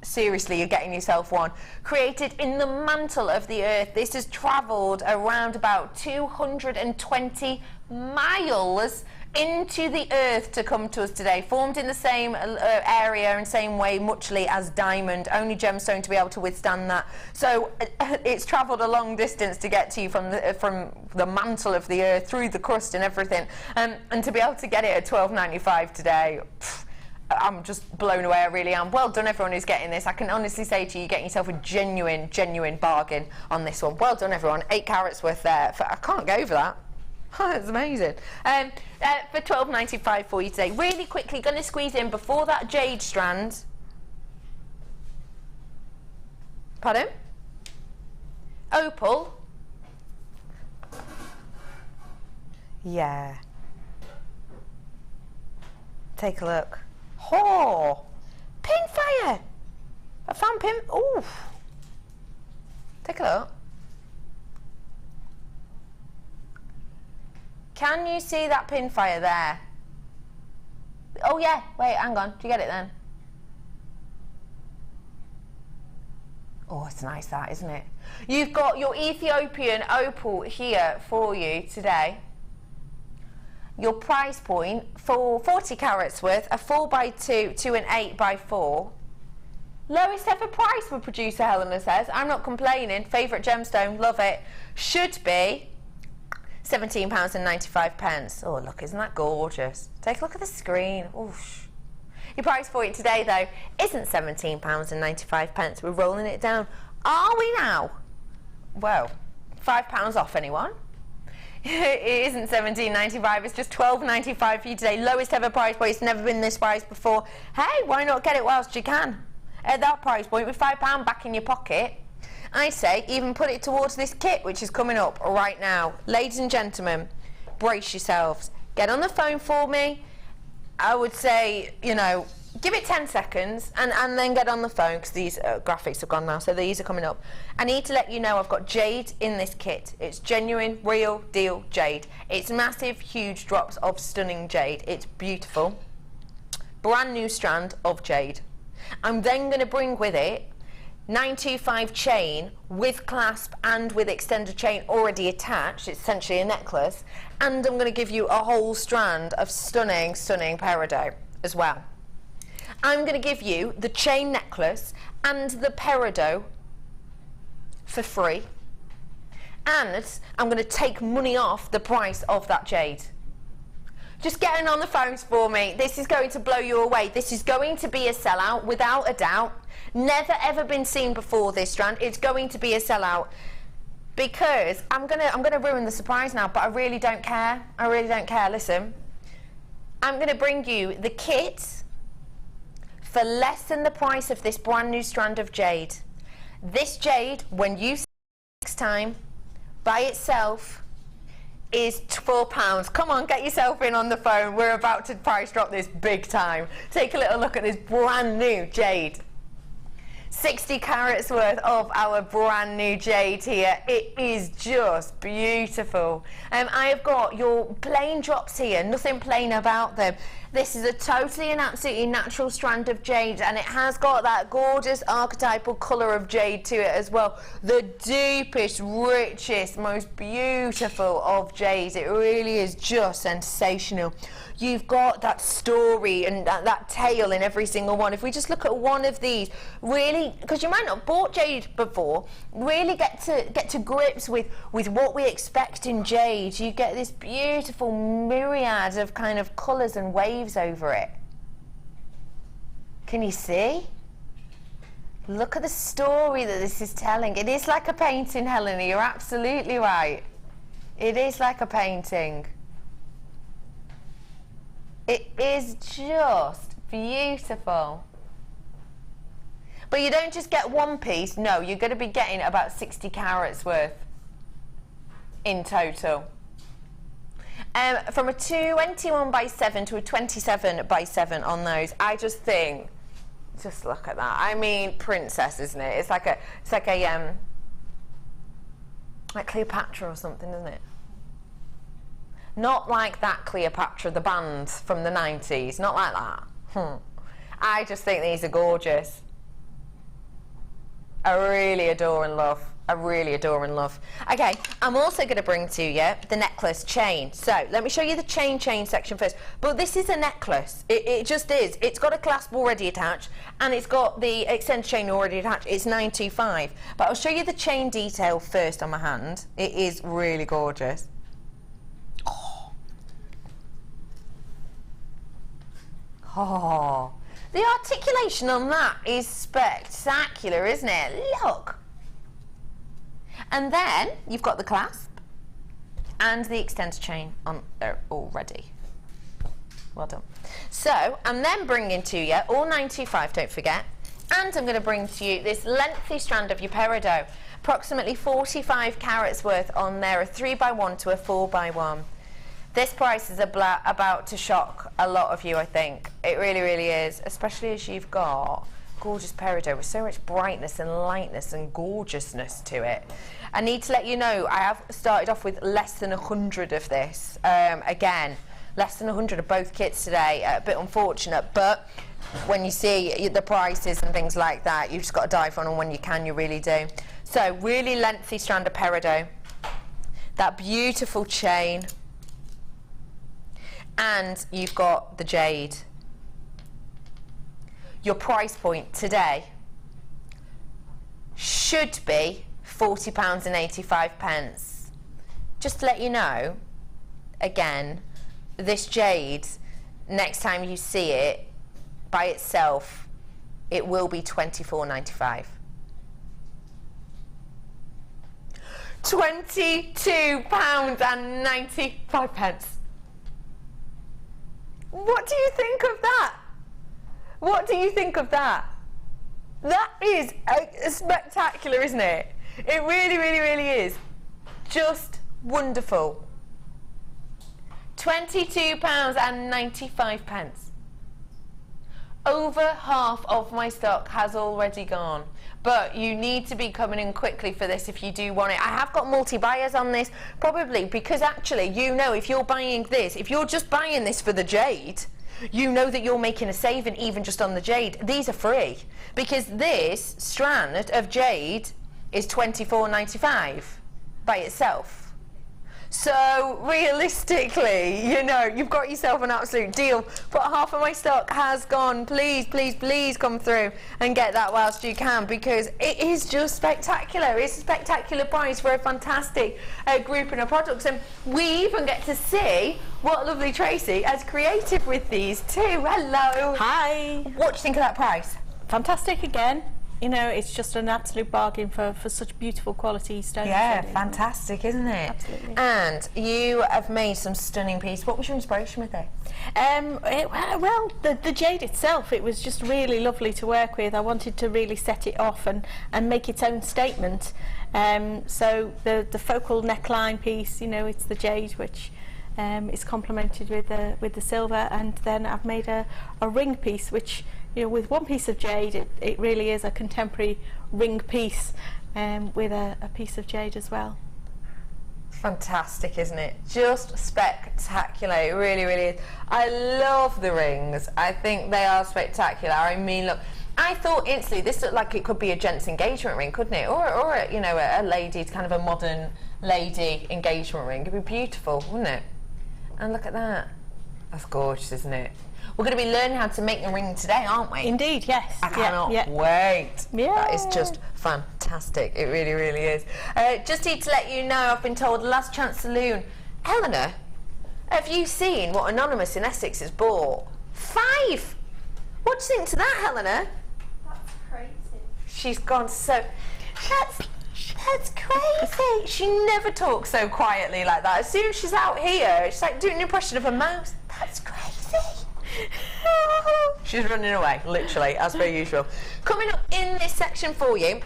C: seriously, you're getting yourself one. Created in the mantle of the earth, this has travelled around about 220 miles into the earth to come to us today. Formed in the same area and same way muchly as diamond, only gemstone to be able to withstand that. So it's travelled a long distance to get to you from the mantle of the earth, through the crust and everything, and to be able to get it at £12.95 today, I'm just blown away. I really am. Well done everyone who's getting this. I can honestly say to you, you're getting yourself a genuine bargain on this one. Well done everyone. 8 carats worth there. I can't go over that. That's amazing. For £12.95 for you today. Really quickly, going to squeeze in before that jade strand. Pardon? Opal. Yeah. Take a look. Oh, pinfire. I found pin. Ooh. Take a look. Can you see that pinfire there? Oh yeah, wait, hang on. Do you get it then? Oh, it's nice that, isn't it? You've got your Ethiopian opal here for you today. Your price point for 40 carats worth, a 4x2, 2 and 8x4. Lowest ever price for producer Helena says. I'm not complaining. Favourite gemstone, love it. Should be £17.95. Oh look, isn't that gorgeous? Take a look at the screen. Oof. Your price point today though isn't £17.95. We're rolling it down. Are we now? Well, £5 off anyone? It isn't £17.95, it's just £12.95 for you today. Lowest ever price point. It's never been this price before. Hey, why not get it whilst you can? At that price point, with £5 back in your pocket, I'd say even put it towards this kit, which is coming up right now. Ladies and gentlemen, brace yourselves. Get on the phone for me. I would say, you know, give it 10 seconds and then get on the phone, because these graphics have gone now, so these are coming up. I need to let you know I've got jade in this kit. It's genuine, real deal jade. It's massive, huge drops of stunning jade. It's beautiful. Brand new strand of jade. I'm then going to bring with it 925 chain with clasp and with extended chain already attached. It's essentially a necklace. And I'm going to give you a whole strand of stunning, stunning peridot as well. I'm going to give you the chain necklace and the peridot for free, and I'm going to take money off the price of that jade. Just getting on the phones for me. This is going to blow you away. This is going to be a sellout without a doubt. Never ever been seen before, this strand. It's going to be a sellout, because I'm gonna ruin the surprise now, but I really don't care. I really don't care. Listen, I'm going to bring you the kit for less than the price of this brand new strand of jade. This jade, when you see it next time, by itself is £4. Come on, get yourself in on the phone. We're about to price drop this big time. Take a little look at this brand new jade. 60 carats worth of our brand new jade here. It is just beautiful. I have got your plain drops here, nothing plain about them. This is a totally and absolutely natural strand of jade, and it has got that gorgeous archetypal colour of jade to it as well. The deepest, richest, most beautiful of jade. It really is just sensational. You've got that story and that tale in every single one. If we just look at one of these, really, because you might not have bought jade before, really get to grips with what we expect in jade. You get this beautiful myriad of kind of colours and waves over it. Can you see? Look at the story that this is telling. It is like a painting, Helena. You're absolutely right. It is like a painting. It is just beautiful. But you don't just get one piece. No, you're going to be getting about 60 carats worth in total. From a 21 by 7 to a 27 by 7 on those, I just think, just look at that. I mean, princess, isn't it? It's like like Cleopatra or something, isn't it? Not like that Cleopatra, the band from the 90s. Not like that. I just think these are gorgeous. I really adore and love. I really adore and love. Okay, I'm also going to bring to you the necklace chain. So let me show you the chain section first. But this is a necklace. It just is. It's got a clasp already attached, and it's got the extended chain already attached. It's 925. But I'll show you the chain detail first on my hand. It is really gorgeous. Oh, the articulation on that is spectacular, isn't it? Look. And then you've got the clasp and the extended chain on there already. Well done. So I'm then bringing to you all 925, don't forget, and I'm going to bring to you this lengthy strand of your peridot, approximately 45 carats worth on there, a 3x1 to a 4x1. This price is about to shock a lot of you, I think. It really, really is, especially as you've got gorgeous peridot with so much brightness and lightness and gorgeousness to it. I need to let you know, I have started off with less than 100 of this. Again, less than 100 of both kits today. A bit unfortunate, but when you see the prices and things like that, you've just got to dive on them when you can, you really do. So, really lengthy strand of peridot. That beautiful chain. And you've got the jade. Your price point today should be £40.85. Just to let you know, again, this jade, next time you see it by itself, it will be £24.95. £22.95. What do you think of that? What do you think of that? That is spectacular, isn't it? It really, really, really is. Just wonderful. £22.95. Over half of my stock has already gone. But you need to be coming in quickly for this if you do want it. I have got multi-buyers on this, probably because actually, you know, if you're buying this, if you're just buying this for the jade, you know that you're making a saving even just on the jade. These are free because this strand of jade is £24.95 by itself. So realistically, you know, you've got yourself an absolute deal. But half of my stock has gone. Please, please, please come through and get that whilst you can, because it is just spectacular. It's a spectacular price for a fantastic grouping of products. And we even get to see what lovely Tracey has created with these too. Hello.
D: Hi.
C: What do you think of that price?
D: Fantastic again. You know, it's just an absolute bargain for such beautiful quality stones.
C: Yeah, fantastic, isn't it?
D: Absolutely.
C: And you have made some stunning pieces. What was your inspiration with it?
D: Well, the jade itself, it was just really lovely to work with. I wanted to really set it off and make its own statement. So the focal neckline piece, you know, it's the jade, which is complemented with the silver, and then I've made a ring piece, which, you know, with one piece of jade, it really is a contemporary ring piece with a piece of jade as well.
C: Fantastic, isn't it? Just spectacular. It really, really is. I love the rings. I think they are spectacular. I mean, look, I thought instantly this looked like it could be a gent's engagement ring, couldn't it? Or you know, a lady's kind of a modern lady engagement ring. It'd be beautiful, wouldn't it? And look at that. That's gorgeous, isn't it? We're going to be learning how to make the ring today, aren't we?
D: Indeed, yes.
C: I cannot wait.
D: Yeah.
C: That is just fantastic. It really, really is. Just need to let you know, I've been told Last Chance Saloon. Eleanor, have you seen what Anonymous in Essex has bought? 5 What do you think to that, Helena?
D: That's crazy.
C: She's gone so... That's crazy. She never talks so quietly like that. As soon as she's out here, she's like doing an impression of a mouse. That's crazy. She's running away, literally, as per usual. Coming up in this section for you,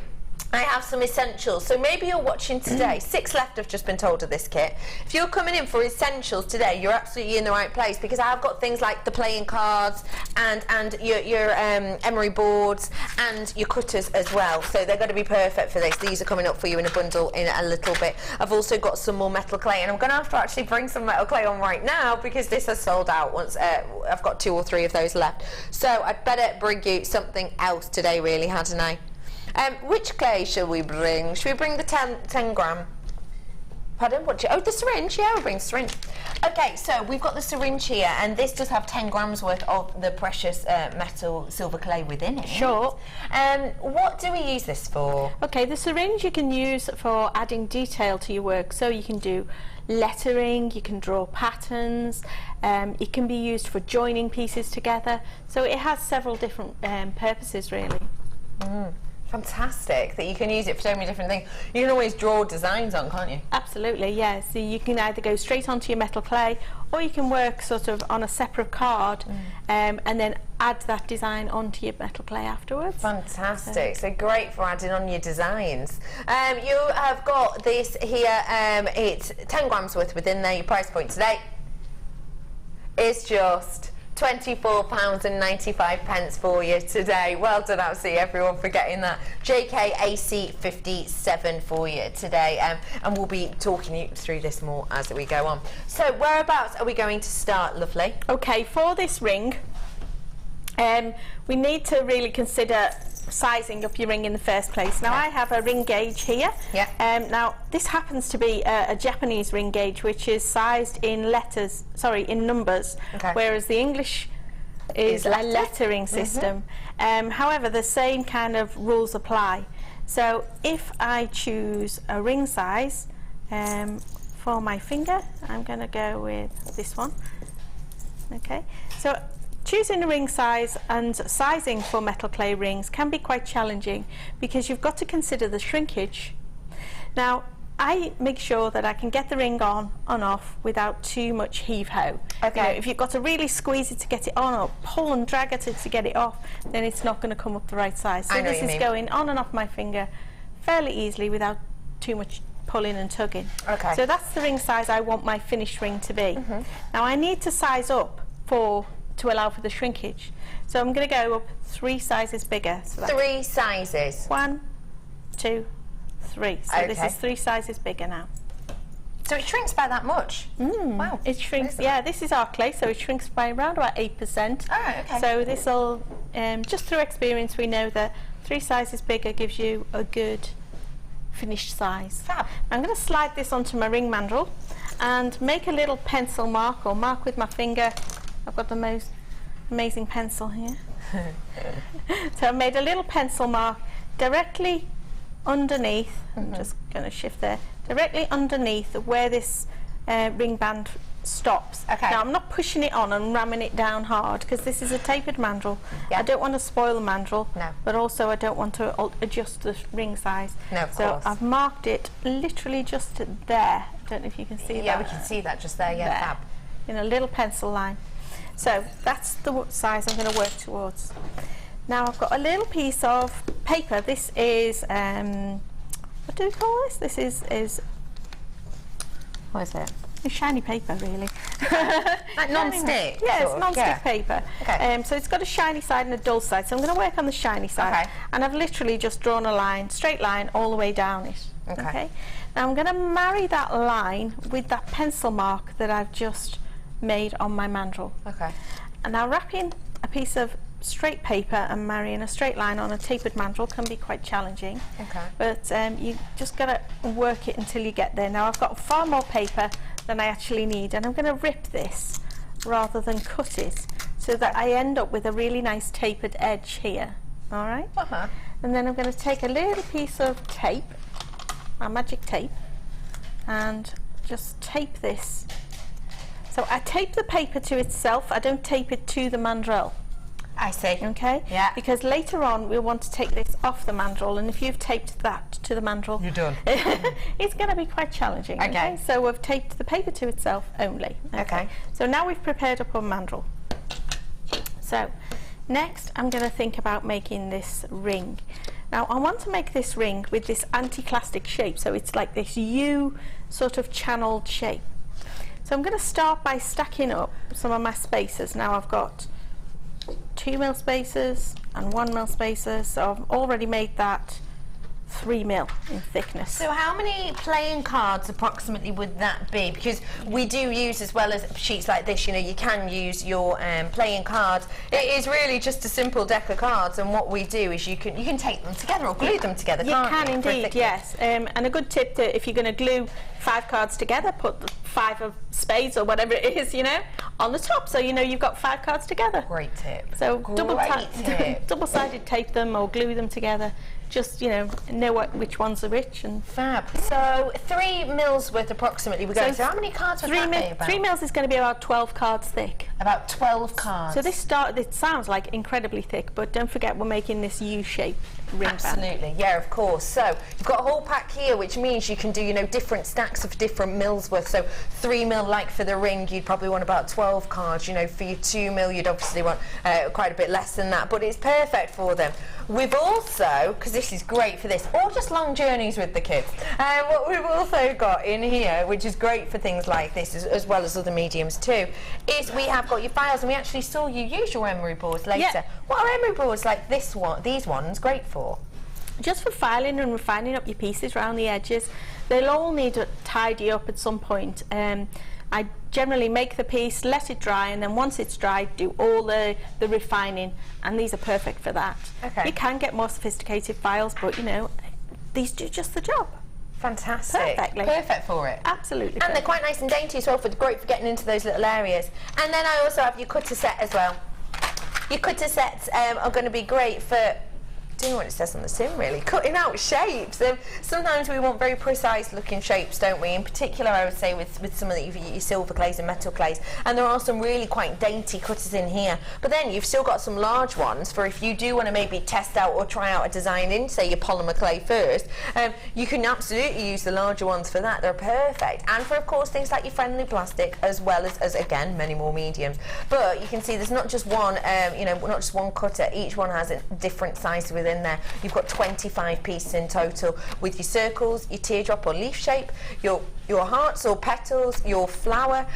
C: I have some essentials. So maybe you're watching today. 6 left have just been told of this kit. If you're coming in for essentials today, you're absolutely in the right place, because I've got things like the playing cards and your emery boards and your cutters as well. So they're going to be perfect for this. These are coming up for you in a bundle in a little bit. I've also got some more metal clay, and I'm going to have to actually bring some metal clay on right now because this has sold out. Once I've got 2 or 3 of those left. So I'd better bring you something else today, really, hadn't I? Which clay shall we bring? Should we bring the 10 gram? Pardon? Oh, the syringe. Yeah, we'll bring the syringe. Okay, so we've got the syringe here, and this does have 10 grams worth of the precious metal silver clay within it.
D: Sure.
C: What do we use this for?
D: Okay, the syringe you can use for adding detail to your work. So you can do lettering, you can draw patterns, it can be used for joining pieces together. So it has several different purposes, really.
C: Fantastic that you can use it for so many different things. You can always draw designs on, can't you?
D: Absolutely, yeah. So you can either go straight onto your metal clay, or you can work sort of on a separate card and then add that design onto your metal clay afterwards.
C: Fantastic. So great for adding on your designs. You have got this here, it's 10 grams worth within there. Your price point today is just £24.95 for you today. Well done, absolutely everyone, for getting that. JKAC 57 for you today, and we'll be talking you through this more as we go on. So whereabouts are we going to start, lovely? Okay,
D: for this ring, we need to really consider sizing up your ring in the first place. Now I have a ring gauge here.
C: Yeah.
D: Now this happens to be a Japanese ring gauge, which is sized in numbers, whereas the English is a lettering system. However, the same kind of rules apply. So if I choose a ring size for my finger, I'm going to go with this one. Okay. So choosing a ring size and sizing for metal clay rings can be quite challenging, because you've got to consider the shrinkage. Now, I make sure that I can get the ring on and off without too much heave-ho. Okay. You know, if you've got to really squeeze it to get it on, or pull and drag it to get it off, then it's not going to come up the right size. So this is going on and off my finger fairly easily without too much pulling and tugging. Okay. So that's the ring size I want my finished ring to be. Now I need to size up to allow for the shrinkage. So I'm going to go up 3 sizes bigger. So
C: 3 sizes?
D: 1, 2, 3. So this is 3 sizes bigger now.
C: So it shrinks by that much? Wow.
D: It shrinks, yeah, this is our clay, so it shrinks by around about 8%.
C: Oh, okay.
D: So this will, just through experience, we know that 3 sizes bigger gives you a good finished size.
C: Fab.
D: I'm going to slide this onto my ring mandrel and make a little pencil mark, or mark with my finger. I've got the most amazing pencil here. So I made a little pencil mark directly underneath. I'm just going to shift there. Directly underneath where this ring band stops. Okay. Now I'm not pushing it on and ramming it down hard, because this is a tapered mandrel. I don't want to spoil the mandrel, but also I don't want to adjust the ring size.
C: No, of course.
D: I've marked it literally just there. I don't know if you can see that.
C: Yeah, we can see that just there. Yeah, fab.
D: In a little pencil line. So that's the size I'm going to work towards. Now I've got a little piece of paper. This is what do we call this? This is what is it? It's shiny paper, really.
C: Like non-stick?
D: Yeah, it's non-stick paper. Okay. So it's got a shiny side and a dull side. So I'm going to work on the shiny side. Okay. And I've literally just drawn a line, straight line, all the way down it. Okay. Now I'm going to marry that line with that pencil mark that I've just made on my mandrel. Okay. And now wrapping a piece of straight paper and marrying a straight line on a tapered mandrel can be quite challenging. Okay. But you just got to work it until you get there. Now I've got far more paper than I actually need, and I'm going to rip this rather than cut it, so that I end up with a really nice tapered edge here. All right? And then I'm going to take a little piece of tape, my magic tape, and just tape this. So I tape the paper to itself, I don't tape it to the mandrel.
C: I see.
D: Okay?
C: Yeah.
D: Because later on we'll want to take this off the mandrel, and if you've taped that to the mandrel,
C: you're done.
D: It's going to be quite challenging.
C: Okay.
D: So we've taped the paper to itself only.
C: Okay.
D: So now we've prepared up our mandrel. So next I'm going to think about making this ring. Now I want to make this ring with this anti-clastic shape, so it's like this U sort of channeled shape. So I'm going to start by stacking up some of my spacers. Now I've got 2mm spacers and 1mm spacers, so I've already made that 3mm in thickness.
C: So how many playing cards approximately would that be? Because we do use, as well as sheets like this, you know, you can use your playing cards. It is really just a simple deck of cards, and what we do is you can take them together or glue them together,
D: You
C: can't
D: can
C: you?
D: indeed, yes. And a good tip, that if you're going to glue 5 cards together, put the 5 of spades or whatever it is, you know, on the top, so you know you've got 5 cards together.
C: Great tip.
D: So
C: Great tip.
D: double-sided tape them or glue them together. Just, you know which ones are which. And
C: fab. So 3mm worth approximately we're going. So how many cards would that be about?
D: 3mm is going to be about 12 cards thick.
C: About 12 cards.
D: So it sounds like incredibly thick, but don't forget we're making this U-shape ring band.
C: Absolutely, yeah, of course. So you've got a whole pack here, which means you can do, you know, different stacks of different mils worth. So 3mm, like for the ring, you'd probably want about 12 cards. You know, for your 2mm, you'd obviously want quite a bit less than that, but it's perfect for them. We've also, because this is great for this, or just long journeys with the kids, what we've also got in here, which is great for things like this, as well as other mediums too, is we have got your files, and we actually saw you use your emery boards later.
D: Yeah.
C: What are emery boards like these ones great for?
D: Just for filing and refining up your pieces around the edges. They'll all need to tidy up at some point. I generally make the piece, let it dry, and then once it's dried, do all the refining, and these are perfect for that.
C: Okay.
D: You can get more sophisticated files, but you know, these do just the job.
C: Fantastic.
D: Perfectly.
C: Perfect for it.
D: Absolutely.
C: And they're quite nice and dainty as well, great for getting into those little areas. And then I also have your cutter set as well. Your cutter sets are going to be great for doing what it says on the tin, really, cutting out shapes. Sometimes we want very precise looking shapes, don't we? In particular, I would say with some of your silver clays and metal clays, and there are some really quite dainty cutters in here. But then you've still got some large ones for if you do want to maybe test out or try out a design in, say, your polymer clay first. You can absolutely use the larger ones for that. They're perfect. And for, of course, things like your friendly plastic, as well as again, many more mediums. But you can see there's not just one, not just one cutter. Each one has a different size within there. You've got 25 pieces in total, with your circles, your teardrop or leaf shape, your hearts or petals, your flower,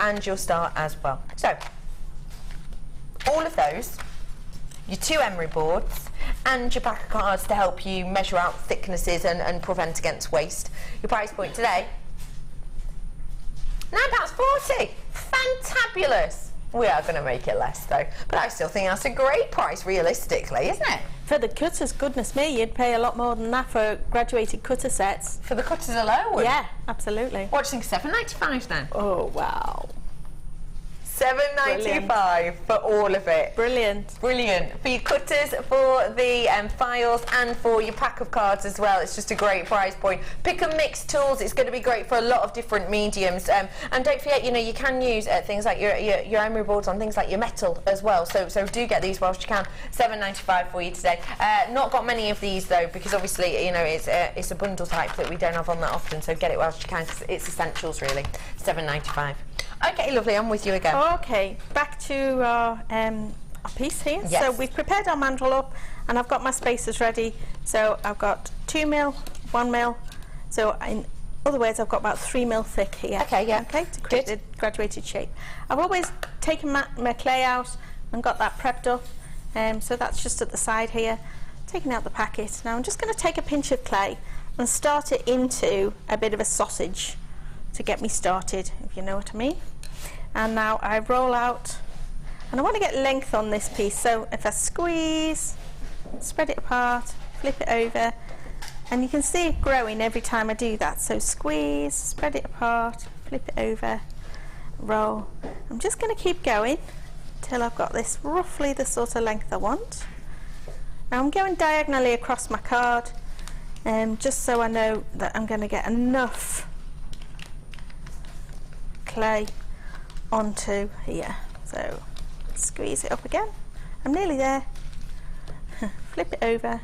C: and your star as well. So all of those, your 2 emery boards, and your pack of cards to help you measure out thicknesses and prevent against waste. Your price point today, £9.40. Fantabulous. We are going to make it less though, but I still think that's a great price realistically, isn't it?
D: For the cutters, goodness me, you'd pay a lot more than that for graduated cutter sets.
C: For the cutters alone?
D: Yeah, absolutely.
C: What do you think, £7.95 then?
D: Oh, wow.
C: £7.95 for all of it.
D: Brilliant.
C: Brilliant. For your cutters, for the files, and for your pack of cards as well. It's just a great price point. Pick and mix tools. It's going to be great for a lot of different mediums. And don't forget, you can use things like your emery boards on things like your metal as well. So do get these whilst you can. £7.95 for you today. Not got many of these though, because obviously it's a bundle type that we don't have on that often. So get it whilst you can, because it's essentials really. £7.95. Okay, lovely, I'm with you again.
D: Okay, back to our piece here.
C: Yes.
D: So we've prepared our mandrel up, and I've got my spacers ready. So I've got 2mm, 1mm. So in other words, I've got about 3mm thick here.
C: Okay, yeah.
D: Okay, to create the graduated shape. I've always taken my clay out and got that prepped up. So that's just at the side here. Taking out the packet. Now I'm just going to take a pinch of clay and start it into a bit of a sausage to get me started, if you know what I mean. And now I roll out, and I want to get length on this piece, so if I squeeze, spread it apart, flip it over, and you can see it growing every time I do that. So squeeze, spread it apart, flip it over, roll. I'm just going to keep going till I've got this roughly the sort of length I want. Now I'm going diagonally across my card, just so I know that I'm going to get enough clay onto here. So squeeze it up again I'm nearly there. Flip it over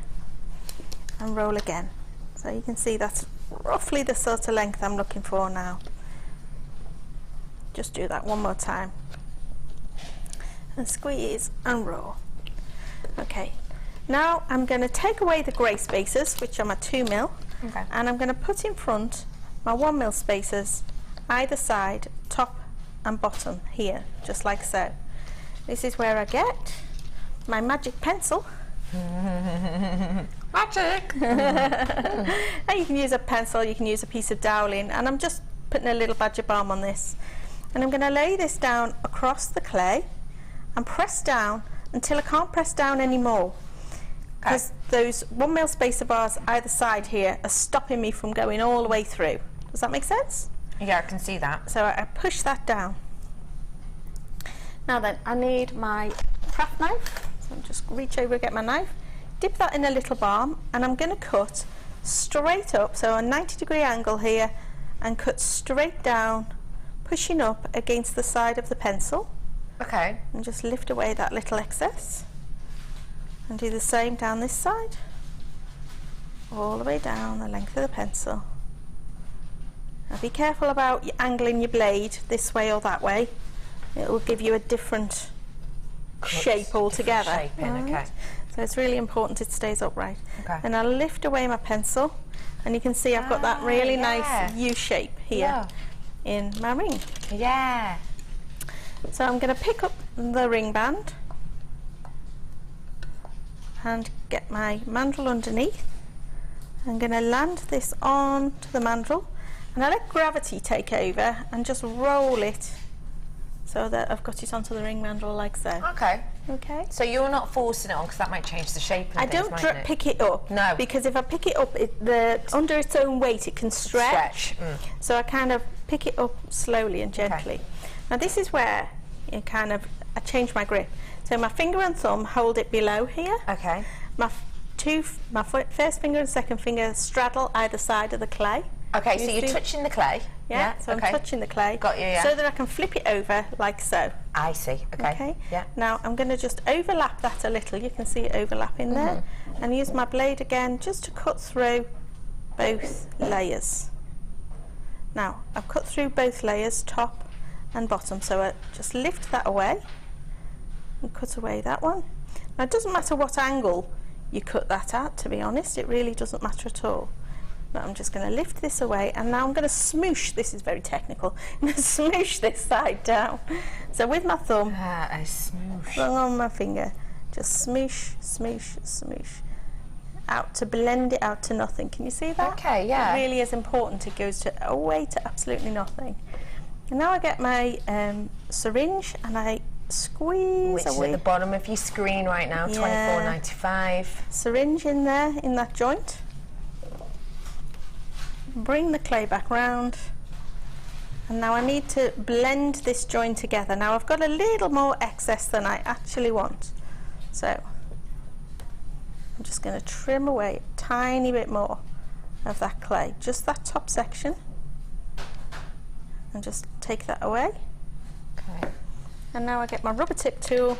D: and roll again. So you can see that's roughly the sort of length I'm looking for now. Just do that one more time. And squeeze and roll. Okay, now I'm going to take away the grey spacers, which are my 2mm,
C: Okay.
D: and I'm going to put in front my 1mm spacers either side, top and bottom here, just like so. This is where I get my magic pencil.
C: Magic!
D: Now you can use a pencil, you can use a piece of doweling, and I'm just putting a little badger balm on this. And I'm going to lay this down across the clay and press down until I can't press down anymore. Because those 1mm spacer bars either side here are stopping me from going all the way through. Does that make sense?
C: Yeah, I can see that.
D: So I push that down. Now then, I need my craft knife. So I'll just reach over and get my knife, dip that in a little balm, and I'm going to cut straight up, so a 90-degree angle here, and cut straight down, pushing up against the side of the pencil.
C: Okay.
D: And just lift away that little excess. And do the same down this side. All the way down the length of the pencil. Now be careful about angling your blade this way or that way. It will give you a different shape altogether.
C: Okay.
D: So it's really important it stays upright.
C: Okay.
D: And I'll lift away my pencil, and you can see I've got that really nice U shape here in my ring.
C: Yeah.
D: So I'm going to pick up the ring band and get my mandrel underneath. I'm going to land this on to the mandrel, and I let gravity take over and just roll it so that I've got it onto the ring mandrel like so.
C: Okay.
D: Okay.
C: So you're not forcing it on, because that might change the shape.
D: I don't pick it up.
C: No.
D: Because if I pick it up, under its own weight, it can stretch. So I kind of pick it up slowly and gently.
C: Okay.
D: Now this is where I change my grip. So my finger and thumb hold it below here.
C: Okay.
D: My first finger and second finger straddle either side of the clay.
C: Okay, so you're touching the clay.
D: Yeah, so I'm touching the clay.
C: Got you, yeah.
D: So that I can flip it over like so.
C: I see, okay. Yeah.
D: Now I'm going to just overlap that a little. You can see it overlapping there. And use my blade again just to cut through both layers. Now, I've cut through both layers, top and bottom, so I just lift that away and cut away that one. Now, it doesn't matter what angle you cut that at, to be honest. It really doesn't matter at all. But I'm just going to lift this away, and now I'm going to smoosh. This is very technical. I'm going to smoosh this side down. So with my thumb,
C: I smoosh.
D: thumb on my finger, just smoosh, smoosh, smoosh, out to blend it out to nothing. Can you see that?
C: Okay, yeah.
D: It really is important. It goes away to absolutely nothing. And now I get my syringe and I squeeze
C: Which is
D: away.
C: at the bottom of your screen right now,
D: Yeah.
C: $24.95.
D: Syringe in there, in that joint. Bring the clay back round, and now I need to blend this joint together. Now I've got a little more excess than I actually want, so I'm just going to trim away a tiny bit more of that clay, just that top section, and just take that away.
C: Okay.
D: And now I get my rubber tip tool.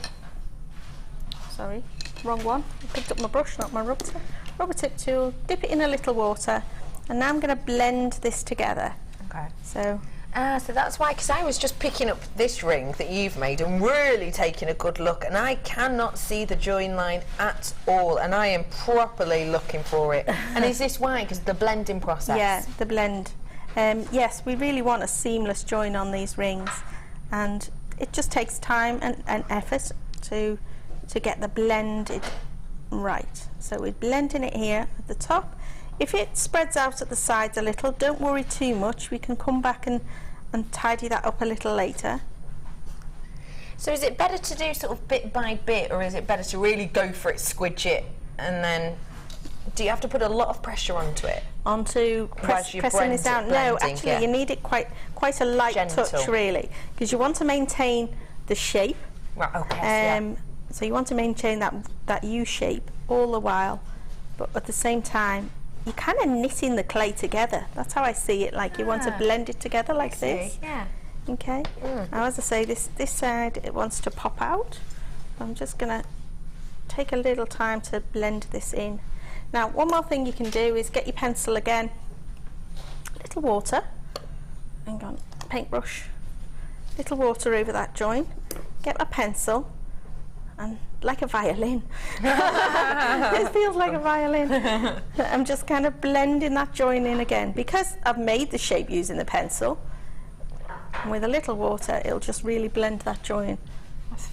D: Sorry, wrong one. I picked up my brush, not my rubber tip. Rubber tip tool, dip it in a little water. And now I'm going to blend this together.
C: Okay.
D: So
C: that's why, because I was just picking up this ring that you've made and really taking a good look, and I cannot see the join line at all, and I am properly looking for it. And is this why? Because the blending process?
D: yeah, the blend. Yes, we really want a seamless join on these rings, and it just takes time and effort to get the blended right. So we're blending it here at the top. If it spreads out at the sides a little, don't worry too much. We can come back and tidy that up a little later.
C: So is it better to do sort of bit by bit, or is it better to really go for it, squidge it, and then do you have to put a lot of pressure onto it?
D: Onto pressing this down? No, actually you need it quite a light touch really, because you want to maintain the shape.
C: Right, okay.
D: So you want to maintain that U shape all the while, but at the same time you're kind of knitting the clay together. That's how I see it. Like you want to blend it together like this.
C: Yeah.
D: Okay. Now, as I say, this side it wants to pop out. I'm just gonna take a little time to blend this in. Now, one more thing you can do is get your pencil again, a little water, hang on, paintbrush, little water over that join, get my pencil, and like a violin. It feels like a violin. I'm just kind of blending that join in again. Because I've made the shape using the pencil, and with a little water, it'll just really blend that join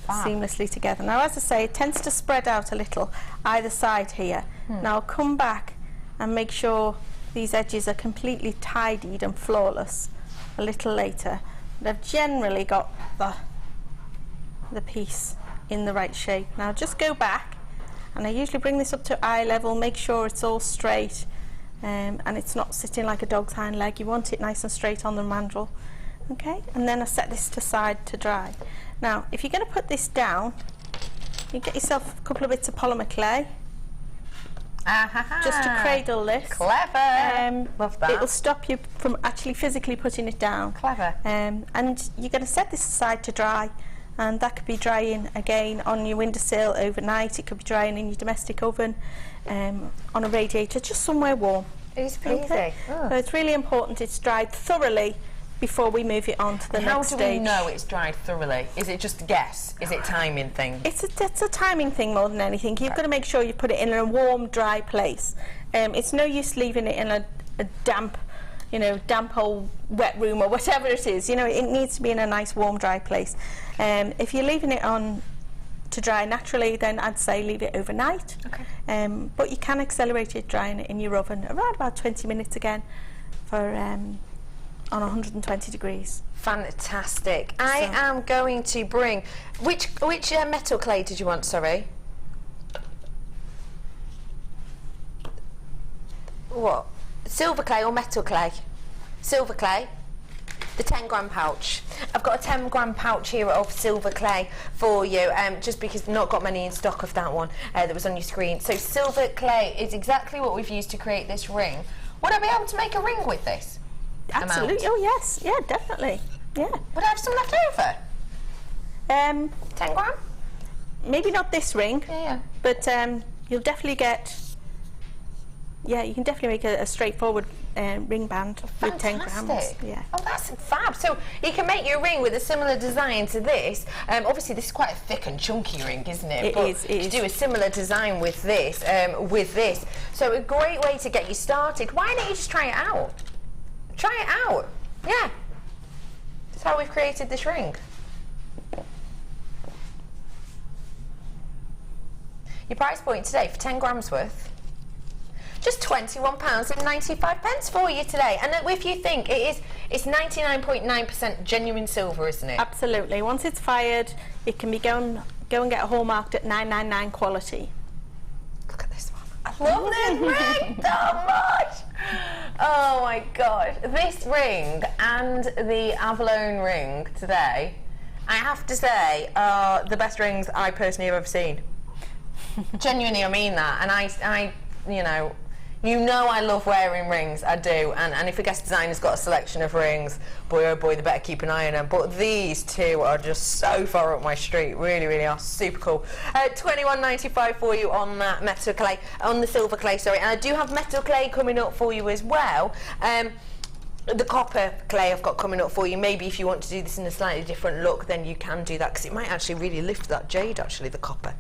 D: seamlessly together. Now, as I say, it tends to spread out a little either side here. Now I'll come back and make sure these edges are completely tidied and flawless a little later. But I've generally got the piece in the right shape. Now just go back, and I usually bring this up to eye level, make sure it's all straight and it's not sitting like a dog's hind leg. You want it nice and straight on the mandrel. Okay, and then I set this to side to dry. Now, if you're going to put this down, you get yourself a couple of bits of polymer clay. Just to cradle this.
C: Clever. Love that.
D: It'll stop you from actually physically putting it down.
C: Clever.
D: And you're going to set this aside to dry, and that could be drying again on your windowsill overnight. It could be drying in your domestic oven, on a radiator, just somewhere warm.
C: It's pretty easy.
D: So it's really important it's dried thoroughly before we move it on to the next stage.
C: How do we know it's dried thoroughly? Is it just a guess? Is it timing thing?
D: It's a timing thing more than anything. You've got to make sure you put it in a warm, dry place. It's no use leaving it in a damp, damp old wet room or whatever it is. It needs to be in a nice, warm, dry place. If you're leaving it on to dry naturally, then I'd say leave it overnight. Okay. But you can accelerate it drying it in your oven around about 20 minutes again for on 120 degrees.
C: Fantastic. I am going to bring... Which metal clay did you want, sorry? What? Silver clay or metal clay? Silver clay. The 10-gram pouch. I've got a 10-gram pouch here of silver clay for you, just because I've not got many in stock of that one that was on your screen. So silver clay is exactly what we've used to create this ring. Would I be able to make a ring with this?
D: Absolutely.
C: Amount?
D: Oh yes, yeah, definitely. Yeah.
C: Would I have some left over? 10 gram?
D: Maybe not this ring.
C: Yeah.
D: But you'll definitely get. Yeah, you can definitely make a straightforward ring band with 10 grams. Yeah.
C: Oh, that's fab. So you can make your ring with a similar design to this. Obviously, this is quite a thick and chunky ring, isn't it?
D: It is.
C: To do a similar design with this, So a great way to get you started. Why don't you just try it out? Try it out. Yeah. That's how we've created this ring. Your price point today for 10 grams worth, just £21.95 for you today. And if you think it's 99.9% genuine silver, isn't it?
D: Absolutely. Once it's fired, it can be go and get a hallmarked at 999 quality.
C: Look at this one. I love this ring so much. Oh my gosh. This ring and the Avalone ring today, I have to say, are the best rings I personally have ever seen. Genuinely, I mean that. And I I love wearing rings, I do, and if a guest designer's got a selection of rings, boy oh boy, they better keep an eye on them. But these two are just so far up my street, really, really are super cool. £21.95 for you on that metal clay, on the silver clay, sorry. And I do have metal clay coming up for you as well. The copper clay I've got coming up for you. Maybe if you want to do this in a slightly different look, then you can do that, because it might actually really lift that jade, actually, the copper.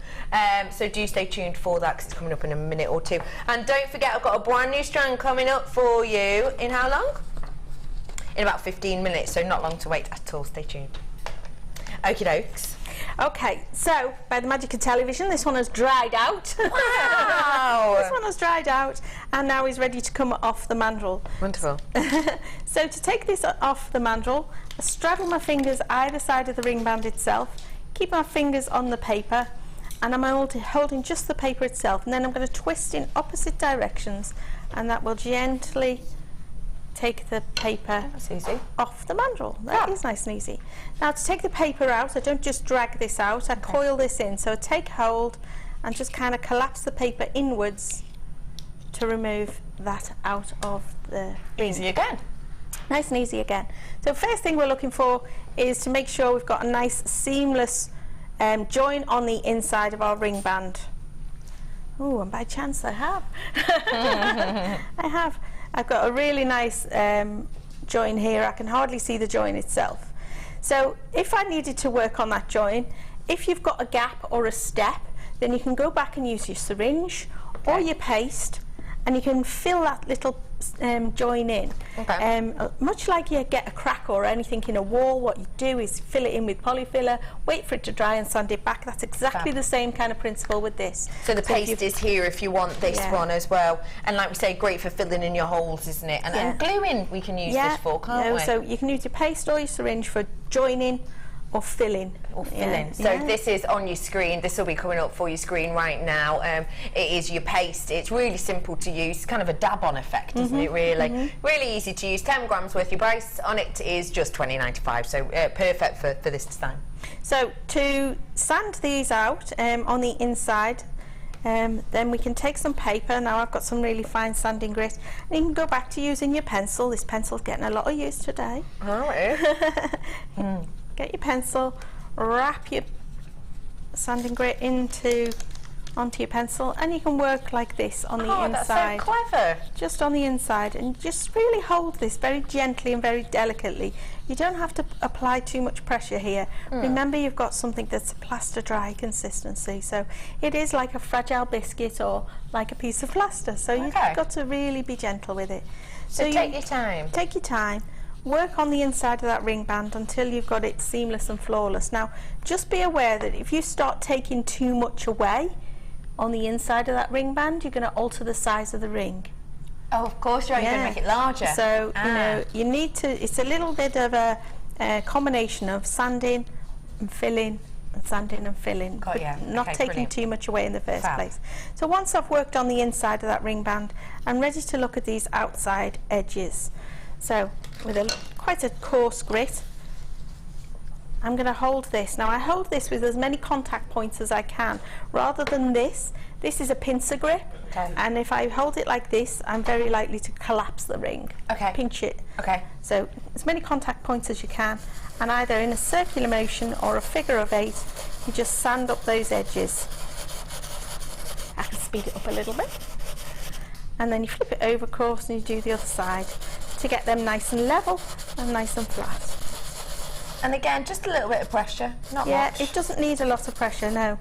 C: So do stay tuned for that, because it's coming up in a minute or two. And don't forget, I've got a brand new strand coming up for you in how long? In about 15 minutes, so not long to wait at all. Stay tuned. Okie dokes.
D: Okay, so by the magic of television, this one has dried out.
C: Wow!
D: This one has dried out, and now is ready to come off the mandrel.
C: Wonderful.
D: So to take this off the mandrel, I straddle my fingers either side of the ring band itself, keep my fingers on the paper, and I'm holding just the paper itself, and then I'm going to twist in opposite directions, and that will gently take the paper off the mandrel. That is nice and easy. Now to take the paper out, I don't just drag this out, I coil this in. So I take hold and just kind of collapse the paper inwards to remove that out of the ring.
C: Easy again.
D: Nice and easy again. So first thing we're looking for is to make sure we've got a nice seamless join on the inside of our ring band. Oh, and by chance I have. I have. I've got a really nice join here. I can hardly see the join itself. So if I needed to work on that join, if you've got a gap or a step, then you can go back and use your syringe or your paste, and you can fill that little join in. Much like you get a crack or anything in a wall, what you do is fill it in with polyfiller, wait for it to dry and sand it back. That's exactly the same kind of principle with this.
C: So the paste is here if you want this one as well. And like we say, great for filling in your holes, isn't it? And gluing we can use this for, can't we?
D: So you can use your paste or your syringe for joining or filling.
C: So this is on your screen. This will be coming up for your screen right now. It is your paste. It's really simple to use. It's kind of a dab-on effect, isn't it, really? Really easy to use. 10 grams worth. Your price on it is just $20.95, so perfect for this design.
D: So to sand these out on the inside, then we can take some paper. Now I've got some really fine sanding grit, and you can go back to using your pencil. This pencil's getting a lot of use today. Get your pencil, wrap your sanding grit onto your pencil, and you can work like this on the inside.
C: That's so clever.
D: Just on the inside, and just really hold this very gently and very delicately. You don't have to apply too much pressure here. Remember, you've got something that's a plaster dry consistency, so it is like a fragile biscuit or like a piece of plaster, so you've got to really be gentle with it.
C: So take your time.
D: Take your time. Work on the inside of that ring band until you've got it seamless and flawless. Now, just be aware that if you start taking too much away on the inside of that ring band, you're going to alter the size of the ring.
C: Oh, of course, you're going to make it larger.
D: So, you know, you need to, it's a little bit of a combination of sanding and filling and sanding and filling, but not taking too much away in the first place. So once I've worked on the inside of that ring band, I'm ready to look at these outside edges. So with quite a coarse grit, I'm going to hold this. Now I hold this with as many contact points as I can. Rather than this is a pincer grip, and if I hold it like this, I'm very likely to collapse the ring, pinch it. So as many contact points as you can, and either in a circular motion or a figure of 8, you just sand up those edges. I can speed it up a little bit. And then you flip it over, of course, and you do the other side to get them nice and level and nice and flat.
C: And again, just a little bit of pressure, not much.
D: It doesn't need a lot of pressure, no.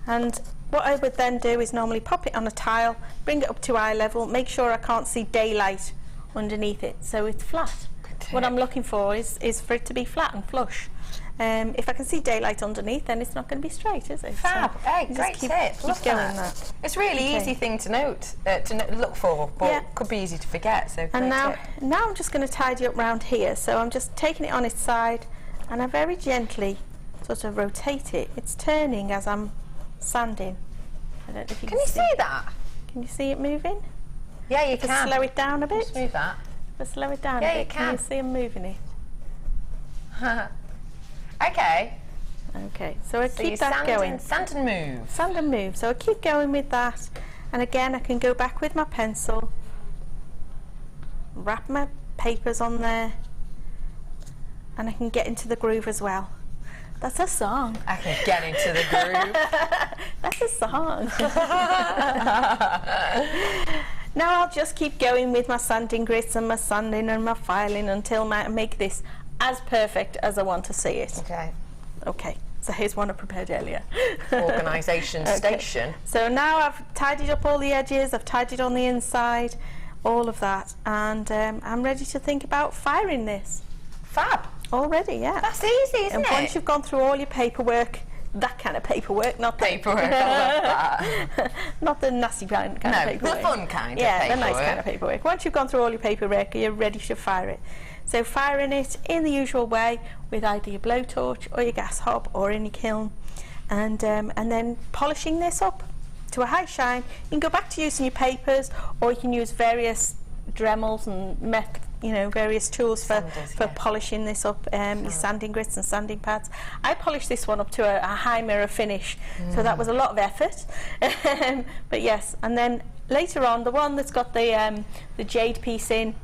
D: And what I would then do is normally pop it on a tile, bring it up to eye level, make sure I can't see daylight underneath it, so it's flat. What I'm looking for is for it to be flat and flush. If I can see daylight underneath, then it's not going to be straight, is it?
C: Fab.
D: So
C: hey, great tip.
D: Keep going that.
C: It's a really easy thing to note, to look for, but could be easy to forget. So
D: and now I'm just going to tidy up round here. So I'm just taking it on its side, and I very gently sort of rotate it. It's turning as I'm sanding. I don't know if you
C: can you see that?
D: Can you see it moving?
C: Yeah, you can.
D: Slow it down a bit.
C: Just move that.
D: Just slow it down a bit.
C: You can.
D: You see I'm moving it?
C: Okay,
D: so I keep that going.
C: Sand and move.
D: Sand and move. So I keep going with that, and again I can go back with my pencil, wrap my papers on there, and I can get into the groove as well. That's a song.
C: I can get into the groove.
D: That's a song. Now I'll just keep going with my sanding grits and my sanding and my filing until I make this as perfect as I want to see it. Okay, so here's one I prepared earlier.
C: Organisation station.
D: So now I've tidied up all the edges, I've tidied on the inside, all of that, and I'm ready to think about firing this.
C: Fab.
D: Already, yeah.
C: That's easy, isn't it?
D: And once you've gone through all your paperwork, that kind of paperwork, not
C: paperwork, I love that.
D: Not the nasty kind of paperwork.
C: No, the fun kind of paperwork.
D: Yeah, the nice kind of paperwork. Once you've gone through all your paperwork, you're ready to fire it. So firing it in the usual way with either your blowtorch or your gas hob or in your kiln, and then polishing this up to a high shine. You can go back to using your papers, or you can use various Dremels and various tools for polishing this up, your sanding grits and sanding pads. I polished this one up to a high mirror finish, so that was a lot of effort. But yes, and then later on, the one that's got the jade piece in,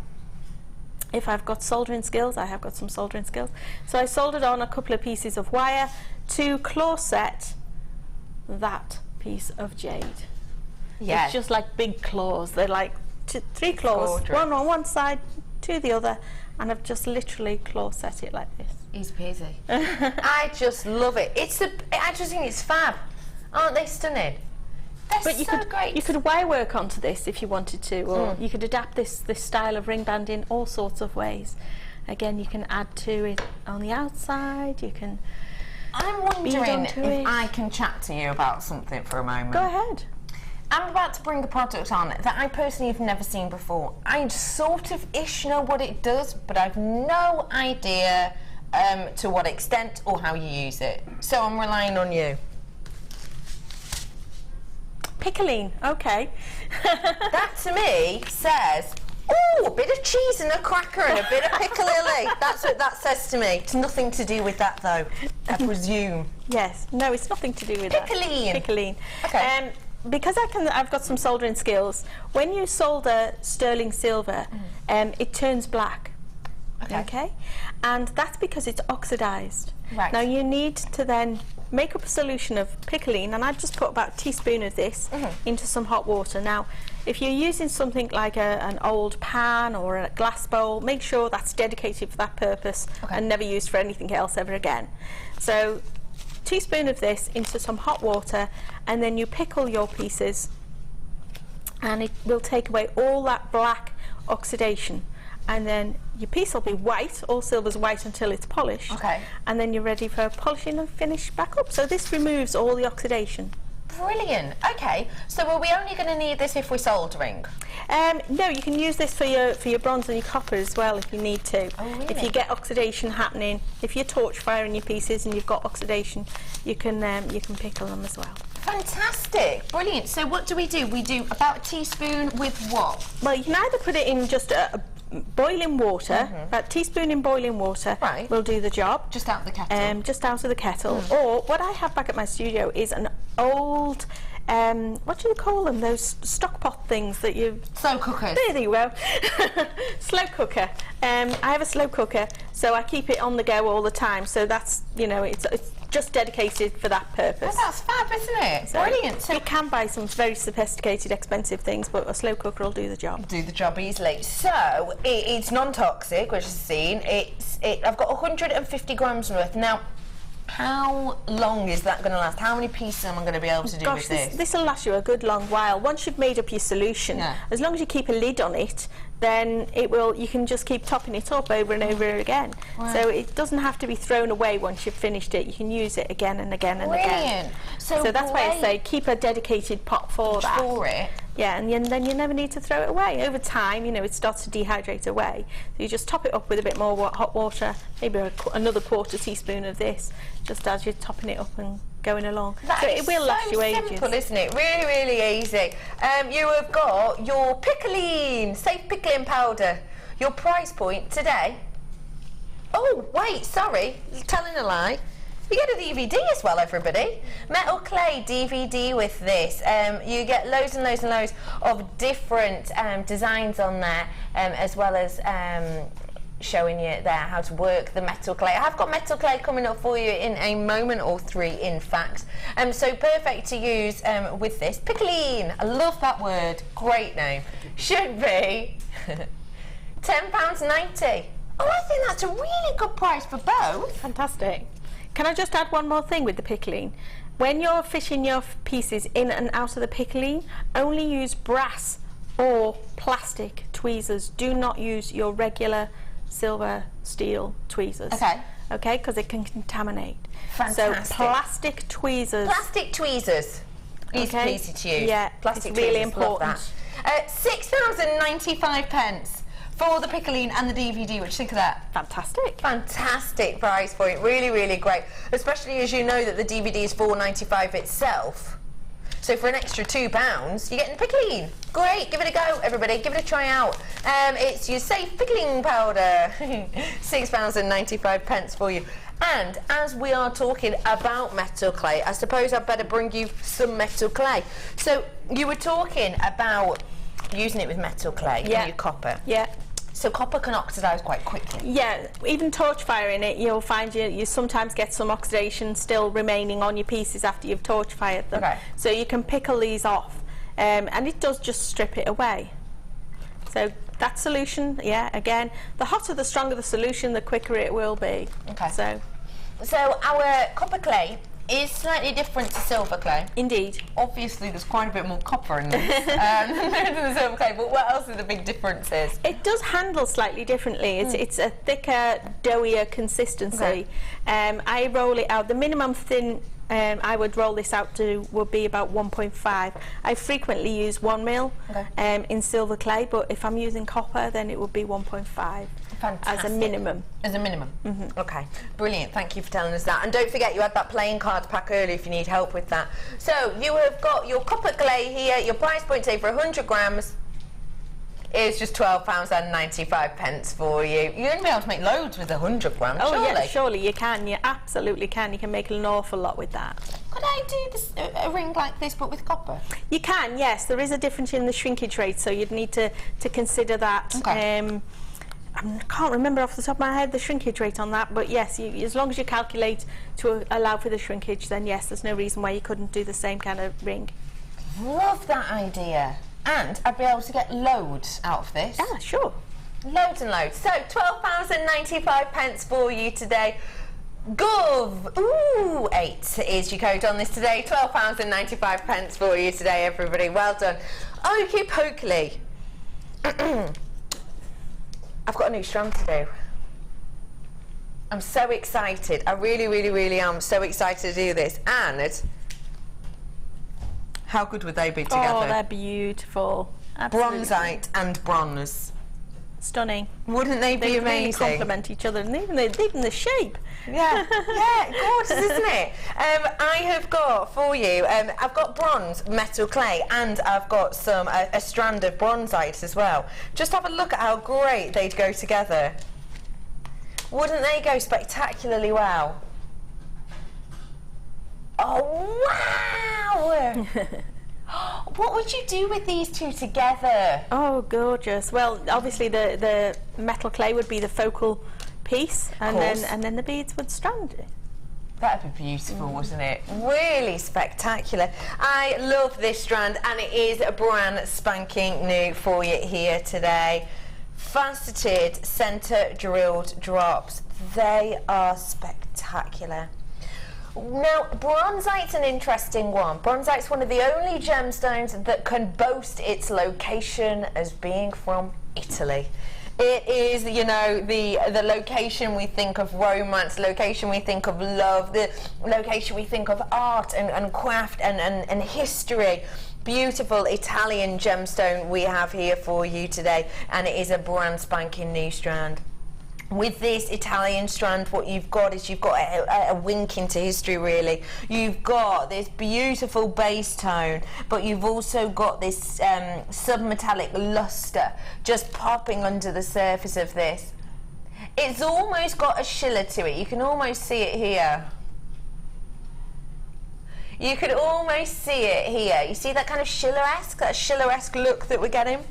D: if I've got soldering skills, I have got some soldering skills, so I soldered on a couple of pieces of wire to claw set that piece of jade.
C: Yeah.
D: It's just like big claws. They're like 3 claws,
C: Gorgeous.
D: one on one side, 2 the other, and I've just literally claw set it like this.
C: Easy peasy. I just love it. I just think it's fab. Aren't they stunning? They're
D: But you
C: so
D: could
C: great.
D: you could wire work onto this if you wanted to, or you could adapt this style of ring band in all sorts of ways. Again, you can add to it on the outside. You can.
C: I'm wondering
D: onto
C: if
D: it.
C: I can chat to you about something for a moment.
D: Go ahead.
C: I'm about to bring a product on that I personally have never seen before. I sort of ish know what it does, but I've no idea to what extent or how you use it. So I'm relying on you.
D: Pickling, okay.
C: That to me says, oh, a bit of cheese and a cracker and a bit of piccalilli. That's what that says to me. It's nothing to do with that though, I presume.
D: Yes, no, it's nothing to do with
C: Pickling.
D: that. Pickling.
C: Okay.
D: Because I've got some soldering skills. When you solder sterling silver, it turns black. Okay. And that's because it's oxidized.
C: Right.
D: Now you need to then make up a solution of pickling, and I just put about a teaspoon of this into some hot water. Now, if you're using something like an old pan or a glass bowl, make sure that's dedicated for that purpose and never used for anything else ever again. So, teaspoon of this into some hot water, and then you pickle your pieces, and it will take away all that black oxidation. And then your piece will be white, all silver's white until it's polished. Okay. And then you're ready for polishing and finish back up. So this removes all the oxidation.
C: Brilliant. Okay. So are we only going to need this if we're soldering?
D: No, you can use this for your bronze and your copper as well if you need to.
C: Oh, really?
D: If you get oxidation happening, if you're torch firing your pieces and you've got oxidation, you can pickle them as well.
C: Fantastic. Brilliant. So what do? We do about a teaspoon with what?
D: Well, you can either put it in just a boiling water, about a teaspoon in boiling water will do the job.
C: Just out of the kettle?
D: Just out of the kettle. Or what I have back at my studio is an old, what do you call them? Those stock pot things that you...
C: Slow cookers.
D: There you go. Slow cooker. I have a slow cooker, so I keep it on the go all the time. So that's, you know, it's just dedicated for that purpose.
C: Oh, that's fab, isn't it?
D: So
C: brilliant. So
D: you can buy some very sophisticated, expensive things, but a slow cooker will do the job.
C: Do the job easily. So it's non-toxic, which is seen. I've got 150 grams worth. Now, how long is that going to last? How many pieces am I going to be able to do with this?
D: This will last you a good long while. Once you've made up your solution, as long as you keep a lid on it, then it will. You can just keep topping it up over and over again.
C: Wow.
D: So it doesn't have to be thrown away once you've finished it. You can use it again and again and
C: Brilliant.
D: again.
C: So
D: that's why I say keep a dedicated pot for that.
C: For it.
D: Yeah, and then you never need to throw it away. Over time, you know, it starts to dehydrate away. So you just top it up with a bit more hot water, maybe another quarter teaspoon of this, just as you're topping it up and going along. So it will last you ages.
C: Simple, isn't it? Really, really easy. You have got your pickling, safe pickling powder. Your price point today. Oh, wait, sorry, telling a lie. You get a DVD as well, everybody. Metal clay DVD with this. You get loads and loads and loads of different designs on there, as well as showing you there how to work the metal clay. I have got metal clay coming up for you in a moment or 3, in fact. So perfect to use with this. Pickling, I love that word. Great name. Should be £10.90. Oh, I think that's a really good price for both.
D: Fantastic. Can I just add one more thing with the pickling? When you're fishing your pieces in and out of the pickling, only use brass or plastic tweezers. Do not use your regular silver, steel tweezers. Okay. Okay, because it can contaminate.
C: Fantastic.
D: So plastic tweezers.
C: Plastic tweezers. Easy peasy to use.
D: Yeah,
C: plastic
D: it's really
C: tweezers, love
D: important.
C: that. £6.95 for the pickling and the DVD. What do you think of that?
D: Fantastic.
C: Fantastic price for it. Really, really great. Especially as you know that the DVD is £4.95 itself. So for an extra £2, you're getting pickling. Great, give it a go, everybody. Give it a try out. It's your safe pickling powder. £6.95 for you. And as we are talking about metal clay, I suppose I'd better bring you some metal clay. So you were talking about using it with metal clay and your copper.
D: Yeah.
C: So copper can oxidise quite quickly.
D: Yeah, even torch firing it, you'll find you sometimes get some oxidation still remaining on your pieces after you've torch fired them. Okay. So you can pickle these off and it does just strip it away. So that solution, yeah, again, the hotter, the stronger the solution, the quicker it will be.
C: Okay.
D: So
C: our copper clay is slightly different to silver clay.
D: indeed.
C: Obviously, there's quite a bit more copper in this than the silver clay, but what else are the big differences?
D: It does handle slightly differently. It's a thicker, doughier consistency. I roll it out. The minimum thin I would roll this out to would be about 1.5. I frequently use 1 mil in silver clay, but if I'm using copper, then it would be 1.5 as a minimum.
C: As a minimum. Okay, brilliant. Thank you for telling us that. And don't forget, you had that playing cards pack earlier if you need help with that. So you have got your copper clay here. Your price point today for 100 grams is just £12.95 for you. You're going to be able to make loads with 100 grams,
D: Oh
C: surely?
D: yeah, surely you can. You absolutely can. You can make an awful lot with that.
C: Could I do this, a ring like this but with copper?
D: You can, yes. There is a difference in the shrinkage rate, so you'd need to consider that.
C: Okay.
D: I can't remember off the top of my head the shrinkage rate on that, but yes, as long as you calculate to allow for the shrinkage, then yes, there's no reason why you couldn't do the same kind of ring.
C: Love that idea. And I'd be able to get loads out of this.
D: Ah, sure.
C: Loads and loads. So £12.95 for you today. Gov. Ooh, 8 is your code on this today. £12.95 for you today, everybody. Well done. Okie pokely. I've got a new strand to do. I'm so excited. I really, really, really am so excited to do this. And how good would they be together?
D: Oh, they're beautiful. Absolutely.
C: Bronzite and bronze.
D: Stunning.
C: Wouldn't they be
D: They
C: amazing?
D: really complement each other, and even the shape.
C: Yeah, yeah, gorgeous, isn't it? I have got for you, I've got bronze metal clay, and I've got some a strand of bronzite as well. Just have a look at how great they'd go together. Wouldn't they go spectacularly well? Oh, wow! What would you do with these two together?
D: Oh, gorgeous. Well, obviously the metal clay would be the focal piece, and then the beads would strand it.
C: That'd be beautiful, wouldn't it? Really spectacular. I love this strand, and it is a brand spanking new for you here today. Faceted centre drilled drops. They are spectacular. Now, bronzite's an interesting one. Bronzite's one of the only gemstones that can boast its location as being from Italy. It is, you know, the location we think of romance, location we think of love, the location we think of art and craft and history. Beautiful Italian gemstone we have here for you today, and it is a brand spanking new strand. With this Italian strand, what you've got is you've got a wink into history, really. You've got this beautiful base tone, but you've also got this submetallic luster just popping under the surface of this. It's almost got a shiller to it. You can almost see it here. You could almost see it here. You see that kind of shiller-esque look that we're getting?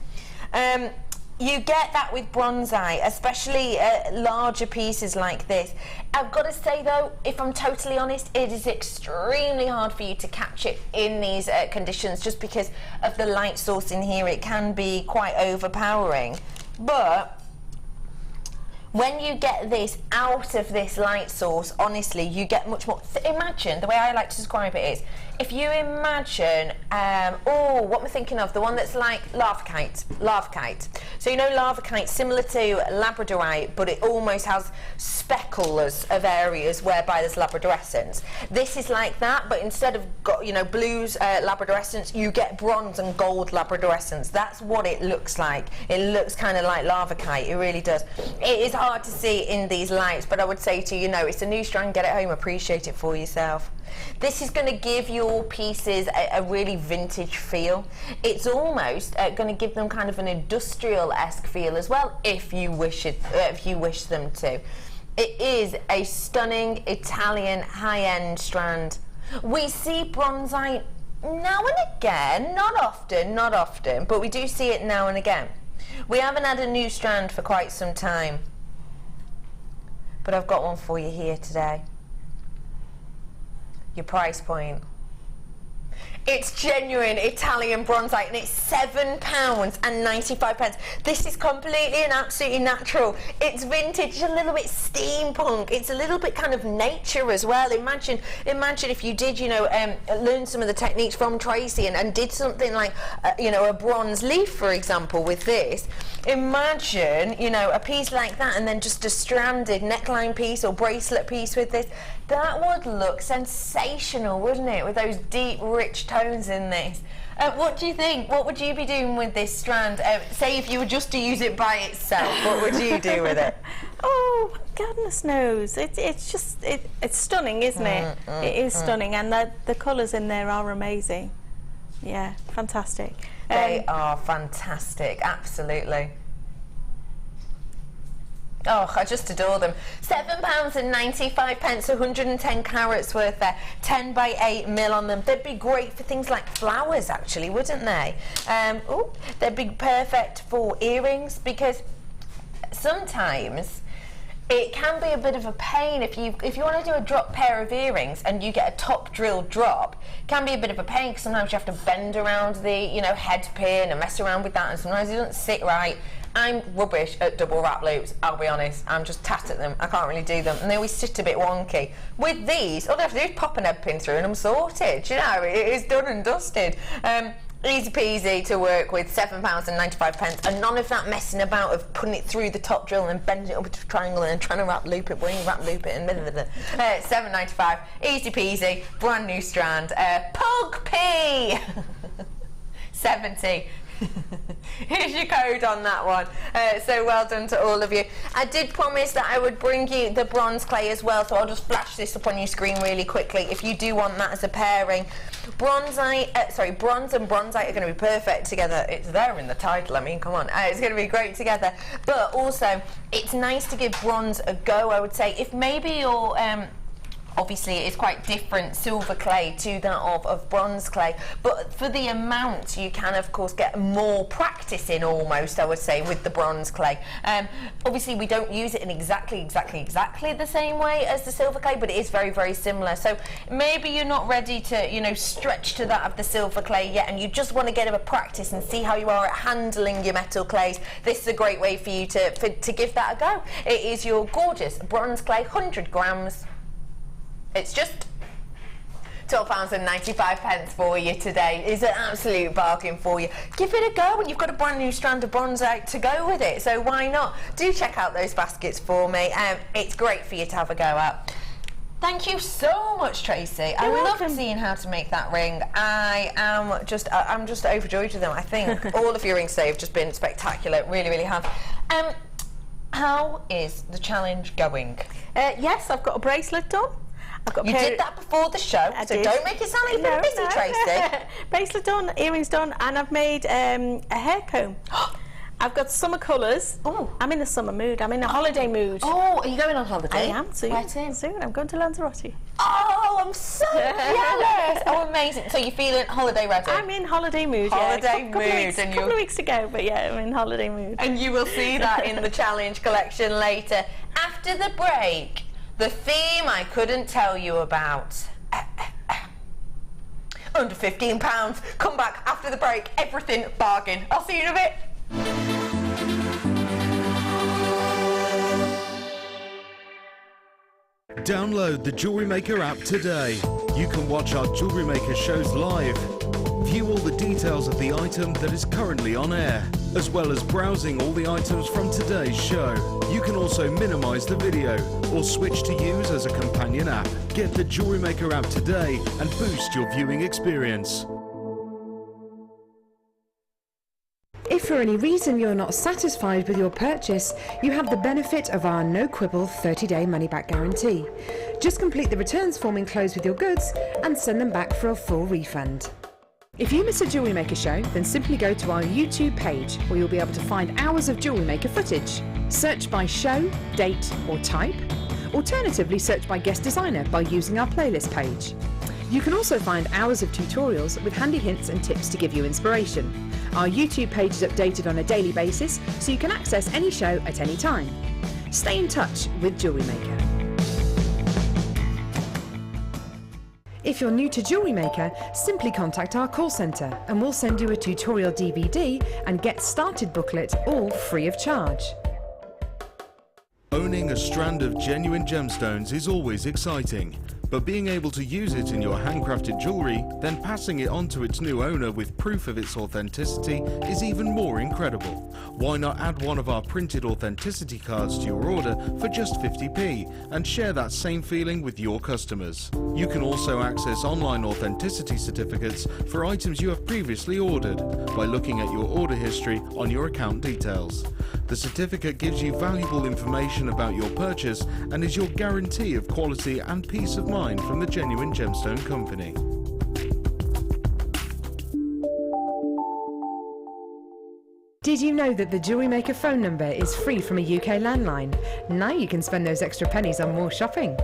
C: You get that with bronzite, especially larger pieces like this. I've got to say though, if I'm totally honest, it is extremely hard for you to catch it in these conditions just because of the light source in here. It can be quite overpowering. But when you get this out of this light source, honestly, you get much more. Imagine, the way I like to describe it is, if you imagine, what am I thinking of? The one that's like lavakite. So you know lavakite, similar to labradorite, but it almost has speckles of areas whereby there's labradorescence. This is like that, but instead of blues labradorescence, you get bronze and gold labradorescence. That's what it looks like. It looks kind of like lavakite. It really does. It is hard to see in these lights, but I would say to you, it's a new strand. Get it home, appreciate it for yourself. This is going to give your pieces a really vintage feel. It's almost going to give them kind of an industrial-esque feel as well, if you wish them to. It is a stunning Italian high-end strand. We see bronzite now and again, not often, but we do see it now and again. We haven't had a new strand for quite some time, but I've got one for you here today. Your price point. It's genuine Italian bronzite and it's £7.95. This is completely and absolutely natural. It's vintage, a little bit steampunk. It's a little bit kind of nature as well. Imagine if you did, you know, learn some of the techniques from Tracey and did something like, you know, a bronze leaf, for example, with this. Imagine, you know, a piece like that and then just a stranded neckline piece or bracelet piece with this. That would look sensational, wouldn't it, with those deep, rich tones in this? What do you think? What would you be doing with this strand? Say if you were just to use it by itself, what would you do with it?
D: Oh, goodness knows. It's stunning, isn't it? It is stunning, and the colours in there are amazing. Yeah, fantastic.
C: They are fantastic, absolutely. Oh, I just adore them. £7.95, 110 carats worth there, 10 by 8 mil on them. They'd be great for things like flowers, actually, wouldn't they? They'd be perfect for earrings, because sometimes it can be a bit of a pain if you want to do a drop pair of earrings and you get a top drill drop. It can be a bit of a pain because sometimes you have to bend around the, you know, head pin and mess around with that, and sometimes it doesn't sit right. I'm rubbish at double wrap loops, I'll be honest. I'm just tat at them. I can't really do them, and they always sit a bit wonky. With these, all I have to do is pop an head pin through and I'm sorted. You know, it is done and dusted. Easy peasy to work with, £7.95, and none of that messing about of putting it through the top drill and then bending it up into a triangle and then trying to wrap loop it, and £7.95, easy peasy, brand new strand. Pug P 70. Here's your code on that one. So well done to all of you. I did promise that I would bring you the bronze clay as well, so I'll just flash this up on your screen really quickly if you do want that as a pairing. Bronze and bronzite are going to be perfect together. It's there in the title, I mean, come on. It's going to be great together. But also, it's nice to give bronze a go, I would say. If maybe you're obviously it is quite different silver clay to that of bronze clay, but for the amount you can of course get more practice in, almost, I would say, with the bronze clay. Obviously we don't use it in exactly the same way as the silver clay, but it is very, very similar. So maybe you're not ready to, you know, stretch to that of the silver clay yet, and you just want to get a practice and see how you are at handling your metal clays. This is a great way for you to give that a go. It is your gorgeous bronze clay, 100 grams. It's just £12.95 for you today. It's an absolute bargain for you. Give it a go, and you've got a brand new strand of bronzite to go with it, so why not? Do check out those baskets for me. It's great for you to have a go at. Thank you so much, Tracey. I love seeing how to make that ring. I'm just overjoyed with them. I think all of your rings today have just been spectacular. Really, really have. How is the challenge going?
D: Yes, I've got a bracelet done.
C: You did that before the show, so don't make it sound like you've been busy, Tracey.
D: Bracelet done, earrings done, and I've made a hair comb. I've got summer colours. Oh, I'm in the summer mood. I'm in a holiday mood.
C: Oh, are you going on holiday?
D: I am soon.
C: Where to?
D: Soon. I'm going to Lanzarote.
C: Oh, I'm so jealous. Oh, amazing. So you're feeling holiday ready?
D: I'm in holiday mood.
C: Holiday mood.
D: A couple of weeks to go, but yeah, I'm in holiday mood.
C: And you will see that in the challenge collection later. After the break, the theme I couldn't tell you about. Under £15. Come back after the break. Everything bargain. I'll see you in a bit.
B: Download the JewelleryMaker app today. You can watch our JewelleryMaker shows live, view all the details of the item that is currently on air, as well as browsing all the items from today's show. You can also minimize the video or switch to use as a companion app. Get the JewelleryMaker app today and boost your viewing experience.
G: If for any reason you're not satisfied with your purchase, you have the benefit of our no quibble 30-day money-back guarantee. Just complete the returns form enclosed with your goods and send them back for a full refund. If you miss a JewelleryMaker show, then simply go to our YouTube page, where you'll be able to find hours of JewelleryMaker footage. Search by show, date or type. Alternatively, search by guest designer by using our playlist page. You can also find hours of tutorials with handy hints and tips to give you inspiration. Our YouTube page is updated on a daily basis, so you can access any show at any time. Stay in touch with JewelleryMaker. If you're new to JewelleryMaker, simply contact our call centre and we'll send you a tutorial DVD and Get Started booklet, all free of charge.
B: Owning a strand of genuine gemstones is always exciting, but being able to use it in your handcrafted jewellery, then passing it on to its new owner with proof of its authenticity is even more incredible. Why not add one of our printed authenticity cards to your order for just 50p and share that same feeling with your customers? You can also access online authenticity certificates for items you have previously ordered by looking at your order history on your account details. The certificate gives you valuable information about your purchase and is your guarantee of quality and peace of mind from the Genuine Gemstone Company.
G: Did you know that the JewelleryMaker phone number is free from a UK landline? Now you can spend those extra pennies on more shopping.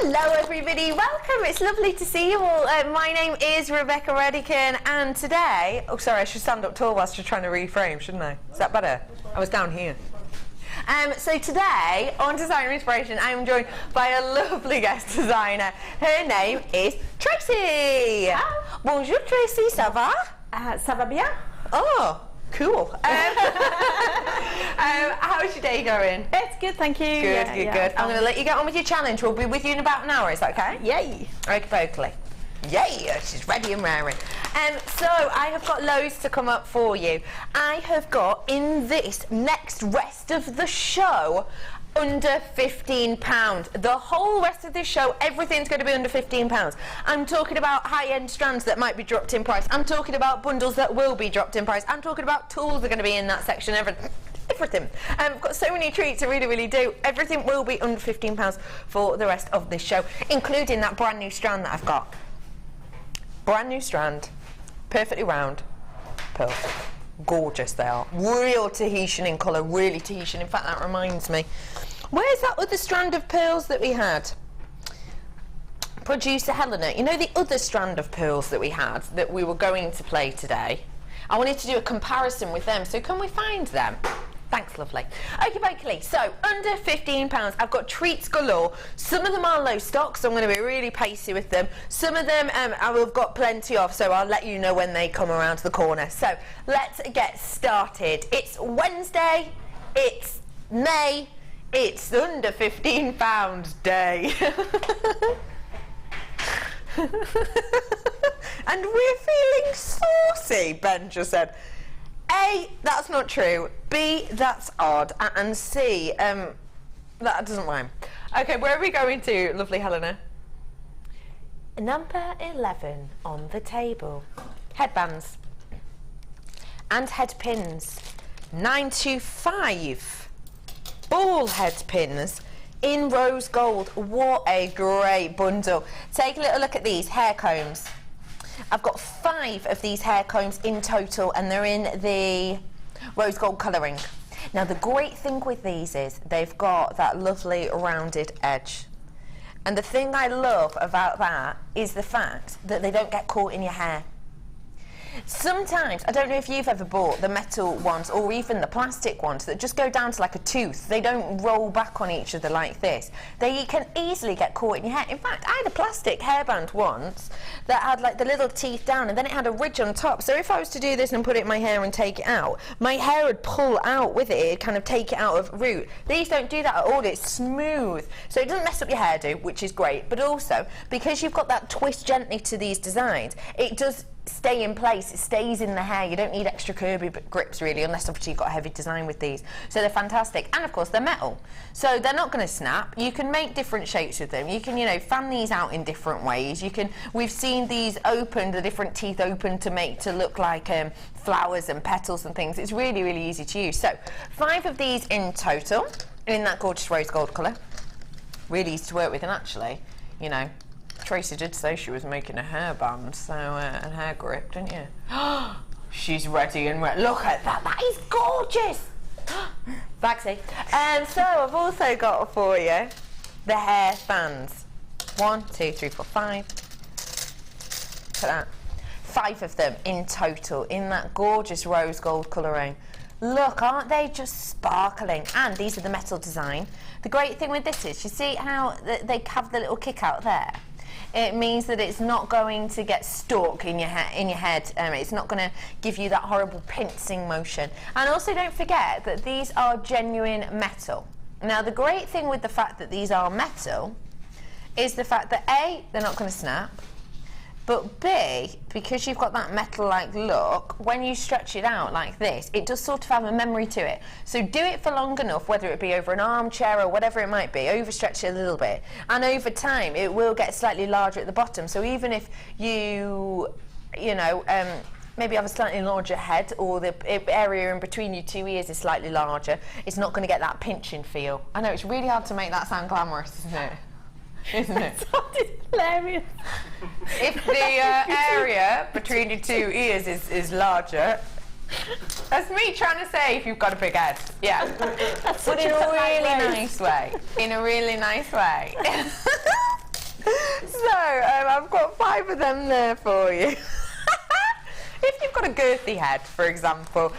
C: Hello everybody, welcome, it's lovely to see you all. My name is Rebecca Redican and today, oh sorry I should stand up tall whilst you're trying to reframe, shouldn't I? Is that better? I was down here. So today on Designer Inspiration I am joined by a lovely guest designer. Her name is Tracey. Bonjour Tracey, ça va?
D: Ça va bien?
C: Oh, cool. How's your day going?
D: It's good, thank you.
C: Good, good. I'm going to let you get on with your challenge. We'll be with you in about an hour, is that okay?
D: Yay.
C: Okay, yay, she's ready and raring. So I have got loads to come up for you. I have got in this next rest of the show under £15. The whole rest of this show, everything's going to be under £15. I'm talking about high-end strands that might be dropped in price. I'm talking about bundles that will be dropped in price. I'm talking about tools that are going to be in that section. Everything. I've got so many treats, I really do. Everything will be under £15 for the rest of this show, including that brand new strand that I've got. Brand new strand, perfectly round, pearls. Gorgeous they are. Real Tahitian in colour, really Tahitian. In fact, that reminds me. Where's that other strand of pearls that we had? Producer Helena, you know the other strand of pearls that we had that we were going to play today? I wanted to do a comparison with them, so can we find them? Thanks, lovely. Okay, so under £15, I've got treats galore. Some of them are low stock, so I'm going to be really pacey with them. Some of them I've got plenty of, so I'll let you know when they come around to the corner. So let's get started. It's Wednesday, it's May, it's under £15 day. And we're feeling saucy, Ben just said. A, that's not true. B, that's odd. And C, that doesn't rhyme. Okay, where are we going to, lovely Helena? Number 11 on the table. Headbands. And head pins. 925. Ball head pins in rose gold. What a great bundle. Take a little look at these hair combs. I've got 5 of these hair combs in total and they're in the rose gold colouring. Now the great thing with these is they've got that lovely rounded edge. And the thing I love about that is the fact that they don't get caught in your hair. Sometimes, I don't know if you've ever bought the metal ones or even the plastic ones that just go down to like a tooth. They don't roll back on each other like this. They can easily get caught in your hair. In fact, I had a plastic hairband once that had like the little teeth down and then it had a ridge on top. So if I was to do this and put it in my hair and take it out, my hair would pull out with it. It'd kind of take it out of root. These don't do that at all. It's smooth. So it doesn't mess up your hairdo, which is great. But also, because you've got that twist gently to these designs, it does stay in place. It stays in the hair. You don't need extra curvy grips really, unless obviously you've got a heavy design with these. So they're fantastic, and of course they're metal, so they're not going to snap. You can make different shapes with them. You can, you know, fan these out in different ways. You can. We've seen these opened, the different teeth open to look like flowers and petals and things. It's really, really easy to use. So 5 of these in total in that gorgeous rose gold colour. Really easy to work with, and actually, you know, Tracey did say she was making a hairband, so and hair grip, didn't you? She's ready and ready. Look at that. That is gorgeous. Bagsy. So I've also got for you the hair fans. 1, 2, 3, 4, 5. Look at that. 5 of them in total in that gorgeous rose gold colouring. Look, aren't they just sparkling? And these are the metal design. The great thing with this is, you see how they have the little kick out there? It means that it's not going to get stuck in your head. It's not going to give you that horrible pincing motion. And also don't forget that these are genuine metal. Now the great thing with the fact that these are metal is the fact that A, they're not going to snap, but B, because you've got that metal-like look, when you stretch it out like this, it does sort of have a memory to it. So do it for long enough, whether it be over an armchair or whatever it might be, overstretch it a little bit. And over time, it will get slightly larger at the bottom. So even if you know, maybe have a slightly larger head, or the area in between your 2 ears is slightly larger, it's not going to get that pinching feel. I know, it's really hard to make that sound glamorous, isn't it? Isn't it?
D: That's hilarious.
C: If the area between your 2 ears is larger, that's me trying to say if you've got a big head. Yeah. But in a really nice way. In a really nice way. So, I've got 5 of them there for you. If you've got a girthy head, for example.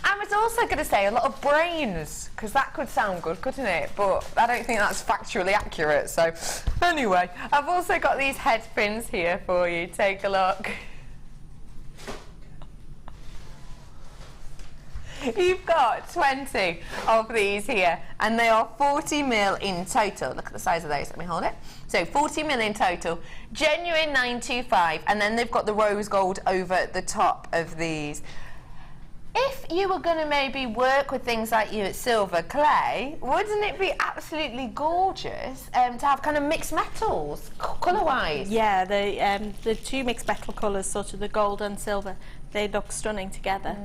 C: I was also going to say a lot of brains, because that could sound good, couldn't it? But I don't think that's factually accurate. So anyway, I've also got these head pins here for you. Take a look. You've got 20 of these here, and they are 40mm in total. Look at the size of those. Let me hold it. So 40mm in total, genuine 925, and then they've got the rose gold over the top of these. If you were going to maybe work with things like you at Silver Clay, wouldn't it be absolutely gorgeous to have kind of mixed metals, colour-wise?
D: Yeah, the 2 mixed metal colours, sort of the gold and silver, they look stunning together.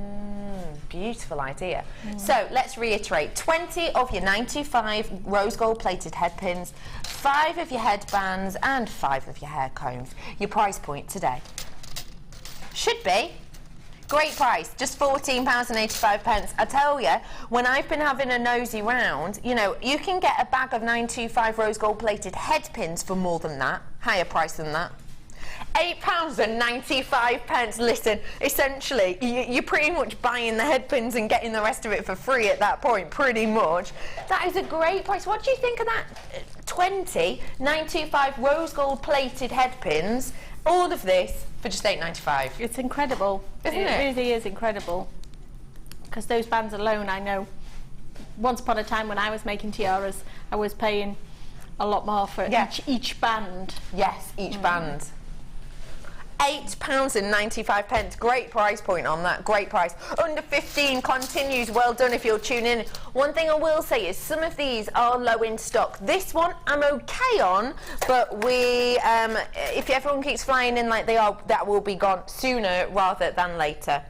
C: Beautiful idea. So let's reiterate, 20 of your 925 rose gold plated head pins, 5 of your headbands and 5 of your hair combs. Your price point today should be great price, just £14.85. I tell you, when I've been having a nosy round, you know, you can get a bag of 925 rose gold plated head pins for more than that, higher price than that. £8.95. Listen, essentially, you're pretty much buying the head pins and getting the rest of it for free at that point, pretty much. That is a great price. What do you think of that? 20 925 rose gold plated head pins, all of this for just £8.95.
D: It's incredible.
C: Isn't it?
D: It really is incredible. Because those bands alone, I know, once upon a time when I was making tiaras, I was paying a lot more for each band.
C: Yes, each band. £8.95. Great price point on that. Great price. Under 15 continues. Well done if you're tuning in. One thing I will say is some of these are low in stock. This one I'm okay on, but we, if everyone keeps flying in like they are, that will be gone sooner rather than later.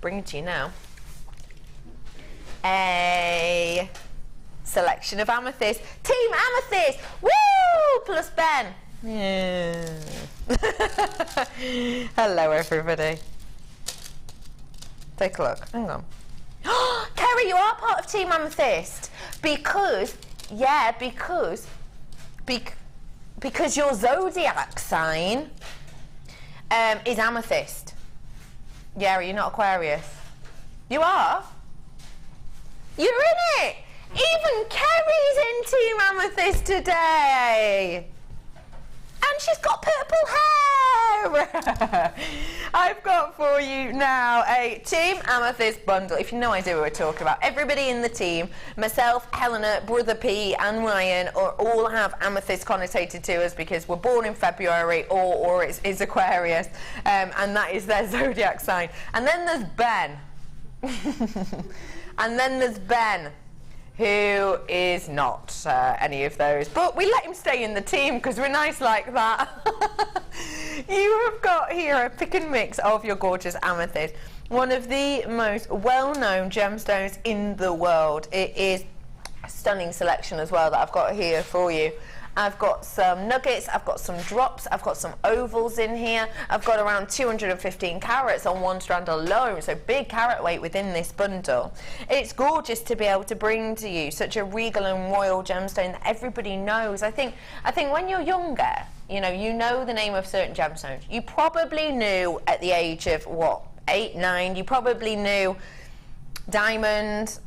C: Bring it to you now. A selection of amethyst. Team Amethyst. Woo! Plus Ben. Yeah. Hello everybody. Take a look. Hang on. Kerry, you are part of Team Amethyst because your zodiac sign is amethyst. Yeah, are you not Aquarius? You are? You're in it! Even Kerry's in Team Amethyst today! And she's got purple hair! I've got for you now a Team Amethyst bundle. If you have no idea what we're talking about, everybody in the team, myself, Helena, Brother P and Ryan, all have amethyst connotated to us because we're born in February or it's Aquarius, and that is their zodiac sign. And then there's Ben. And then there's Ben, who is not any of those, but we let him stay in the team because we're nice like that. You have got here a pick and mix of your gorgeous amethyst, one of the most well-known gemstones in the world. It is a stunning selection as well that I've got here for you. I've got some nuggets, I've got some drops, I've got some ovals in here. I've got around 215 carats on one strand alone, so big carat weight within this bundle. It's gorgeous to be able to bring to you such a regal and royal gemstone that everybody knows. I think when you're younger, you know the name of certain gemstones. You probably knew at the age of, what, 8, 9, you probably knew diamond,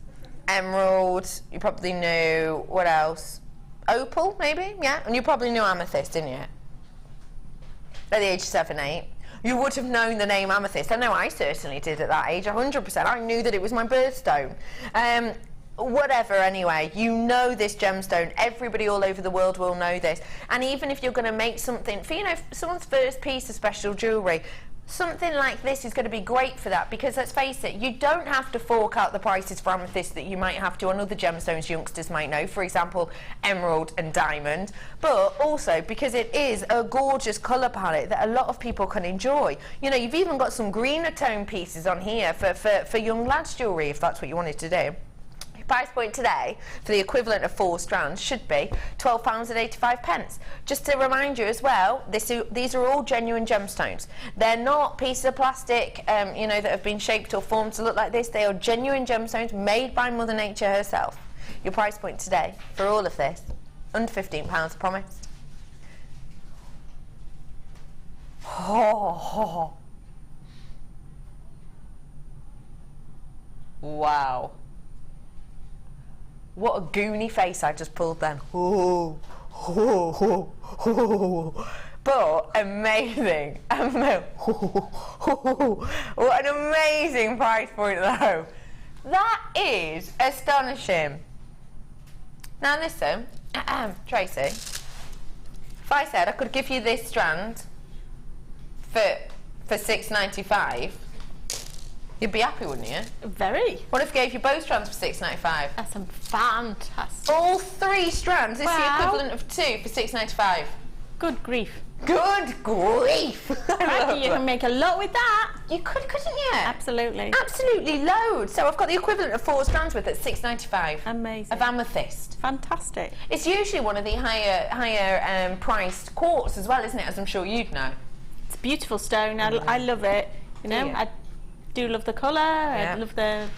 C: emerald, you probably knew, what else? Opal, maybe, yeah, and you probably knew amethyst, didn't you? At the age of 7, 8. You would have known the name amethyst. I know I certainly did at that age, 100%. I knew that it was my birthstone. Whatever, anyway, you know this gemstone. Everybody all over the world will know this. And even if you're going to make something for, someone's first piece of special jewellery, something like this is going to be great for that, because let's face it, you don't have to fork out the prices for amethyst that you might have to on other gemstones youngsters might know, for example emerald and diamond, but also because it is a gorgeous colour palette that a lot of people can enjoy. You've even got some greener tone pieces on here for young lads jewellery if that's what you wanted to do. Price point today for the equivalent of 4 strands should be £12.85. Just to remind you as well, these are all genuine gemstones. They're not pieces of plastic, that have been shaped or formed to look like this. They are genuine gemstones made by Mother Nature herself. Your price point today for all of this, under £15, I promise. Oh. Wow. What a goony face I just pulled then. Oh, oh, oh, oh. But amazing. What an amazing price point though. That is astonishing. Now listen, Tracey, if I said I could give you this strand for £6.95, you'd be happy, wouldn't you?
D: Very.
C: What if I gave you both strands for £6.95?
D: That's fantastic.
C: All 3 strands is the equivalent of 2 for £6.95.
D: Good grief.
C: Good grief!
D: Becky, you can make a lot with that.
C: You could, couldn't you?
D: Absolutely.
C: Absolutely loads. So I've got the equivalent of 4 strands with it, £6.95.
D: Amazing.
C: Of amethyst.
D: Fantastic.
C: It's usually one of the higher priced quartz as well, isn't it? As I'm sure you'd know.
D: It's a beautiful stone. I love it. I do love the colour. I love the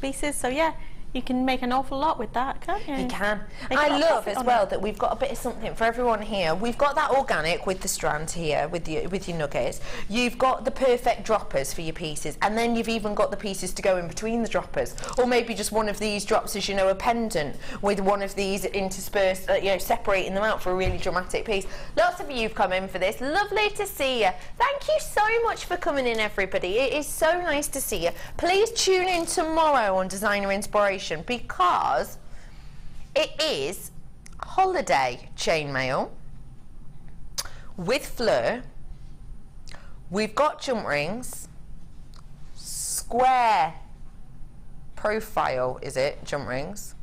D: pieces. So yeah, you can make an awful lot with that, can't you?
C: You can. I love as well that we've got a bit of something for everyone here. We've got that organic with the strand here, with your nuggets. You've got the perfect droppers for your pieces, and then you've even got the pieces to go in between the droppers, or maybe just one of these drops as a pendant with one of these interspersed, separating them out for a really dramatic piece. Lots of you have come in for this. Lovely to see you. Thank you so much for coming in, everybody. It is so nice to see you. Please tune in tomorrow on Designer Inspiration, because it is holiday chainmail with fleur. We've got jump rings, square profile, is it? Jump rings.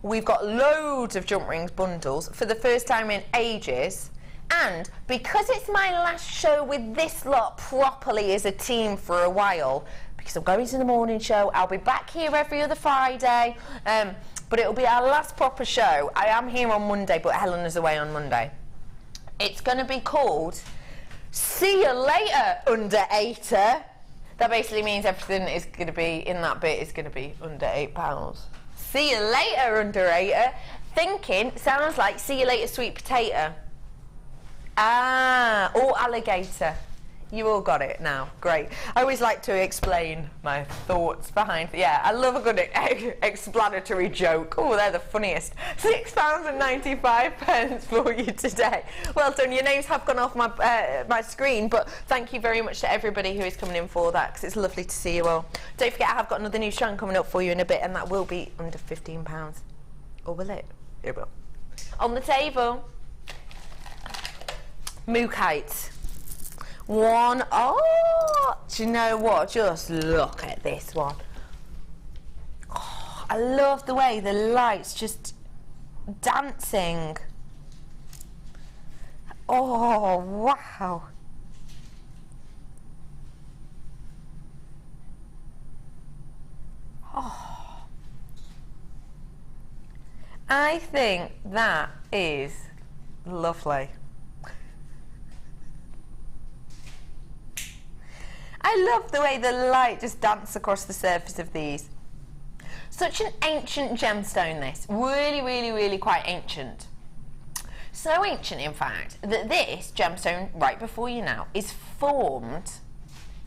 C: We've got loads of jump rings bundles for the first time in ages. And because it's my last show with this lot properly as a team for a while, because I'm going to the morning show, I'll be back here every other Friday, but it'll be our last proper show. I am here on Monday, but Helena's away on Monday. It's going to be called See You Later, Under-8er. That basically means everything is going to be, in that bit, is going to be under £8. See you later, Under-8er. Thinking, sounds like see you later, sweet potato. Ah, or alligator. You all got it now. Great. I always like to explain my thoughts behind. Yeah, I love a good explanatory joke. Oh, they're the funniest. £6.95 for you today. Well done. Your names have gone off my screen, but thank you very much to everybody who is coming in for that, because it's lovely to see you all. Don't forget, I have got another new strand coming up for you in a bit, and that will be under £15. Or will it? It will. On the table, Mookites. One, oh, do you know what? Just look at this one. Oh, I love the way the light's just dancing. Oh, wow. Oh. I think that is lovely. I love the way the light just dances across the surface of these. Such an ancient gemstone, this. Really, really, really quite ancient. So ancient, in fact, that this gemstone, right before you now, is formed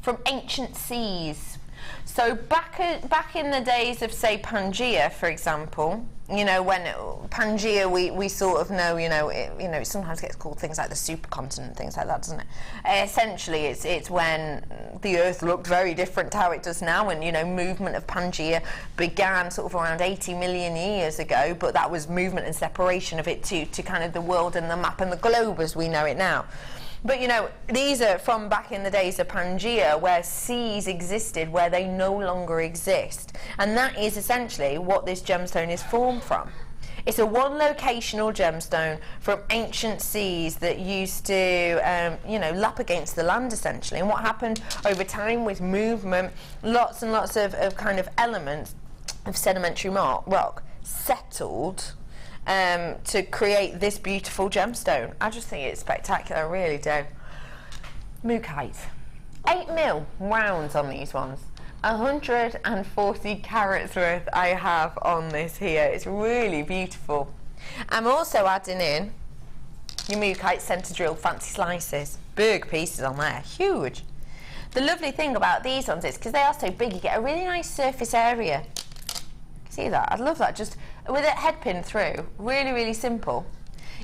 C: from ancient seas. So back in the days of, say, Pangaea, for example, you know, when Pangaea, we sort of know, you know, it sometimes gets called things like the supercontinent, things like that, doesn't it? Essentially, it's when the Earth looked very different to how it does now, and, you know, movement of Pangaea began sort of around 80 million years ago, but that was movement and separation of it to kind of the world and the map and the globe as we know it now. But, you know, these are from back in the days of Pangaea, where seas existed where they no longer exist. And that is essentially what this gemstone is formed from. It's a one-locational gemstone from ancient seas that used to, you know, lap against the land, essentially. And what happened over time with movement, lots and lots of kind of elements of sedimentary rock settled to create this beautiful gemstone. I just think it's spectacular, I really do. Mookite. 8mm rounds on these ones. 140 carats worth I have on this here. It's really beautiful. I'm also adding in your Mookite centre drill fancy slices. Big pieces on there, huge. The lovely thing about these ones is because they are so big, you get a really nice surface area. See that? I love that. Just with a head pin through. Really, really simple.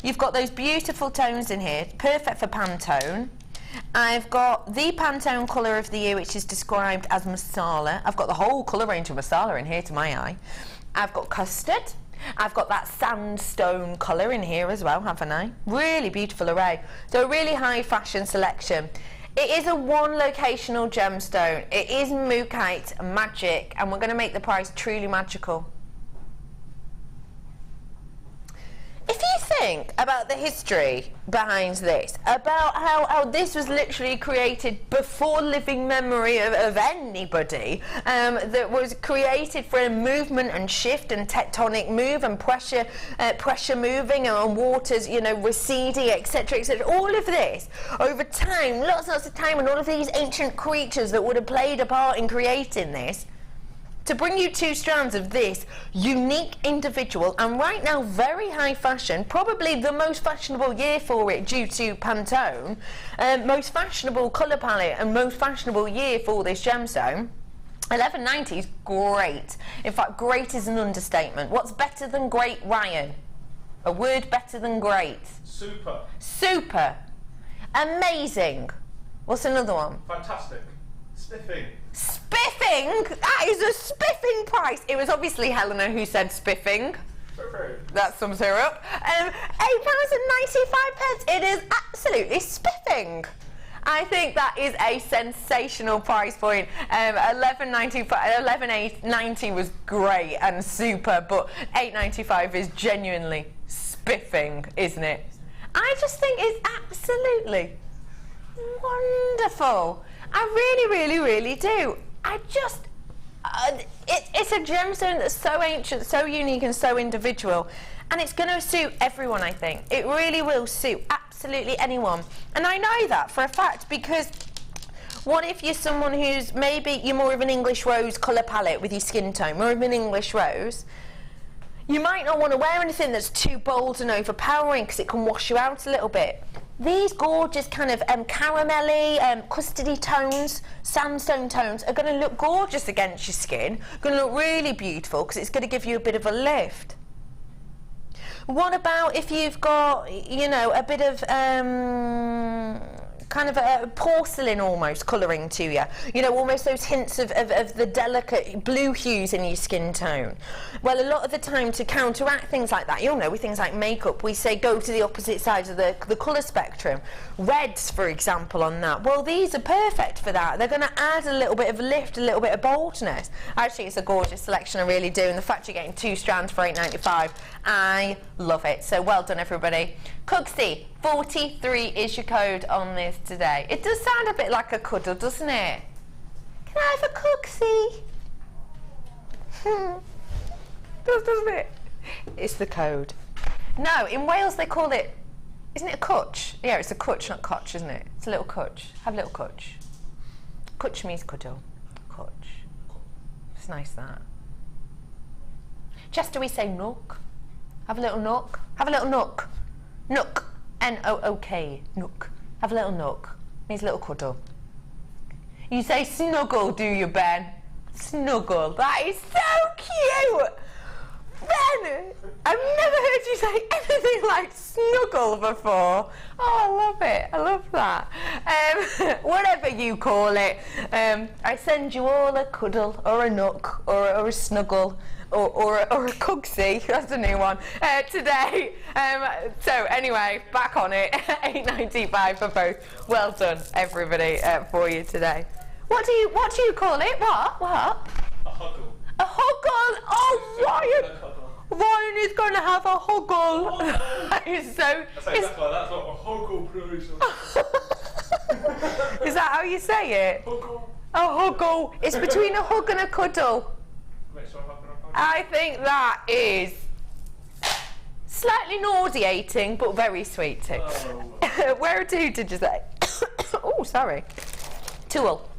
C: You've got those beautiful tones in here. Perfect for Pantone. I've got the Pantone colour of the year, which is described as Masala. I've got the whole colour range of Masala in here to my eye. I've got Custard. I've got that sandstone colour in here as well, haven't I? Really beautiful array. So a really high fashion selection. It is a one-locational gemstone. It is Mookite magic, and we're going to make the price truly magical. If you think about the history behind this, about how this was literally created before living memory of anybody, that was created for a movement and shift and tectonic move and pressure moving and waters, you know, receding, etc., etc. All of this over time, lots and lots of time, and all of these ancient creatures that would have played a part in creating this. To bring you two strands of this unique individual, and right now very high fashion, probably the most fashionable year for it due to Pantone, most fashionable colour palette and most fashionable year for this gemstone. 1190 is great. In fact, great is an understatement. What's better than great, Ryan? A word better than great.
E: Super.
C: Super. Amazing. What's another one?
E: Fantastic. Spiffing.
C: Spiffing? That is a spiffing price. It was obviously Helena who said spiffing. That sums her up. £8.95. It is absolutely spiffing. I think that is a sensational price point. $11.90 was great and super, but $8.95 is genuinely spiffing, isn't it? I just think it's absolutely wonderful. I really, really, really do. I just, it's a gemstone that's so ancient, so unique and so individual, and it's going to suit everyone, I think. It really will suit absolutely anyone. And I know that for a fact, because what if you're someone who's, maybe you're more of an English rose colour palette with your skin tone, more of an English rose. You might not want to wear anything that's too bold and overpowering because it can wash you out a little bit. these gorgeous kind of caramelly, custardy tones, sandstone tones are going to look gorgeous against your skin, going to look really beautiful because it's going to give you a bit of a lift. What about if you've got, you know, a bit of kind of a porcelain almost colouring to you, you know, almost those hints of the delicate blue hues in your skin tone? Well, a lot of the time to counteract things like that, you'll know with things like makeup, we say go to the opposite side of the colour spectrum. Reds, for example, on that. Well, these are perfect for that. They're going to add a little bit of lift, a little bit of boldness. Actually, it's a gorgeous selection, I really do, and the fact you're getting 2 strands for £8.95, I love it. So well done, everybody. Cooksy, 43 is your code on this today. It does sound a bit like a cuddle, doesn't it? Can I have a cooksy? Doesn't it? It's the code. No, in Wales they call it, isn't it a cwtch? Yeah, it's a cwtch, not cotch, isn't it? It's a little cwtch. Have a little cwtch. Cwtch means cuddle. Cwtch. It's nice, that. Chester, we say nook. Have a little nook. Have a little nook. Nook. N-O-O-K. Nook. Have a little nook. Means little cuddle. You say snuggle, do you, Ben? Snuggle. That is so cute! Ben! I've never heard you say anything like snuggle before. Oh, I love it. I love that. Whatever you call it, I send you all a cuddle or a nook or a snuggle or a cooksy. That's a new one today. So anyway, back on it. £8.95 for both. Well done, everybody, for you today. What do you call it? What?
E: A huggle.
C: A huggle? Oh, Ryan is going to have a huggle. That is so.
E: That's exactly like that. That's what a huggle, please.
C: Is that how you say it?
E: Huggle.
C: A huggle. It's between a hug and a cuddle. I think that is slightly nauseating, but very sweet too. Oh. Where to did you say? Oh, sorry. Tool.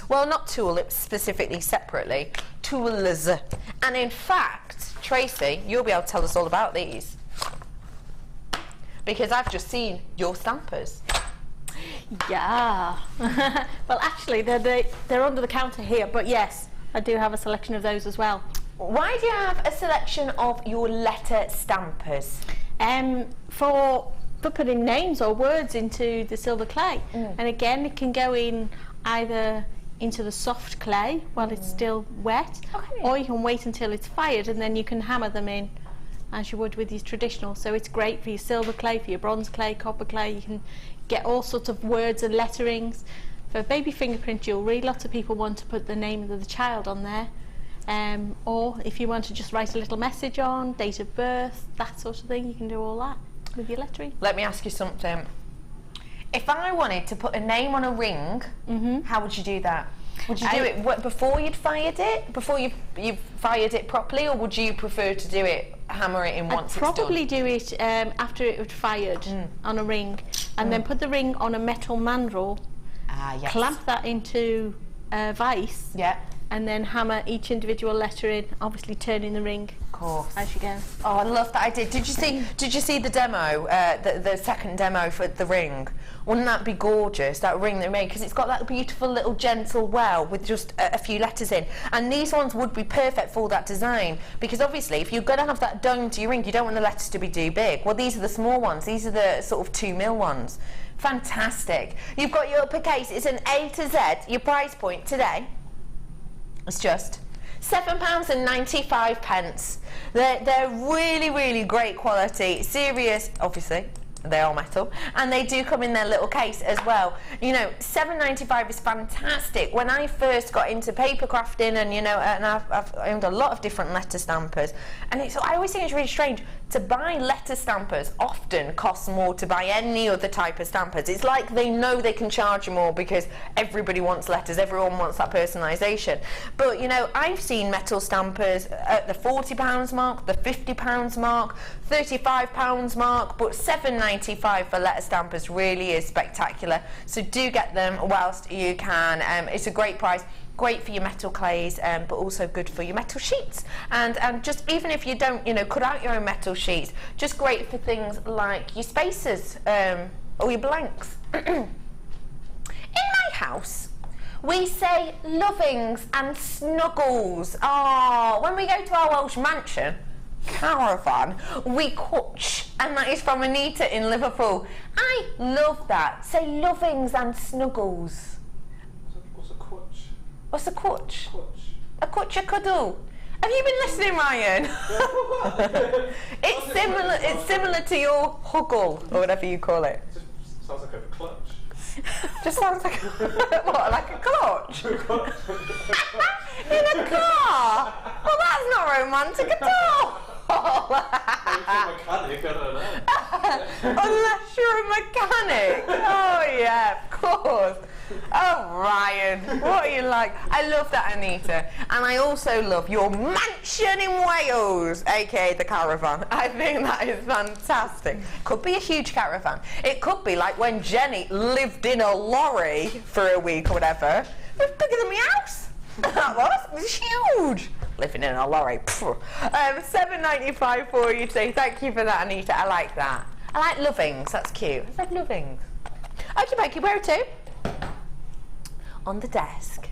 C: Well, not tool, it's specifically separately. Tools. And in fact, Tracy, you'll be able to tell us all about these. Because I've just seen your stampers.
D: Yeah. Well, actually, they're under the counter here, but yes, I do have a selection of those as well.
C: Why do you have a selection of your letter stampers?
D: For putting names or words into the silver clay. And again, it can go in either into the soft clay while it's still wet, or you can wait until it's fired and then you can hammer them in as you would with your traditional. So it's great for your silver clay, for your bronze clay, copper clay. You can get all sorts of words and letterings. For baby fingerprint jewellery, lots of people want to put the name of the child on there. Or if you want to just write a little message on, date of birth, that sort of thing, you can do all that with your lettering.
C: Let me ask you something. If I wanted to put a name on a ring, how would you do that? Would you do it before you'd fired it? Before you've fired it properly, or would you prefer to do it, hammer it in once it's done?
D: I'd probably do it after it was fired on a ring, and then put the ring on a metal mandrel, clamp that into a vice, and then hammer each individual letter in, obviously turning the ring as you go.
C: Oh, I love that idea. Did you see the demo, the second demo for the ring? Wouldn't that be gorgeous, that ring they made? Because it's got that beautiful little gentle well with just a few letters in. And these ones would be perfect for that design, because obviously if you're going to have that dome to your ring, you don't want the letters to be too big. Well, these are the small ones. These are the sort of 2mm ones. Fantastic. You've got your uppercase. It's an A to Z. Your price point today, it's just £7.95. They're really, really great quality, serious, obviously. They are metal, and they do come in their little case as well. You know, £7.95 is fantastic. When I first got into paper crafting, and you know, and I've owned a lot of different letter stampers, and I always think it's really strange to buy letter stampers. Often costs more to buy any other type of stampers. It's like they know they can charge you more because everybody wants letters. Everyone wants that personalisation. But you know, I've seen metal stampers at the £40 mark, the £50 mark, £35 mark, but £7.95 for letter stampers really is spectacular. So do get them whilst you can. It's a great price. Great for your metal clays, but also good for your metal sheets. And just even if you don't, you know, cut out your own metal sheets, just great for things like your spacers. or your blanks. In my house, we say lovings and snuggles. Oh, when we go to our Welsh mansion, caravan, we cwtch, and that is from Anita in Liverpool. I love that. Say lovings and snuggles.
E: What's a quatch?
C: What's a cwtch?
E: Quatch.
C: A cwtch a cuddle. Have you been listening, Ryan? It's similar to your huggle, or whatever you call it.
E: Just sounds like a clutch.
C: Just sounds like what, like a clutch? In a car? Well, that's not romantic at all.
E: Mechanic, I don't know.
C: Unless you're a mechanic. Oh yeah, of course. Oh Ryan, what are you like? I love that, Anita. And I also love your mansion in Wales, aka the caravan. I think that is fantastic. Could be a huge caravan. It could be like when Jenny lived in a lorry for a week or whatever. It was bigger than my house. That was. It was huge. Living in a lorry. $7.95 for you today. Thank you for that, Anita. I like that. I like lovings. That's cute. I said lovings. Okay, Becky, where to? On the desk,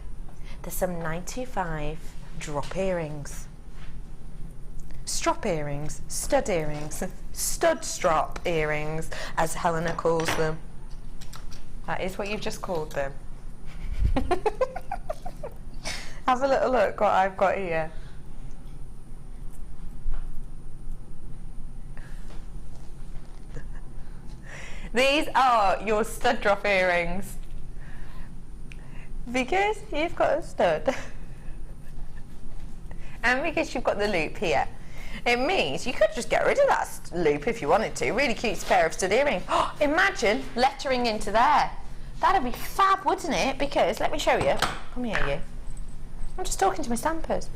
C: there's some 925 drop earrings. Strop earrings, stud earrings, stud strop earrings, as Helena calls them. That is what you've just called them. Have a little look what I've got here. These are your stud drop earrings. Because you've got a stud. And because you've got the loop here. It means you could just get rid of that loop if you wanted to. Really cute pair of stud earrings. Oh, imagine lettering into there. That'd be fab, wouldn't it? Because, let me show you. Come here, you. I'm just talking to my stampers.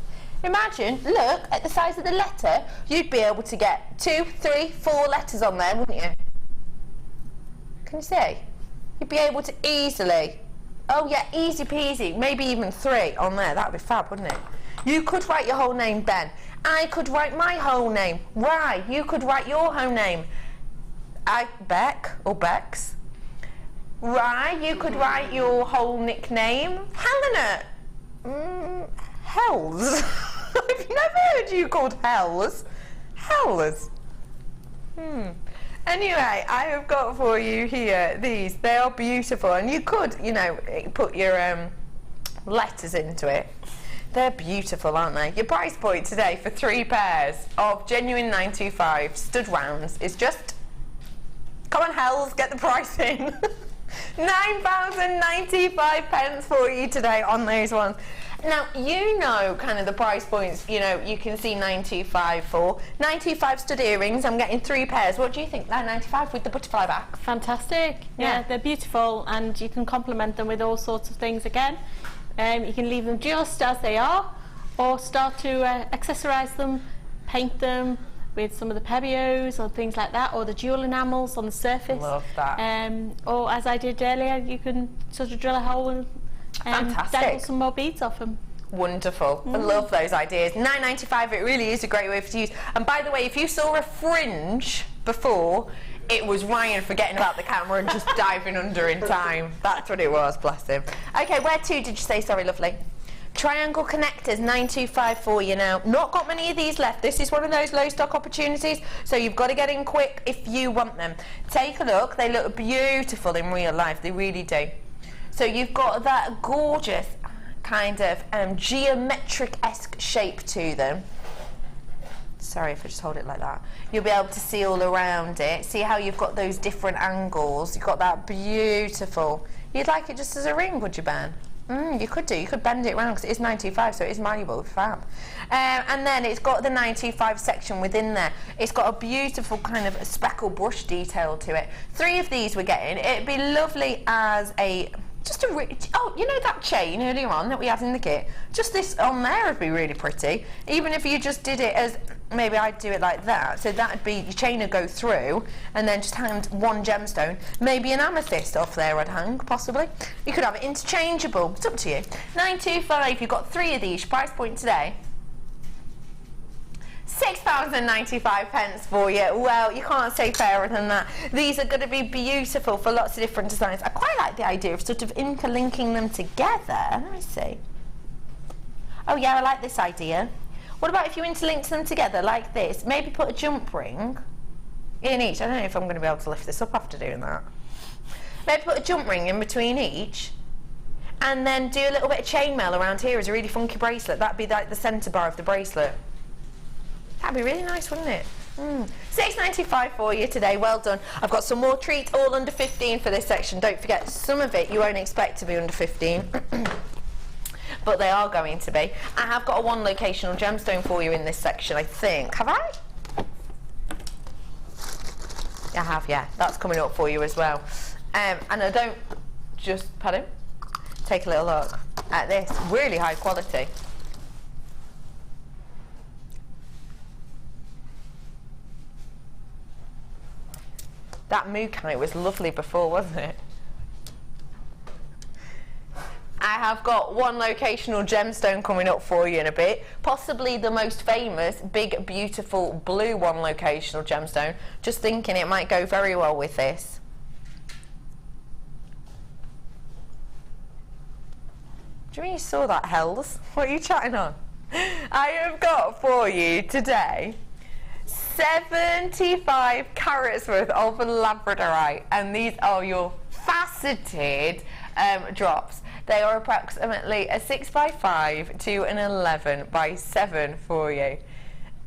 C: Imagine, look, at the size of the letter, you'd be able to get 2, 3, 4 letters on there, wouldn't you? Can you see? You'd be able to easily, oh yeah, easy peasy, maybe even 3 on there. That would be fab, wouldn't it? You could write your whole name, Ben. I could write my whole name. Rye, you could write your whole name. Beck, or Bex. Rye, you could write your whole nickname. Helena. Hells. I've never heard you called Hells. Hells. Anyway, I have got for you here these. They are beautiful, and you could, you know, put your letters into it. They're beautiful, aren't they? Your price point today for 3 pairs of genuine 925 stud rounds is just, come on, Hells, get the price in. £9.95 for you today on those ones. Now, you know kind of the price points, you know, you can see 925 for. 925 stud earrings, I'm getting 3 pairs. What do you think? 995 with the butterfly back?
D: Fantastic. Yeah, they're beautiful, and you can complement them with all sorts of things again. You can leave them just as they are, or start to accessorise them, paint them with some of the pebios or things like that, or the jewel enamels on the surface.
C: Love that.
D: Or as I did earlier, you can sort of drill a hole and dangle some more beads off them.
C: Wonderful. I love those ideas. £9.95, it really is a great way to use. And by the way, if you saw a fringe before, it was Ryan forgetting about the camera and just diving under in time. That's what it was, bless him. Okay, where to did you say, sorry, lovely? Triangle connectors, 925 for you now. Not got many of these left. This is one of those low stock opportunities, so you've got to get in quick if you want them. Take a look. They look beautiful in real life. They really do. So you've got that gorgeous kind of geometric-esque shape to them. Sorry if I just hold it like that. You'll be able to see all around it. See how you've got those different angles. You've got that beautiful. You'd like it just as a ring, would you, Ben? You could do. You could bend it around because it is 925, so it is malleable. Fab. And then it's got the 925 section within there. It's got a beautiful kind of speckle brush detail to it. 3 of these we're getting. It'd be lovely as a... oh, you know that chain earlier on that we had in the kit? Just this on there would be really pretty. Even if you just did it as, maybe I'd do it like that. So that'd be, your chain would go through and then just hang 1 gemstone. Maybe an amethyst off there I'd hang, possibly. You could have it interchangeable. It's up to you. 925, you've got 3 of these. Price point today, £7 £6.95 for you. Well, you can't say fairer than that. These are going to be beautiful for lots of different designs. I quite like the idea of sort of interlinking them together. Let me see. Oh yeah, I like this idea. What about if you interlinked them together like this? Maybe put a jump ring in each. I don't know if I'm going to be able to lift this up after doing that. Maybe put a jump ring in between each, and then do a little bit of chainmail around here as a really funky bracelet. That'd be like the centre bar of the bracelet. That'd be really nice, wouldn't it? £6.95 for you today. Well done. I've got some more treats, all under 15 for this section. Don't forget, some of it you won't expect to be under 15. But they are going to be. I have got a one locational gemstone for you in this section, I think. Have I? I have, yeah. That's coming up for you as well. And I don't just, pardon? Take a little look at this. Really high quality. That mookaite was lovely before, wasn't it? I have got one locational gemstone coming up for you in a bit. Possibly the most famous, big, beautiful blue one locational gemstone. Just thinking it might go very well with this. Do you mean you saw that, Hells? What are you chatting on? I have got for you today 75 carats worth of labradorite, and these are your faceted drops. They are approximately a 6x5 to an 11x7 for you.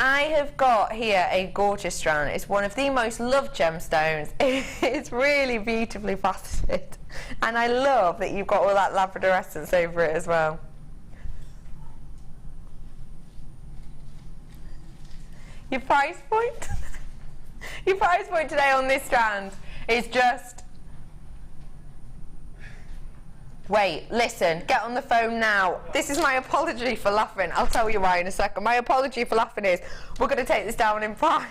C: I have got here a gorgeous strand. It's one of the most loved gemstones. It's really beautifully faceted, and I love that you've got all that Labrador essence over it as well. Your price point? Your price point today on this strand is just... Wait, listen, get on the phone now. This is my apology for laughing. I'll tell you why in a second. My apology for laughing is we're going to take this down in price.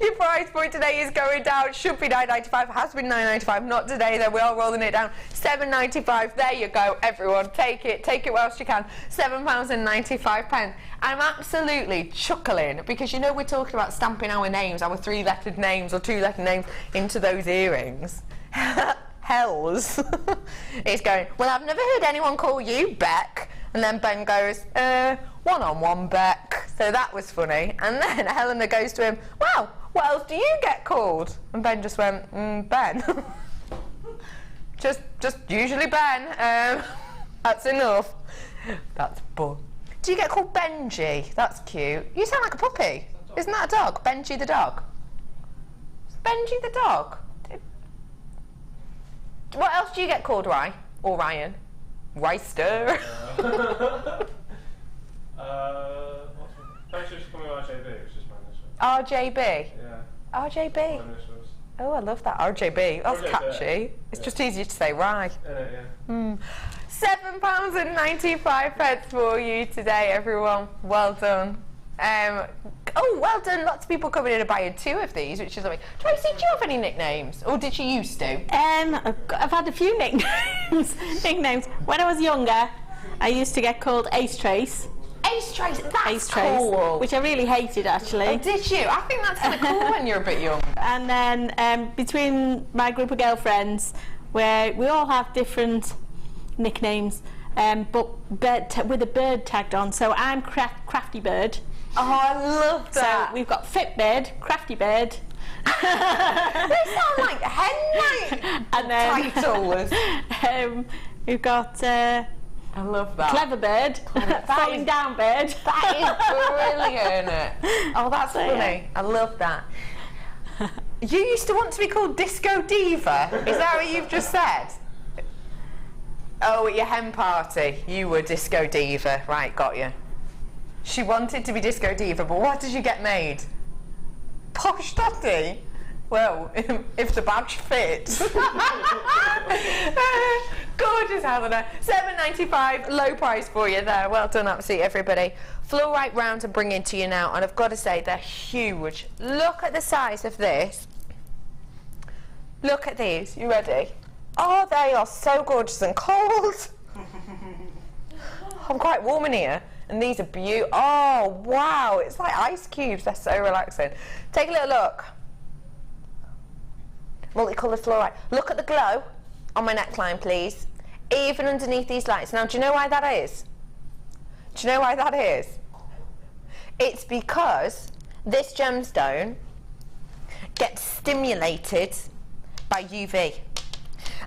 C: Your price point today is going down. Should be £9.95, has been £9.95. Not today though, we are rolling it down. £7.95, there you go, everyone. Take it whilst you can. £7.95. I'm absolutely chuckling because you know we're talking about stamping our names, our 3-lettered names or 2-lettered names into those earrings. Hells. He's going, well, I've never heard anyone call you Beck. And then Ben goes, one-on-one Beck. So that was funny. And then Helena goes to him, well, what else do you get called? And Ben just went, Ben. just usually Ben. That's enough. That's bull. Do you get called Benji? That's cute. You sound like a puppy. Isn't that a dog? Benji the dog. Benji the dog. What else do you get called, Ryan? Or Ryan? Ryster?
E: Basically, just call me RJB, which is my initials.
C: RJB?
E: Yeah.
C: RJB?
E: My initials.
C: Oh, I love that. RJB. That's
E: RJB,
C: catchy.
E: yeah.
C: It's just easier to say, Rye.
E: Yeah.
C: £7.95 for you today, everyone. Well done. Oh, well done. Lots of people coming in and buying 2 of these, which is lovely. Tracey, do you have any nicknames? Or did you used to?
D: I've had a few nicknames. When I was younger, I used to get called Ace Trace.
C: Ace Trace, that's
D: Ace Trace,
C: cool.
D: which I really hated, actually.
C: Oh, did you? I think that's kind of cool when you're a bit young.
D: And then between my group of girlfriends, where we all have different nicknames, but with a bird tagged on. So I'm Crafty Bird.
C: Oh, I love that.
D: So we've got Fit Bird, Crafty Bird.
C: They sound like hen
D: and then,
C: titles.
D: We've got
C: I love that.
D: Clever Bird, Falling Down Bird.
C: That is brilliant. Oh, that's funny. I love that. You used to want to be called Disco Diva. Is that what you've just said? Oh, at your hen party, you were Disco Diva. Right, got you. She wanted to be Disco Diva, but what did you get made? Posh Totty? Well, if the badge fits. Gorgeous, Helena. £7.95, low price for you there. Well done, absolutely, everybody. Flow right round and bring it to you now, and I've got to say, they're huge. Look at the size of this. Look at these. You ready? Oh, they are so gorgeous and cold. I'm quite warm in here. And these are beautiful. Oh, wow. It's like ice cubes. They're so relaxing. Take a little look. Multicoloured fluorite. Look at the glow on my neckline, please. Even underneath these lights. Now, do you know why that is? Do you know why that is? It's because this gemstone gets stimulated by UV.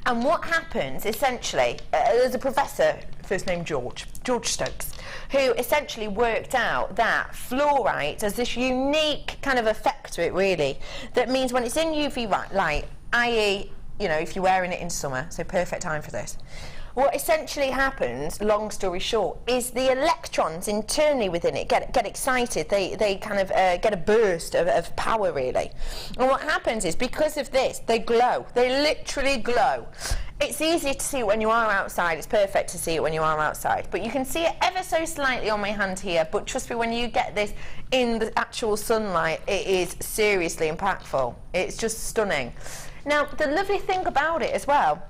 C: And what happens, essentially, there's a professor, first name George Stokes, who essentially worked out that fluorite has this unique kind of effect to it, really, that means when it's in UV light, i.e., you know, if you're wearing it in summer, so perfect time for this, what essentially happens, long story short, is the electrons internally within it get excited. They kind of get a burst of power, really. And what happens is, because of this, they glow. They literally glow. It's easier to see it when you are outside. It's perfect to see it when you are outside. But you can see it ever so slightly on my hand here. But trust me, when you get this in the actual sunlight, it is seriously impactful. It's just stunning. Now, the lovely thing about it as well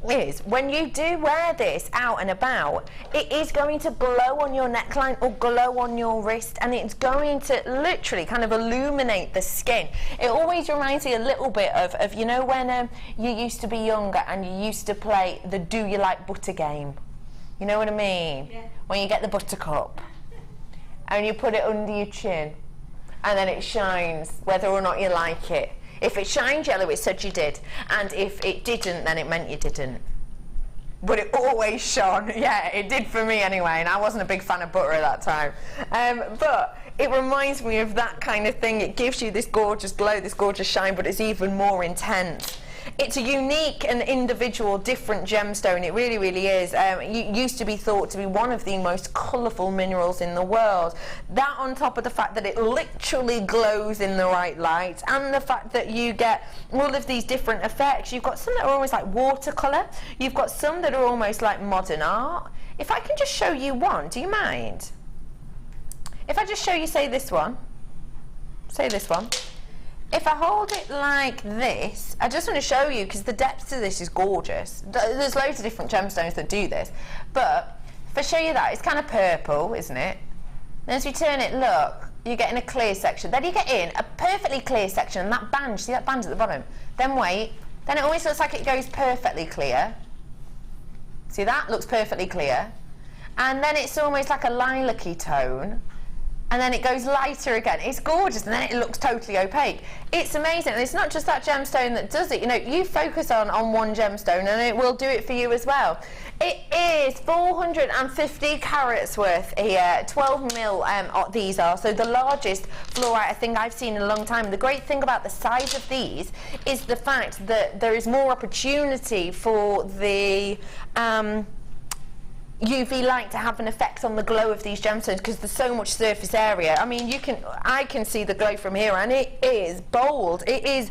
C: is when you do wear this out and about, it is going to glow on your neckline or glow on your wrist, and it's going to literally kind of illuminate the skin. It always reminds me a little bit of you know, when you used to be younger and you used to play the do you like butter game. You know what I mean? Yeah. When you get the buttercup and you put it under your chin and then it shines whether or not you like it. If it shined yellow, it said you did, and if it didn't, then it meant you didn't. But it always shone. Yeah, it did for me anyway, and I wasn't a big fan of butter at that time. But it reminds me of that kind of thing. It gives you this gorgeous glow, this gorgeous shine, but it's even more intense. It's a unique and individual, different gemstone. It really, really is. It used to be thought to be one of the most colourful minerals in the world. That on top of the fact that it literally glows in the right light, and the fact that you get all of these different effects. You've got some that are almost like watercolour. You've got some that are almost like modern art. If I can just show you one, do you mind? If I just show you, say this one. Say this one. If I hold it like this, I just want to show you, because the depth to this is gorgeous. There's loads of different gemstones that do this. But if I show you that, it's kind of purple, isn't it? And as we turn it, look, you get in a clear section. Then you get in a perfectly clear section, and that band, see that band at the bottom? Then wait, then it always looks like it goes perfectly clear. See that? Looks perfectly clear. And then it's almost like a lilac-y tone. And then it goes lighter again. It's gorgeous, and then it looks totally opaque. It's amazing, and it's not just that gemstone that does it. You know, you focus on one gemstone and it will do it for you as well. It is 450 carats worth here, 12 mil these are, so the largest fluorite I think I've seen in a long time. The great thing about the size of these is the fact that there is more opportunity for the UV light to have an effect on the glow of these gemstones, because there's so much surface area. I mean, I can see the glow from here, and it is bold. It is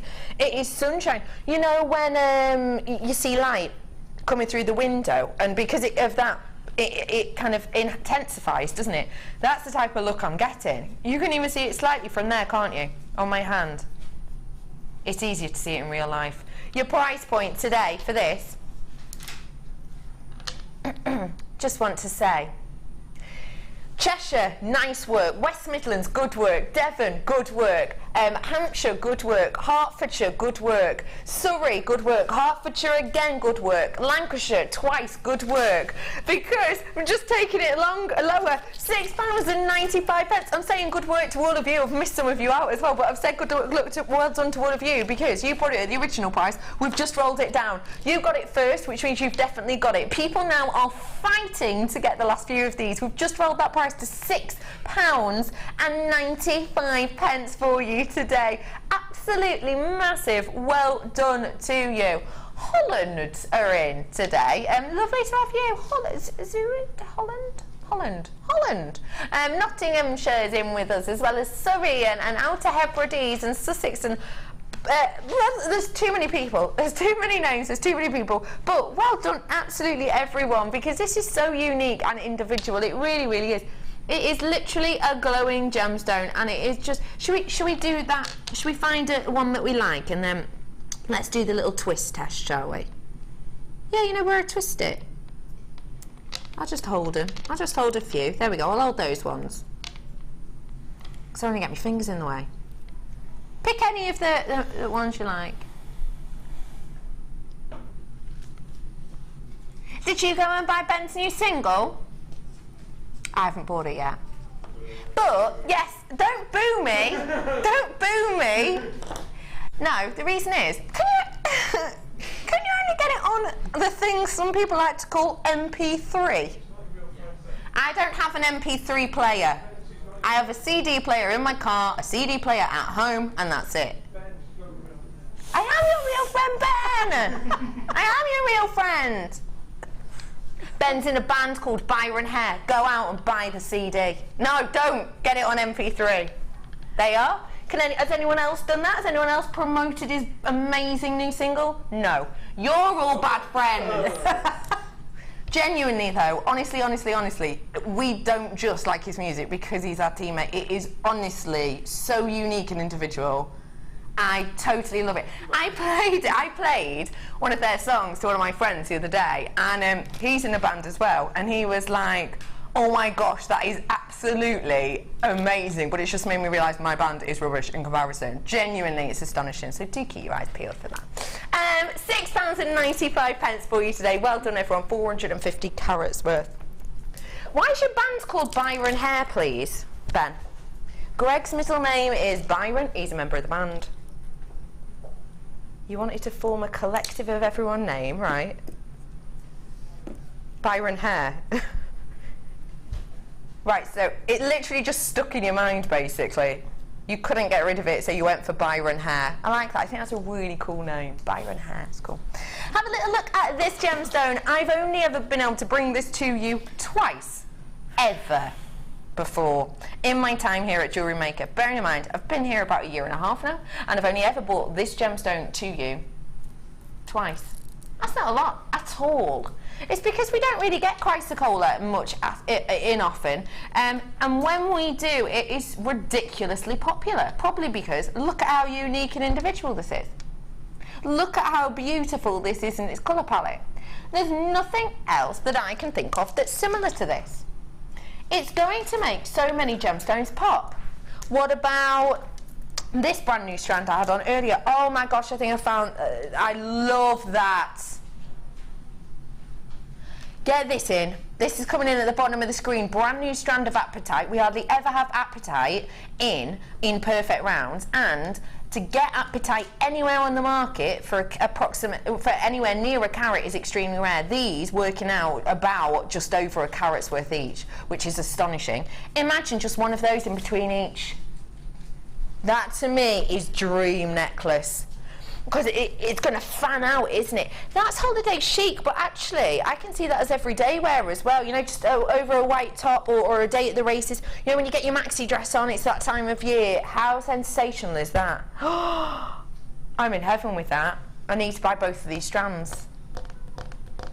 C: sunshine. You know when you see light coming through the window, and because of that, it kind of intensifies, doesn't it? That's the type of look I'm getting. You can even see it slightly from there, can't you? On my hand. It's easier to see it in real life. Your price point today for this. Just want to say, Cheshire, nice work. West Midlands, good work. Devon, good work. Hampshire, good work. Hertfordshire, good work. Surrey, good work. Hertfordshire again, good work. Lancashire, twice, good work. Because we're just taking it lower. £6.95. I'm saying good work to all of you. I've missed some of you out as well, but I've said good work, well done to all of you, because you put it at the original price. We've just rolled it down. You got it first, which means you've definitely got it. People now are fighting to get the last few of these. We've just rolled that price to £6.95 for you today. Absolutely massive. Well done to you. Holland are in today. Lovely to have you. Holland. Nottinghamshire's in with us, as well as Surrey and Outer Hebrides and Sussex, and there's too many people, there's too many names, there's too many people, but well done absolutely everyone, because this is so unique and individual. It really, really is. It is literally a glowing gemstone, and it is just, should we do that? Should we find one that we like, and then let's do the little twist test, shall we? Yeah, you know where I twist it. I'll just hold them. I'll just hold a few. There we go, I'll hold those ones. Because I don't want to get my fingers in the way. Pick any of the ones you like. Did you go and buy Ben's new single? I haven't bought it yet. But, yes, don't boo me. Don't boo me. No, the reason is, can you only get it on the thing some people like to call MP3? I don't have an MP3 player. I have a CD player in my car, a CD player at home, and that's it. I am your real friend, Ben! I am your real friend. Ben's in a band called Byron Hare. Go out and buy the CD. No, don't. Get it on MP3. They are. Has anyone else done that? Has anyone else promoted his amazing new single? No. You're all bad friends. Genuinely though, honestly, we don't just like his music because he's our teammate. It is honestly so unique and individual. I totally love it. I played one of their songs to one of my friends the other day, and he's in a band as well, and he was like, oh my gosh, that is absolutely amazing, but it's just made me realise my band is rubbish in comparison. Genuinely, it's astonishing, so do keep your eyes peeled for that. £6.95 for you today. Well done, everyone. 450 carats worth. Why is your band called Byron Hare, please, Ben? Greg's middle name is Byron. He's a member of the band. You wanted to form a collective of everyone name, right? Byron Hare. Right, so it literally just stuck in your mind, basically. You couldn't get rid of it, so you went for Byron Hare. I like that. I think that's a really cool name. Byron Hare. It's cool. Have a little look at this gemstone. I've only ever been able to bring this to you twice, ever, before in my time here at JewelleryMaker. Bearing in mind, I've been here about 1.5 years now, and I've only ever bought this gemstone to you twice. That's not a lot at all. It's because we don't really get chrysocolla much in often, and when we do, it is ridiculously popular, probably because look at how unique and individual this is. Look at how beautiful this is in its colour palette. There's nothing else that I can think of that's similar to this. It's going to make so many gemstones pop. What about this brand new strand I had on earlier? Oh my gosh, I think I found, I love that. Get this in. This is coming in at the bottom of the screen. Brand new strand of apatite. We hardly ever have apatite in perfect rounds, and to get apatite anywhere on the market for anywhere near a carat is extremely rare. These working out about just over a carat's worth each, which is astonishing. Imagine just one of those in between each. That to me is dream necklace. Because it's going to fan out, isn't it? That's holiday chic, but actually I can see that as everyday wear as well. You know, just over a white top or a day at the races. You know, when you get your maxi dress on, it's that time of year. How sensational is that? I'm in heaven with that. I need to buy both of these strands.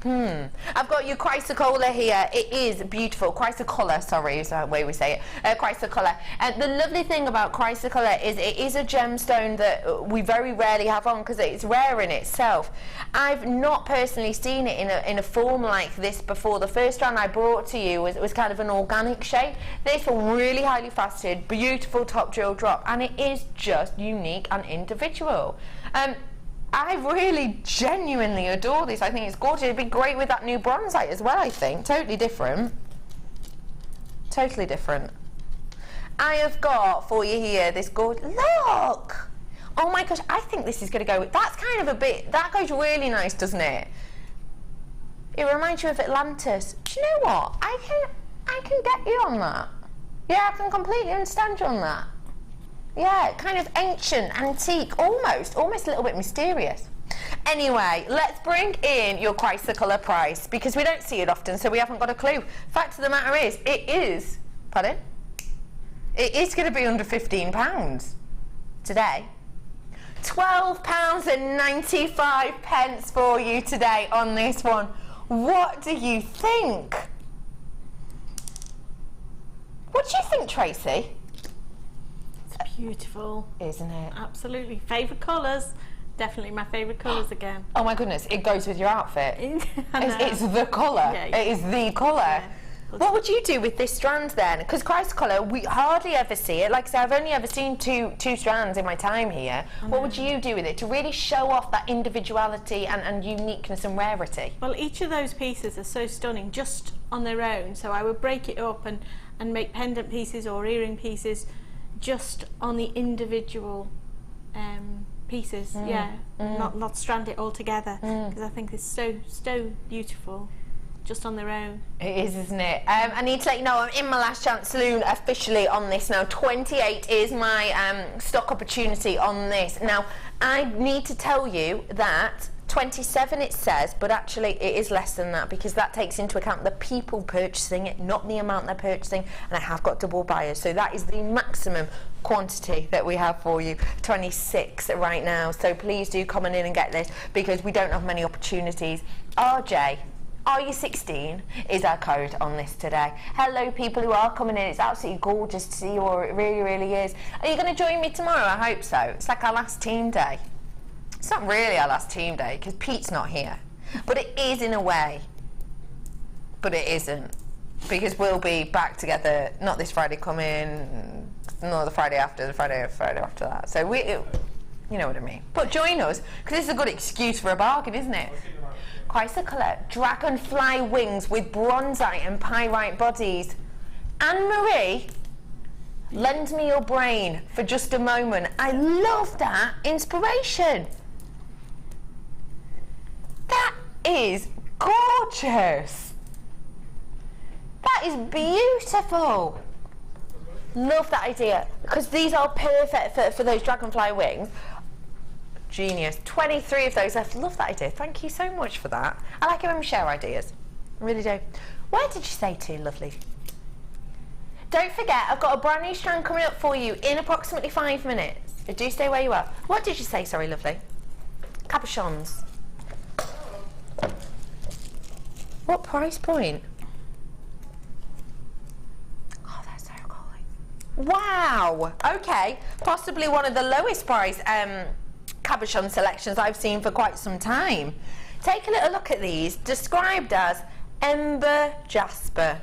C: I've got your chrysocolla here. It is beautiful. Chrysocolla, sorry, is the way we say it. Chrysocolla. And the lovely thing about chrysocolla is it is a gemstone that we very rarely have on because it's rare in itself. I've not personally seen it in a form like this before. The first strand I brought to you was kind of an organic shape. This one really highly faceted, beautiful top jewel drop, and it is just unique and individual. I really genuinely adore this. I think it's gorgeous. It'd be great with that new bronzite as well, I think. Totally different. Totally different. I have got for you here this gorgeous... Look! Oh my gosh, I think this is going to go... That's kind of a bit... That goes really nice, doesn't it? It reminds you of Atlantis. Do you know what? I can get you on that. Yeah, I can completely understand you on that. Yeah, kind of ancient, antique, almost a little bit mysterious. Anyway, let's bring in your chrysocolla price because we don't see it often, so we haven't got a clue. Fact of the matter is, it is going to be under £15 today. £12.95 for you today on this one. What do you think? What do you think, Tracey?
D: Beautiful,
C: isn't it?
D: Absolutely. Favourite colours, Definitely my favourite colours again.
C: Oh my goodness, it goes with your outfit. It's the colour.
D: Yeah,
C: it is the colour.
D: Yeah.
C: What would you do with this strand then? Because Christ colour, we hardly ever see it. Like I said, I've only ever seen two strands in my time here. What would you do with it to really show off that individuality and uniqueness and rarity?
D: Well, each of those pieces are so stunning just on their own, so I would break it up and make pendant pieces or earring pieces just on the individual pieces, not strand it all together, because I think it's so beautiful just on their own.
C: It is, isn't it? I need to let you know I'm in my last chance saloon officially on this now. 28 is my stock opportunity on this. Now, I need to tell you that 27 it says, but actually it is less than that, because that takes into account the people purchasing it, not the amount they're purchasing, and I have got double buyers, so that is the maximum quantity that we have for you, 26 right now. So please do come on in and get this, because we don't have many opportunities. RJ, are you 16 is our code on this today. Hello people who are coming in, it's absolutely gorgeous to see you all, it really, really is. Are you going to join me tomorrow? I hope so. It's like our last team day. It's not really our last team day because Pete's not here, but it is in a way, but it isn't, because we'll be back together, not this Friday coming, nor the Friday after, the Friday after that. So you know what I mean. But join us, because it's a good excuse for a bargain, isn't it? Quite the colour, dragonfly wings with bronzite and pyrite bodies. Anne-Marie, lend me your brain for just a moment. I love that inspiration. That is gorgeous. That is beautiful. Love that idea, because these are perfect for those dragonfly wings. Genius. 23 of those left. Love that idea. Thank you so much for that. I like it when we share ideas. I really do. Where did you say to, lovely? Don't forget, I've got a brand new strand coming up for you in approximately 5 minutes. Do stay where you are. What did you say, sorry, lovely? Cabochons. What price point? Oh, they're so cool. Wow. Okay. Possibly one of the lowest price cabochon selections I've seen for quite some time. Take a little look at these, described as Ember Jasper.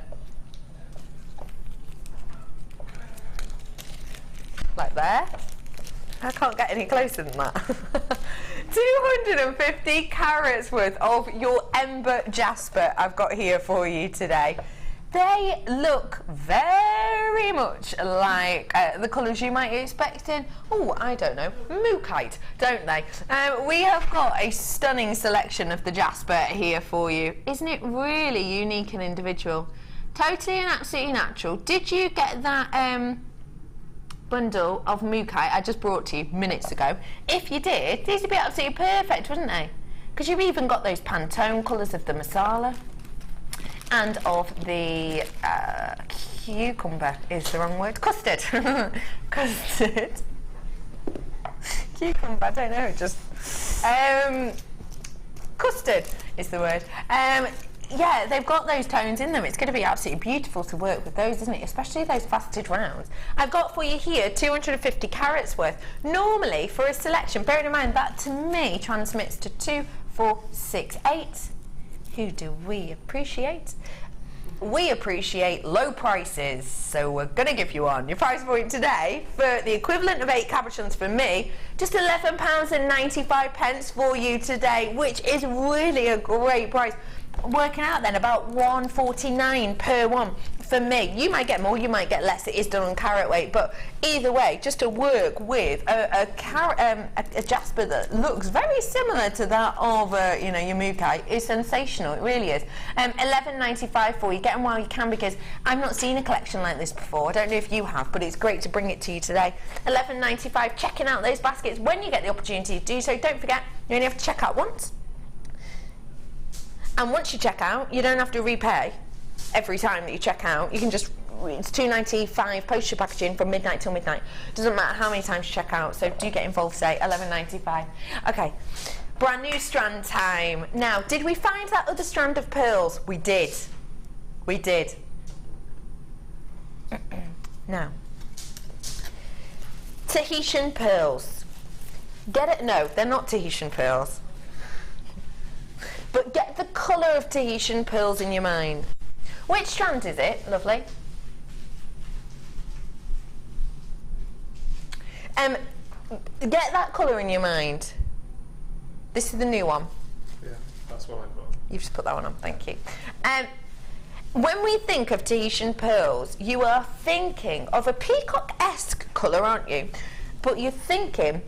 C: Like there. I can't get any closer than that. 250 carats worth of your Ember Jasper I've got here for you today. They look very much like the colours you might be expecting. Oh, I don't know, Mookite, don't they? We have got a stunning selection of the Jasper here for you. Isn't it really unique and individual? Totally and absolutely natural. Did you get that bundle of Mookite I just brought to you minutes ago? If you did, these would be absolutely perfect, wouldn't they? Because you've even got those Pantone colours of the Masala. And of the cucumber is the wrong word. Custard. Custard. Cucumber, I don't know, just custard is the word. Yeah, they've got those tones in them. It's going to be absolutely beautiful to work with those, isn't it? Especially those faceted rounds. I've got for you here 250 carats worth. Normally, for a selection, bearing in mind that to me transmits to 2, 4, 6, 8. Who do we appreciate? We appreciate low prices, so we're going to give you one. Your price point today for the equivalent of 8 cabochons for me, just £11.95 for you today, which is really a great price. Working out then about £1.49 per one for me. You might get more, you might get less. It is done on carat weight, but either way, just to work with a Jasper that looks very similar to that of you know, your Mookite is sensational. It really is. £11.95 for you. Get them while you can, because I've not seen a collection like this before. I don't know if you have, but it's great to bring it to you today. £11.95. Checking out those baskets when you get the opportunity to do so. Don't forget, you only have to check out once. And once you check out, you don't have to repay every time that you check out. You can just, it's £2.95 post your packaging from midnight till midnight. Doesn't matter how many times you check out, so do get involved today. £11.95. Okay, brand new strand time. Now, did we find that other strand of pearls? We did. We did. Now, Tahitian pearls. Get it? No, they're not Tahitian pearls. But get the colour of Tahitian pearls in your mind. Which strand is it, lovely? Get that colour in your mind. This is the new one.
E: Yeah, that's what I've got.
C: You've just put that one on, thank you. When we think of Tahitian pearls, you are thinking of a peacock-esque colour, aren't you? But you're thinking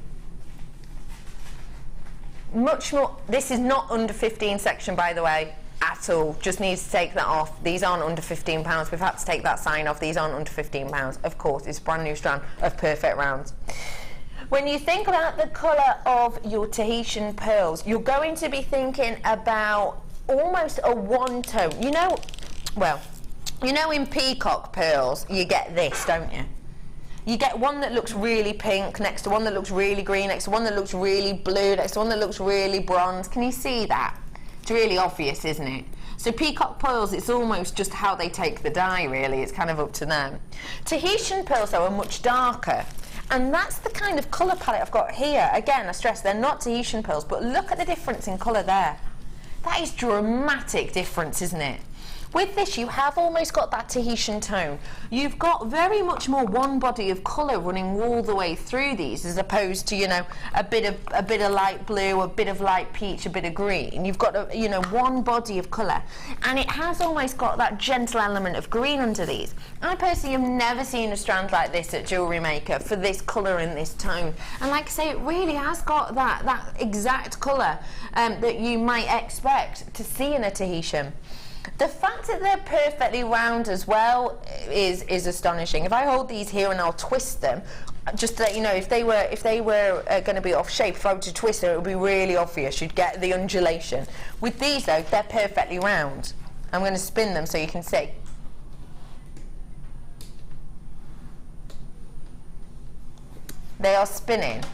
C: much more. This is not under 15 section, by the way, at all. Just needs to take that off. These aren't under £15. We've had to take that sign off. These aren't under £15. Of course, it's a brand new strand of perfect rounds. When you think about the colour of your Tahitian pearls, you're going to be thinking about almost a one-tone. You know, well, you know in peacock pearls, you get this, don't you? You get one that looks really pink, next to one that looks really green, next to one that looks really blue, next to one that looks really bronze. Can you see that? It's really obvious, isn't it? So peacock pearls, it's almost just how they take the dye, really. It's kind of up to them. Tahitian pearls, though, are much darker. And that's the kind of colour palette I've got here. Again, I stress they're not Tahitian pearls, but look at the difference in colour there. That is dramatic difference, isn't it? With this, you have almost got that Tahitian tone. You've got very much more one body of colour running all the way through these, as opposed to, you know, a bit of light blue, a bit of light peach, a bit of green. You've got, you know, one body of colour, and it has almost got that gentle element of green under these. I personally have never seen a strand like this at JewelleryMaker for this colour and this tone. And like I say, it really has got that exact colour that you might expect to see in a Tahitian. The fact that they're perfectly round as well is astonishing. If I hold these here and I'll twist them, just to let you know, if they were going to be off shape, if I were to twist them, it would be really obvious. You'd get the undulation. With these, though, they're perfectly round. I'm going to spin them so you can see. They are spinning.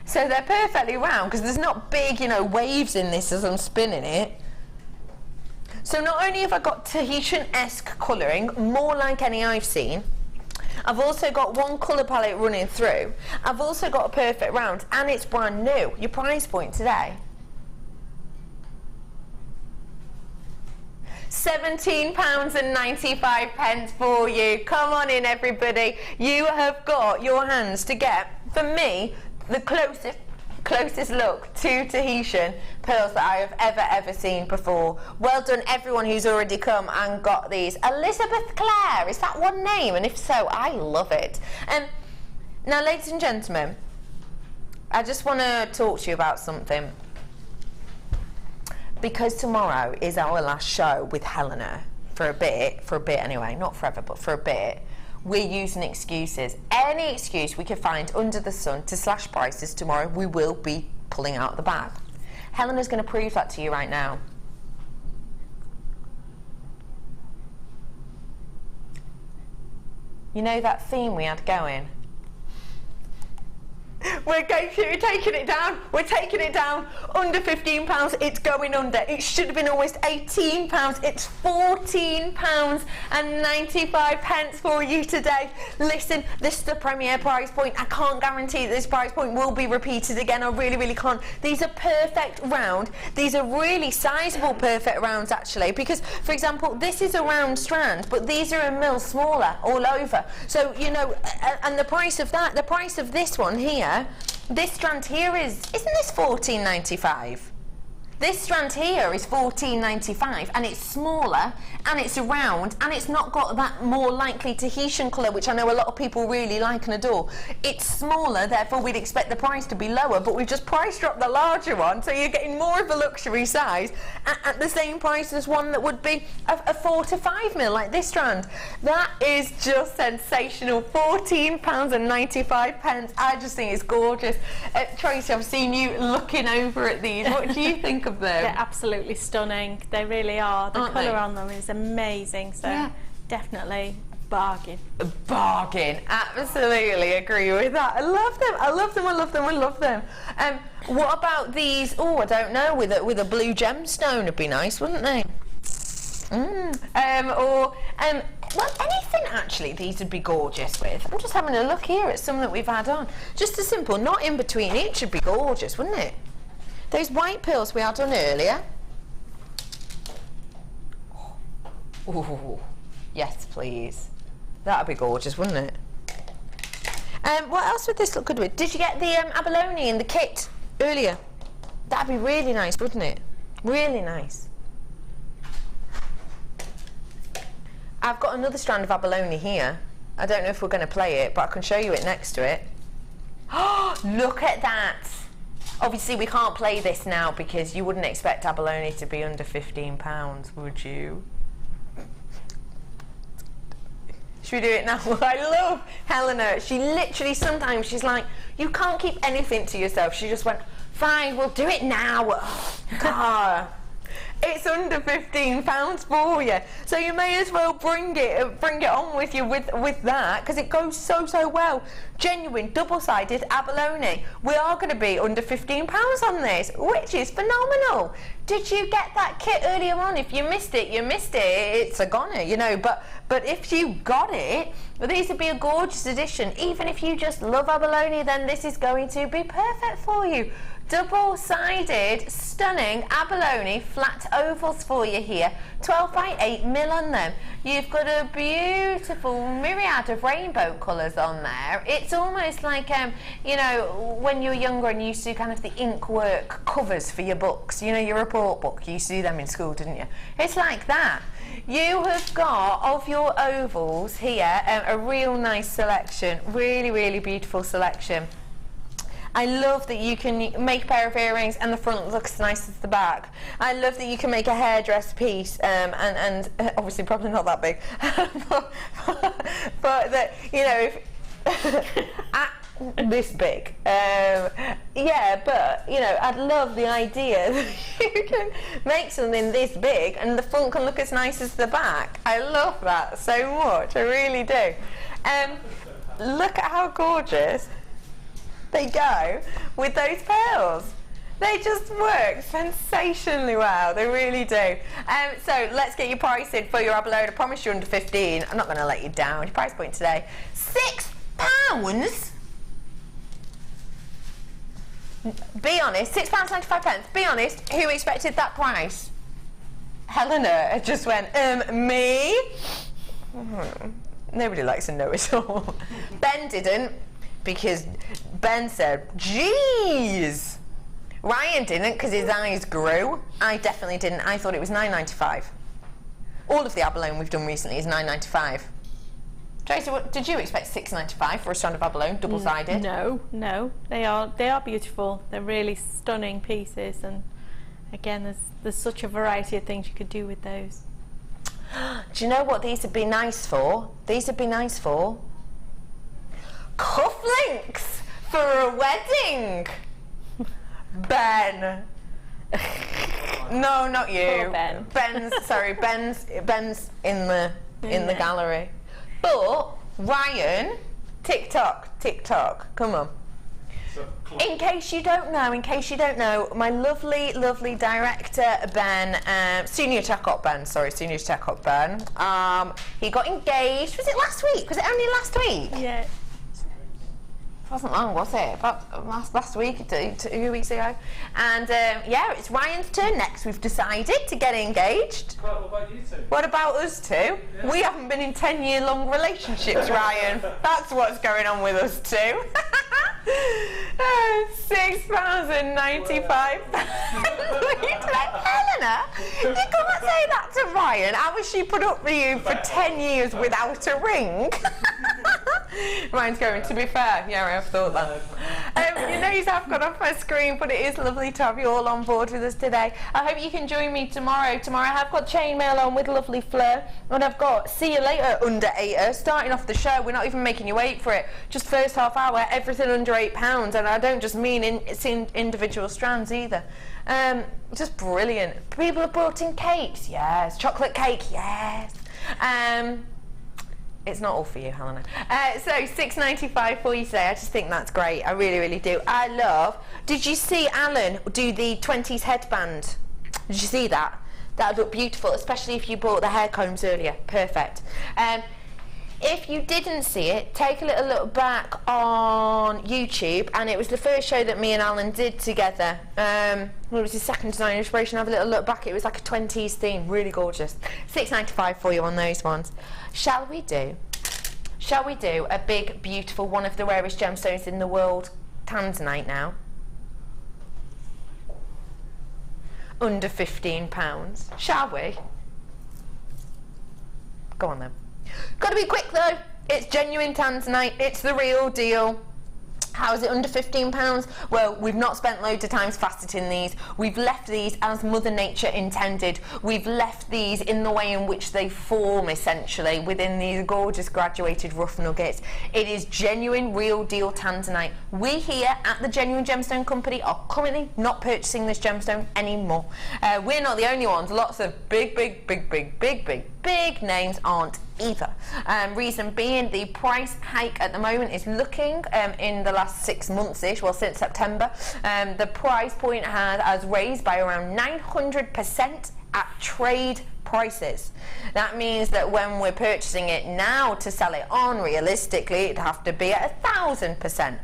C: So they're perfectly round because there's not big, you know, waves in this as I'm spinning it. So not only have I got Tahitian-esque colouring, more like any I've seen, I've also got one colour palette running through. I've also got a perfect round, and it's brand new. Your price point today? £17.95 for you. Come on in, everybody. You have got your hands to get, for me, the closest look to Tahitian pearls that I have ever seen before. Well done everyone who's already come and got these. Elizabeth Clare, is that one name? And if so, I love it. Now, ladies and gentlemen, I just want to talk to you about something. Because tomorrow is our last show with Helena, for a bit anyway, not forever, but for a bit. We're using excuses. Any excuse we can find under the sun to slash prices tomorrow, we will be pulling out the bag. Helena's going to prove that to you right now. You know that theme we had going? We're taking it down. We're taking it down. Under £15. It's going under. It should have been almost £18. It's £14.95 for you today. Listen, this is the premier price point. I can't guarantee that this price point will be repeated again. I really can't. These are perfect round. These are really sizable perfect rounds, actually, because, for example, this is a round strand, but these are a mil smaller all over. So, you know, and the price of that, the price of this one here, this strand here isn't this £14.95? This strand here is £14.95, and it's smaller, and it's round, and it's not got that more likely Tahitian colour, which I know a lot of people really like and adore. It's smaller, therefore we'd expect the price to be lower, but we've just price dropped the larger one, so you're getting more of a luxury size at the same price as one that would be a 4 to 5 mil, like this strand. That is just sensational. £14.95. I just think it's gorgeous. Tracey, I've seen you looking over at these. What do you think of them?
D: They're absolutely stunning. They really are. The colour on them is amazing. So yeah, definitely a bargain.
C: A bargain. Absolutely agree with that. I love them. I love them. I love them. I love them. What about these? Oh, I don't know. With a blue gemstone, would be nice, wouldn't they? well, anything actually these would be gorgeous with. I'm just having a look here at some that we've had on. Just a simple knot in between each would be gorgeous, wouldn't it? Those white pearls we had on earlier. Ooh, yes, please. That'd be gorgeous, wouldn't it? What else would this look good with? Did you get the abalone in the kit earlier? That'd be really nice, wouldn't it? Really nice. I've got another strand of abalone here. I don't know if we're going to play it, but I can show you it next to it. Oh, look at that. Obviously, we can't play this now because you wouldn't expect abalone to be under £15, would you? Should we do it now? I love Helena. She literally, sometimes she's like, you can't keep anything to yourself. She just went, fine, we'll do it now. Oh, God. It's under £15 for you, so you may as well bring it on with you with that, because it goes so well. Genuine double-sided abalone. We are going to be under £15 on this, which is phenomenal. Did you get that kit earlier on? If you missed it, you missed it. It's a goner, you know. But if you got it, well, these would be a gorgeous addition. Even if you just love abalone, then this is going to be perfect for you. Double-sided, stunning abalone flat ovals for you here. 12 by 8 mil on them. You've got a beautiful myriad of rainbow colours on there. It's almost like, you know, when you were younger and you used to do kind of the ink work covers for your books, you know, your report book. You used to do them in school, didn't you? It's like that. You have got, of your ovals here, a real nice selection. Really, really beautiful selection. I love that you can make a pair of earrings and the front looks as nice as the back. I love that you can make a hairdress piece and obviously probably not that big, but that, you know, if this big. Yeah, but, you know, I'd love the idea that you can make something this big and the front can look as nice as the back. I love that so much, I really do. Look at how gorgeous they go with those pearls. They just work sensationally well, they really do. So let's get your price in for your abalone. I promise you're under 15. I'm not going to let you down. Your price point today, £6. Be honest, £6.95. Be honest, who expected that price? Helena just went, me? Nobody likes to know it all. Ben didn't, because Ben said, geez. Ryan didn't, because his eyes grew. I definitely didn't. I thought it was £9.95. All of the abalone we've done recently is £9.95. Tracey, what did you expect? £6.95 for a strand of abalone, double-sided?
D: No. They are beautiful. They're really stunning pieces, and again, there's such a variety of things you could do with those.
C: Do you know what these would be nice for? These would be nice for cufflinks for a wedding. Ben. No, not you.
D: Poor Ben.
C: Ben's in the gallery. But Ryan, TikTok, come on. In case you don't know, my lovely director Ben, senior tech op Ben, he got engaged. Was it last week? Was it only last week?
D: Yeah.
C: It wasn't long, was it? About last week, 2 weeks ago. And yeah, it's Ryan's turn next. We've decided to get engaged.
E: What about you two?
C: What about us two?
E: Yeah.
C: We haven't been in 10-year-long relationships, Ryan. That's what's going on with us two. £6.95. Helena, you can't say that to Ryan. How has she put up with you for 10 years without a ring? Ryan's going, to be fair, yeah, I have thought that. You know, you have got off my screen, but it is lovely to have you all on board with us today. I hope you can join me tomorrow. Tomorrow I have got chainmail on with lovely Fleur, and I've got See You Later under 8er, starting off the show. We're not even making you wait for it. Just first half hour, everything under £8, and I don't just mean it's in individual strands either. Just brilliant. People have brought in cakes, yes. Chocolate cake, yes. It's not all for you, Helena. So £6.95 for you today. I just think that's great. I really, really do. I love. Did you see Alan do the 20s headband? Did you see that? That would look beautiful, especially if you bought the hair combs earlier. Perfect. If you didn't see it, take a little look back on YouTube, and it was the first show that me and Alan did together. It was his second design inspiration. Have a little look back. It was like a 20s theme, really gorgeous. $6.95 for you on those ones. Shall we do a big, beautiful, one of the rarest gemstones in the world, tanzanite now? Under £15, shall we? Go on then. Got to be quick though. It's genuine tanzanite. It's the real deal. How is it under £15? Well, we've not spent loads of time faceting these. We've left these as Mother Nature intended. We've left these in the way in which they form, essentially, within these gorgeous graduated rough nuggets. It is genuine, real deal tanzanite. We here at the Genuine Gemstone Company are currently not purchasing this gemstone anymore. We're not the only ones. Lots of big names aren't either. Reason being, the price hike at the moment is looking in the last 6 months-ish, well, since September, the price point has raised by around 900% at trade prices. That means that when we're purchasing it now to sell it on, realistically, it'd have to be at 1,000%.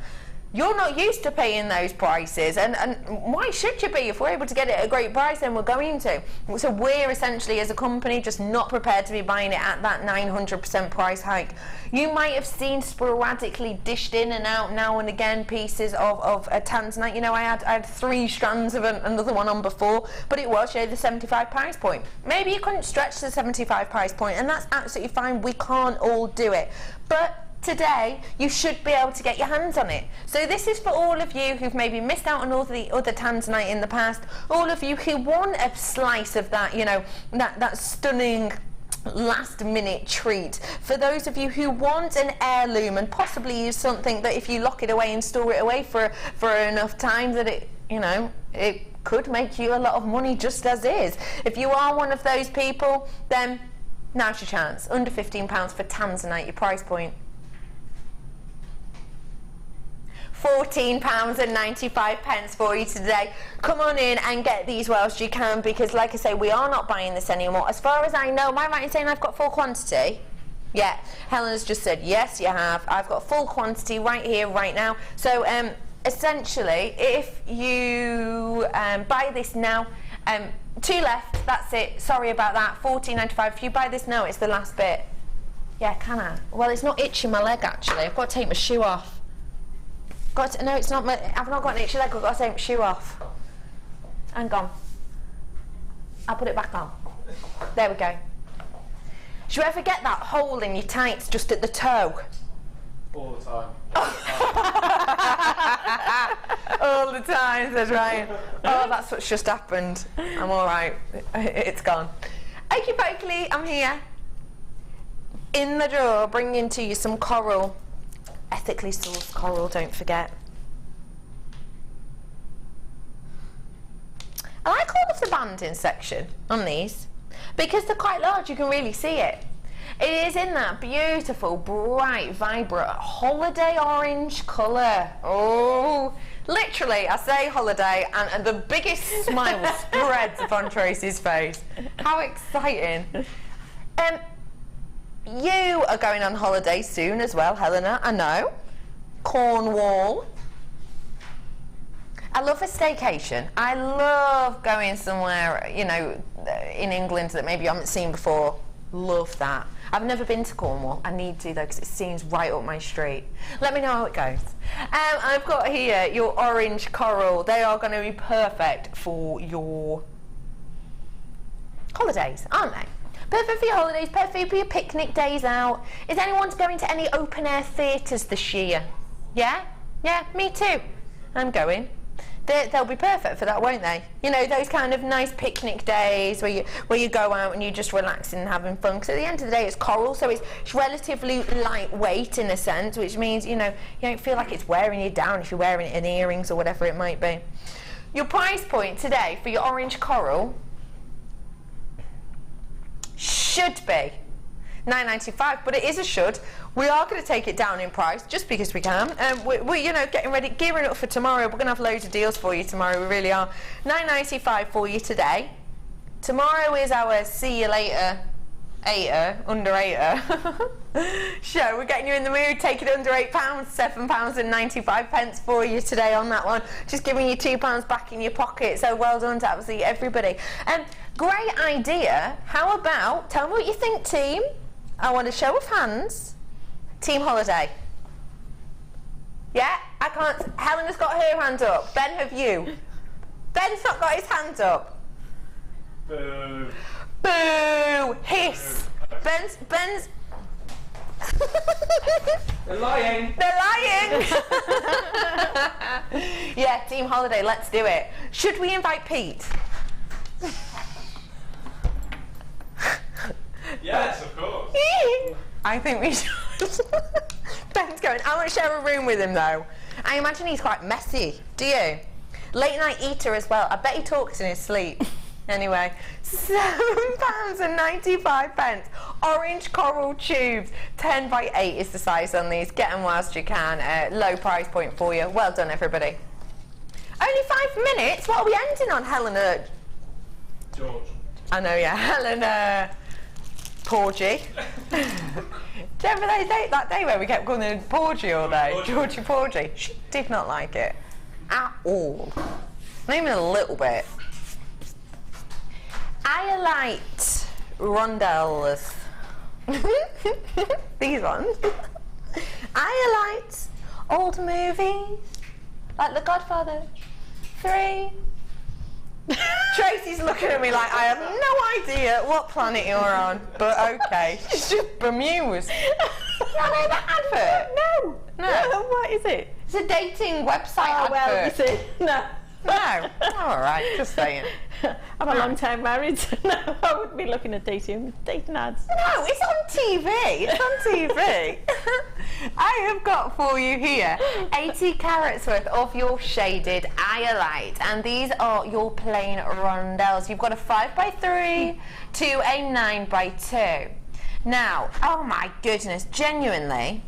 C: You're not used to paying those prices, and why should you be? If we're able to get it at a great price, then we're going to. So we're essentially, as a company, just not prepared to be buying it at that 900% price hike. You might have seen sporadically dished in and out now and again pieces of a tanzanite. You know, I had 3 strands of another one on before, but it was, the 75 price point. Maybe you couldn't stretch the 75 price point, and that's absolutely fine. We can't all do it. But today, you should be able to get your hands on it. So this is for all of you who've maybe missed out on all the other tanzanite in the past, all of you who want a slice of that, that stunning last-minute treat. For those of you who want an heirloom and possibly use something that if you lock it away and store it away for enough time that it could make you a lot of money just as is. If you are one of those people, then now's your chance. Under £15 for tanzanite, your price point. £14.95 for you today. Come on in and get these whilst you can, because like I say, we are not buying this anymore. As far as I know, am I right in saying I've got full quantity? Yeah, Helen's just said yes, you have. I've got full quantity right here, right now. So essentially, if you buy this now, 2 left, that's it. Sorry about that, £14.95. If you buy this now, it's the last bit. Yeah, can I? Well, it's not itching my leg actually. I've got to take my shoe off. No, it's not. I've not got an itchy leg. I've got to take my shoe off. Hang on. I'll put it back on. There we go. Should you ever get that hole in your tights just at the toe?
E: All the time.
C: All the time, says Ryan. Oh, that's what's just happened. I'm all right. It's gone. Okie dokie, I'm here. In the drawer, bringing to you some coral. Ethically sourced coral, don't forget. I like all of the banding section on these because they're quite large, you can really see it. It is in that beautiful, bright, vibrant, holiday orange colour. Oh, literally, I say holiday and the biggest smile spreads upon Tracey's face. How exciting. You are going on holiday soon as well, Helena, I know. Cornwall. I love a staycation. I love going somewhere, in England that maybe you haven't seen before. Love that. I've never been to Cornwall. I need to though, because it seems right up my street. Let me know how it goes. I've got here your orange coral. They are going to be perfect for your holidays, aren't they? Perfect for your holidays, perfect for your picnic days out. Is anyone going to any open-air theatres this year? Yeah? Yeah, me too. I'm going. They'll be perfect for that, won't they? Those kind of nice picnic days where you go out and you're just relaxing and having fun. Because at the end of the day, it's coral, so it's relatively lightweight in a sense, which means, you don't feel like it's wearing you down if you're wearing it in earrings or whatever it might be. Your price point today for your orange coral should be $9.95, but it is a should. We are going to take it down in price just because we can. We're getting ready, gearing up for tomorrow. We're going to have loads of deals for you tomorrow. We really are. $9.95 for you today. Tomorrow is our see you later, under 8er show. We're getting you in the mood. Take it under £8, £7.95 for you today on that one. Just giving you £2 back in your pocket. So well done to absolutely everybody. Great idea. How about, tell me what you think, team. I want a show of hands. Team holiday. Yeah, I can't. Helena's got her hand up. Ben, have you? Ben's not got his hand up.
E: Boo.
C: Boo! Hiss! Ben's...
E: They're lying.
C: They're lying! Yeah, team holiday, let's do it. Should we invite Pete?
E: Yes, of course.
C: I think we should. Ben's going, I want to share a room with him though. I imagine he's quite messy, do you? Late night eater as well. I bet he talks in his sleep. Anyway, £7.95. Orange coral tubes, 10 by 8 is the size on these. Get them whilst you can. Low price point for you. Well done, everybody. Only 5 minutes. What are we ending on, Helena?
E: George.
C: I know, yeah, Helena Porgy. Do you remember that day where we kept calling her Porgy all day? Georgie Porgy. She did not like it at all. Not even a little bit. Iolite rondelles. These ones. Iolite old movies like The Godfather 3. Tracey's looking at me like I have no idea what planet you're on, but okay. She's just bemused. You don't know that advert?
D: No.
C: No.
D: What is it?
C: It's a dating website advert.
D: Well, you see, no.
C: No. All right, just saying.
D: I'm a long time married, so no, I wouldn't be looking at dating ads.
C: No, it's on TV. It's on TV. I have got for you here 80 carats worth of your shaded iolite, and these are your plain rondelles. You've got a 5x3 to a 9x2. Now, oh my goodness, genuinely,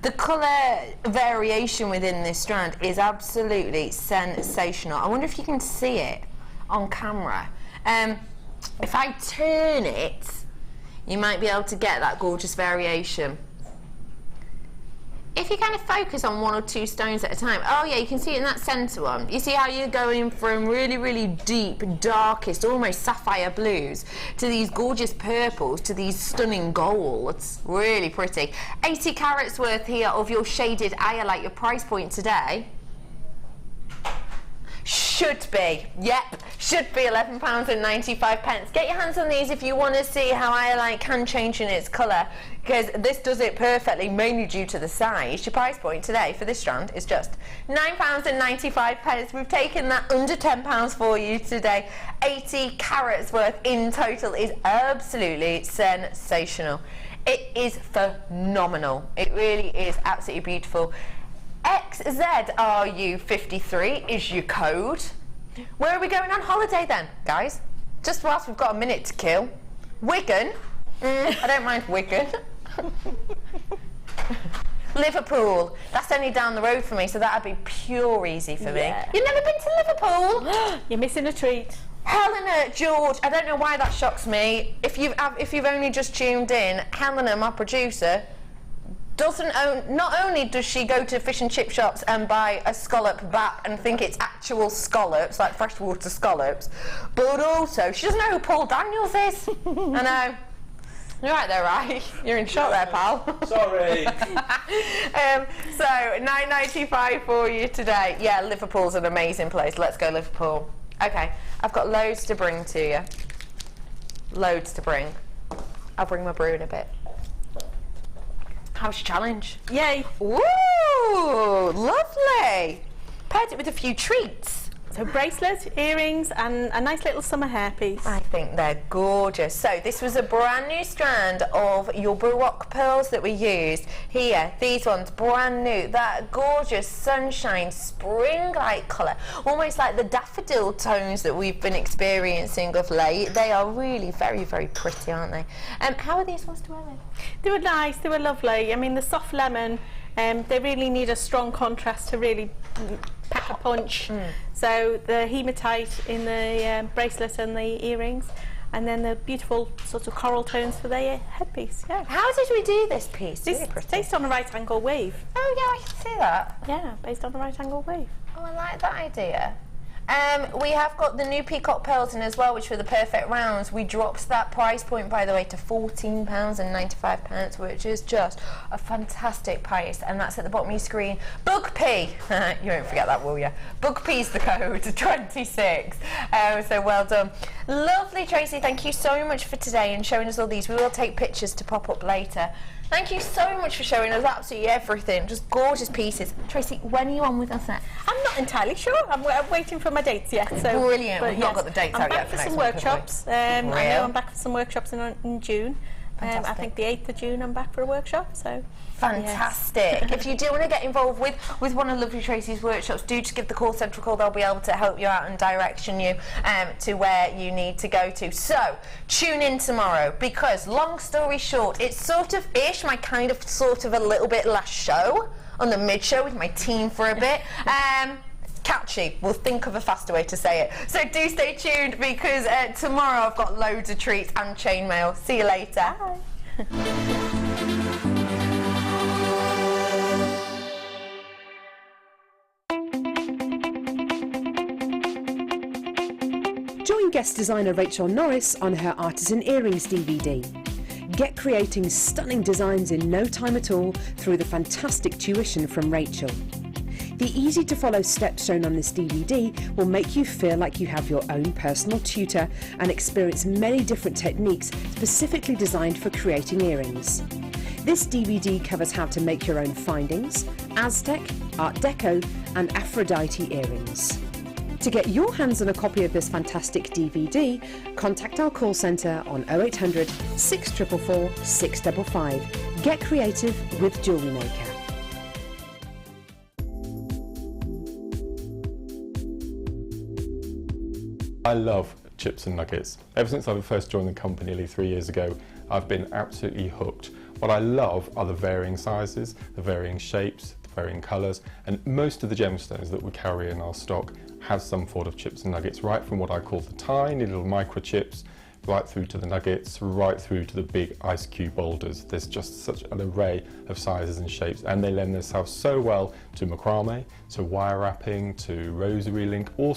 C: the colour variation within this strand is absolutely sensational. I wonder if you can see it on camera. If I turn it, you might be able to get that gorgeous variation. If you kind of focus on 1 or 2 stones at a time, oh yeah, you can see it in that centre one. You see how you're going from really, really deep, darkest, almost sapphire blues, to these gorgeous purples, to these stunning golds. Really pretty. 80 carats worth here of your shaded iolite. Your price point today should be, should be £11.95. Get your hands on these if you want to see how iolite can change in its colour, because this does it perfectly, mainly due to the size. Your price point today for this strand is just £9.95. We've taken that under £10 for you today. 80 carats worth in total is absolutely sensational. It is phenomenal. It really is absolutely beautiful. XZRU53 is your code. Where are we going on holiday then, guys? Just whilst we've got a minute to kill. Wigan. I don't mind Wigan. Liverpool. That's only down the road for me, so that'd be pure easy for me. You've never been to Liverpool?
D: You're missing a treat.
C: Helena, George, I don't know why that shocks me. If you've only just tuned in, Helena, my producer, not only does she go to fish and chip shops and buy a scallop bat and think it's actual scallops, like freshwater scallops, but also she doesn't know who Paul Daniels is. I know. You're right there, right? You're in shot there, pal.
E: Sorry.
C: So £9.95 for you today. Yeah, Liverpool's an amazing place. Let's go Liverpool. Okay, I've got loads to bring to you. Loads to bring. I'll bring my brew in a bit. How's your challenge?
D: Yay.
C: Ooh, lovely. Paired it with a few treats.
D: So bracelets, earrings and a nice little summer hairpiece.
C: I think they're gorgeous. So this was a brand new strand of your Baroque pearls that we used. Here, these ones, brand new. That gorgeous sunshine, spring-like colour. Almost like the daffodil tones that we've been experiencing of late. They are really very, very pretty, aren't they? How are these ones to wear with?
D: They were nice, they were lovely. I mean, the soft lemon, they really need a strong contrast to really pack a punch. So the hematite in the bracelet and the earrings, and then the beautiful sort of coral tones for the headpiece. Yeah.
C: How did we do this piece?
D: This
C: Really
D: is based on a right angle wave.
C: Oh yeah, I can see that.
D: Yeah, based on a right angle wave.
C: Oh, I like that idea. We have got the new peacock pearls in as well, which were the perfect rounds. We dropped that price point, by the way, to £14.95, which is just a fantastic price, and that's at the bottom of your screen. BUGP, you won't forget that, will you? BUGP's the code, 26. So well done. Lovely, Tracey, thank you so much for today and showing us all these. We will take pictures to pop up later. Thank you so much for showing us absolutely everything. Just gorgeous pieces. Tracey, when are you on with us next?
D: I'm not entirely sure. I'm waiting for my dates yet. So,
C: brilliant. We've not got the dates out yet for next
D: I'm back for some workshops. I know I'm back for some workshops in June. I think the 8th of June I'm back for a workshop. So
C: fantastic. Yes. If you do want to get involved with one of lovely Tracey's workshops, do just give the call centre a call. They'll be able to help you out and direction you to where you need to go to. So tune in tomorrow, because long story short, it's sort of ish my kind of sort of a little bit last show on the mid show with my team for a bit. Catchy. We'll think of a faster way to say it. So do stay tuned, because tomorrow I've got loads of treats and chainmail. See you later. Bye.
G: Join guest designer Rachel Norris on her Artisan Earrings DVD. Get creating stunning designs in no time at all through the fantastic tuition from Rachel. The easy-to-follow steps shown on this DVD will make you feel like you have your own personal tutor and experience many different techniques specifically designed for creating earrings. This DVD covers how to make your own findings, Aztec, Art Deco and Aphrodite earrings. To get your hands on a copy of this fantastic DVD, contact our call centre on 0800 644 655. Get creative with JewelleryMaker.
I: I love chips and nuggets. Ever since I first joined the company nearly 3 years ago, I've been absolutely hooked. What I love are the varying sizes, the varying shapes, the varying colours, and most of the gemstones that we carry in our stock have some form of chips and nuggets, right from what I call the tiny little microchips, right through to the nuggets, right through to the big ice cube boulders. There's just such an array of sizes and shapes, and they lend themselves so well to macrame, to wire wrapping, to rosary link, all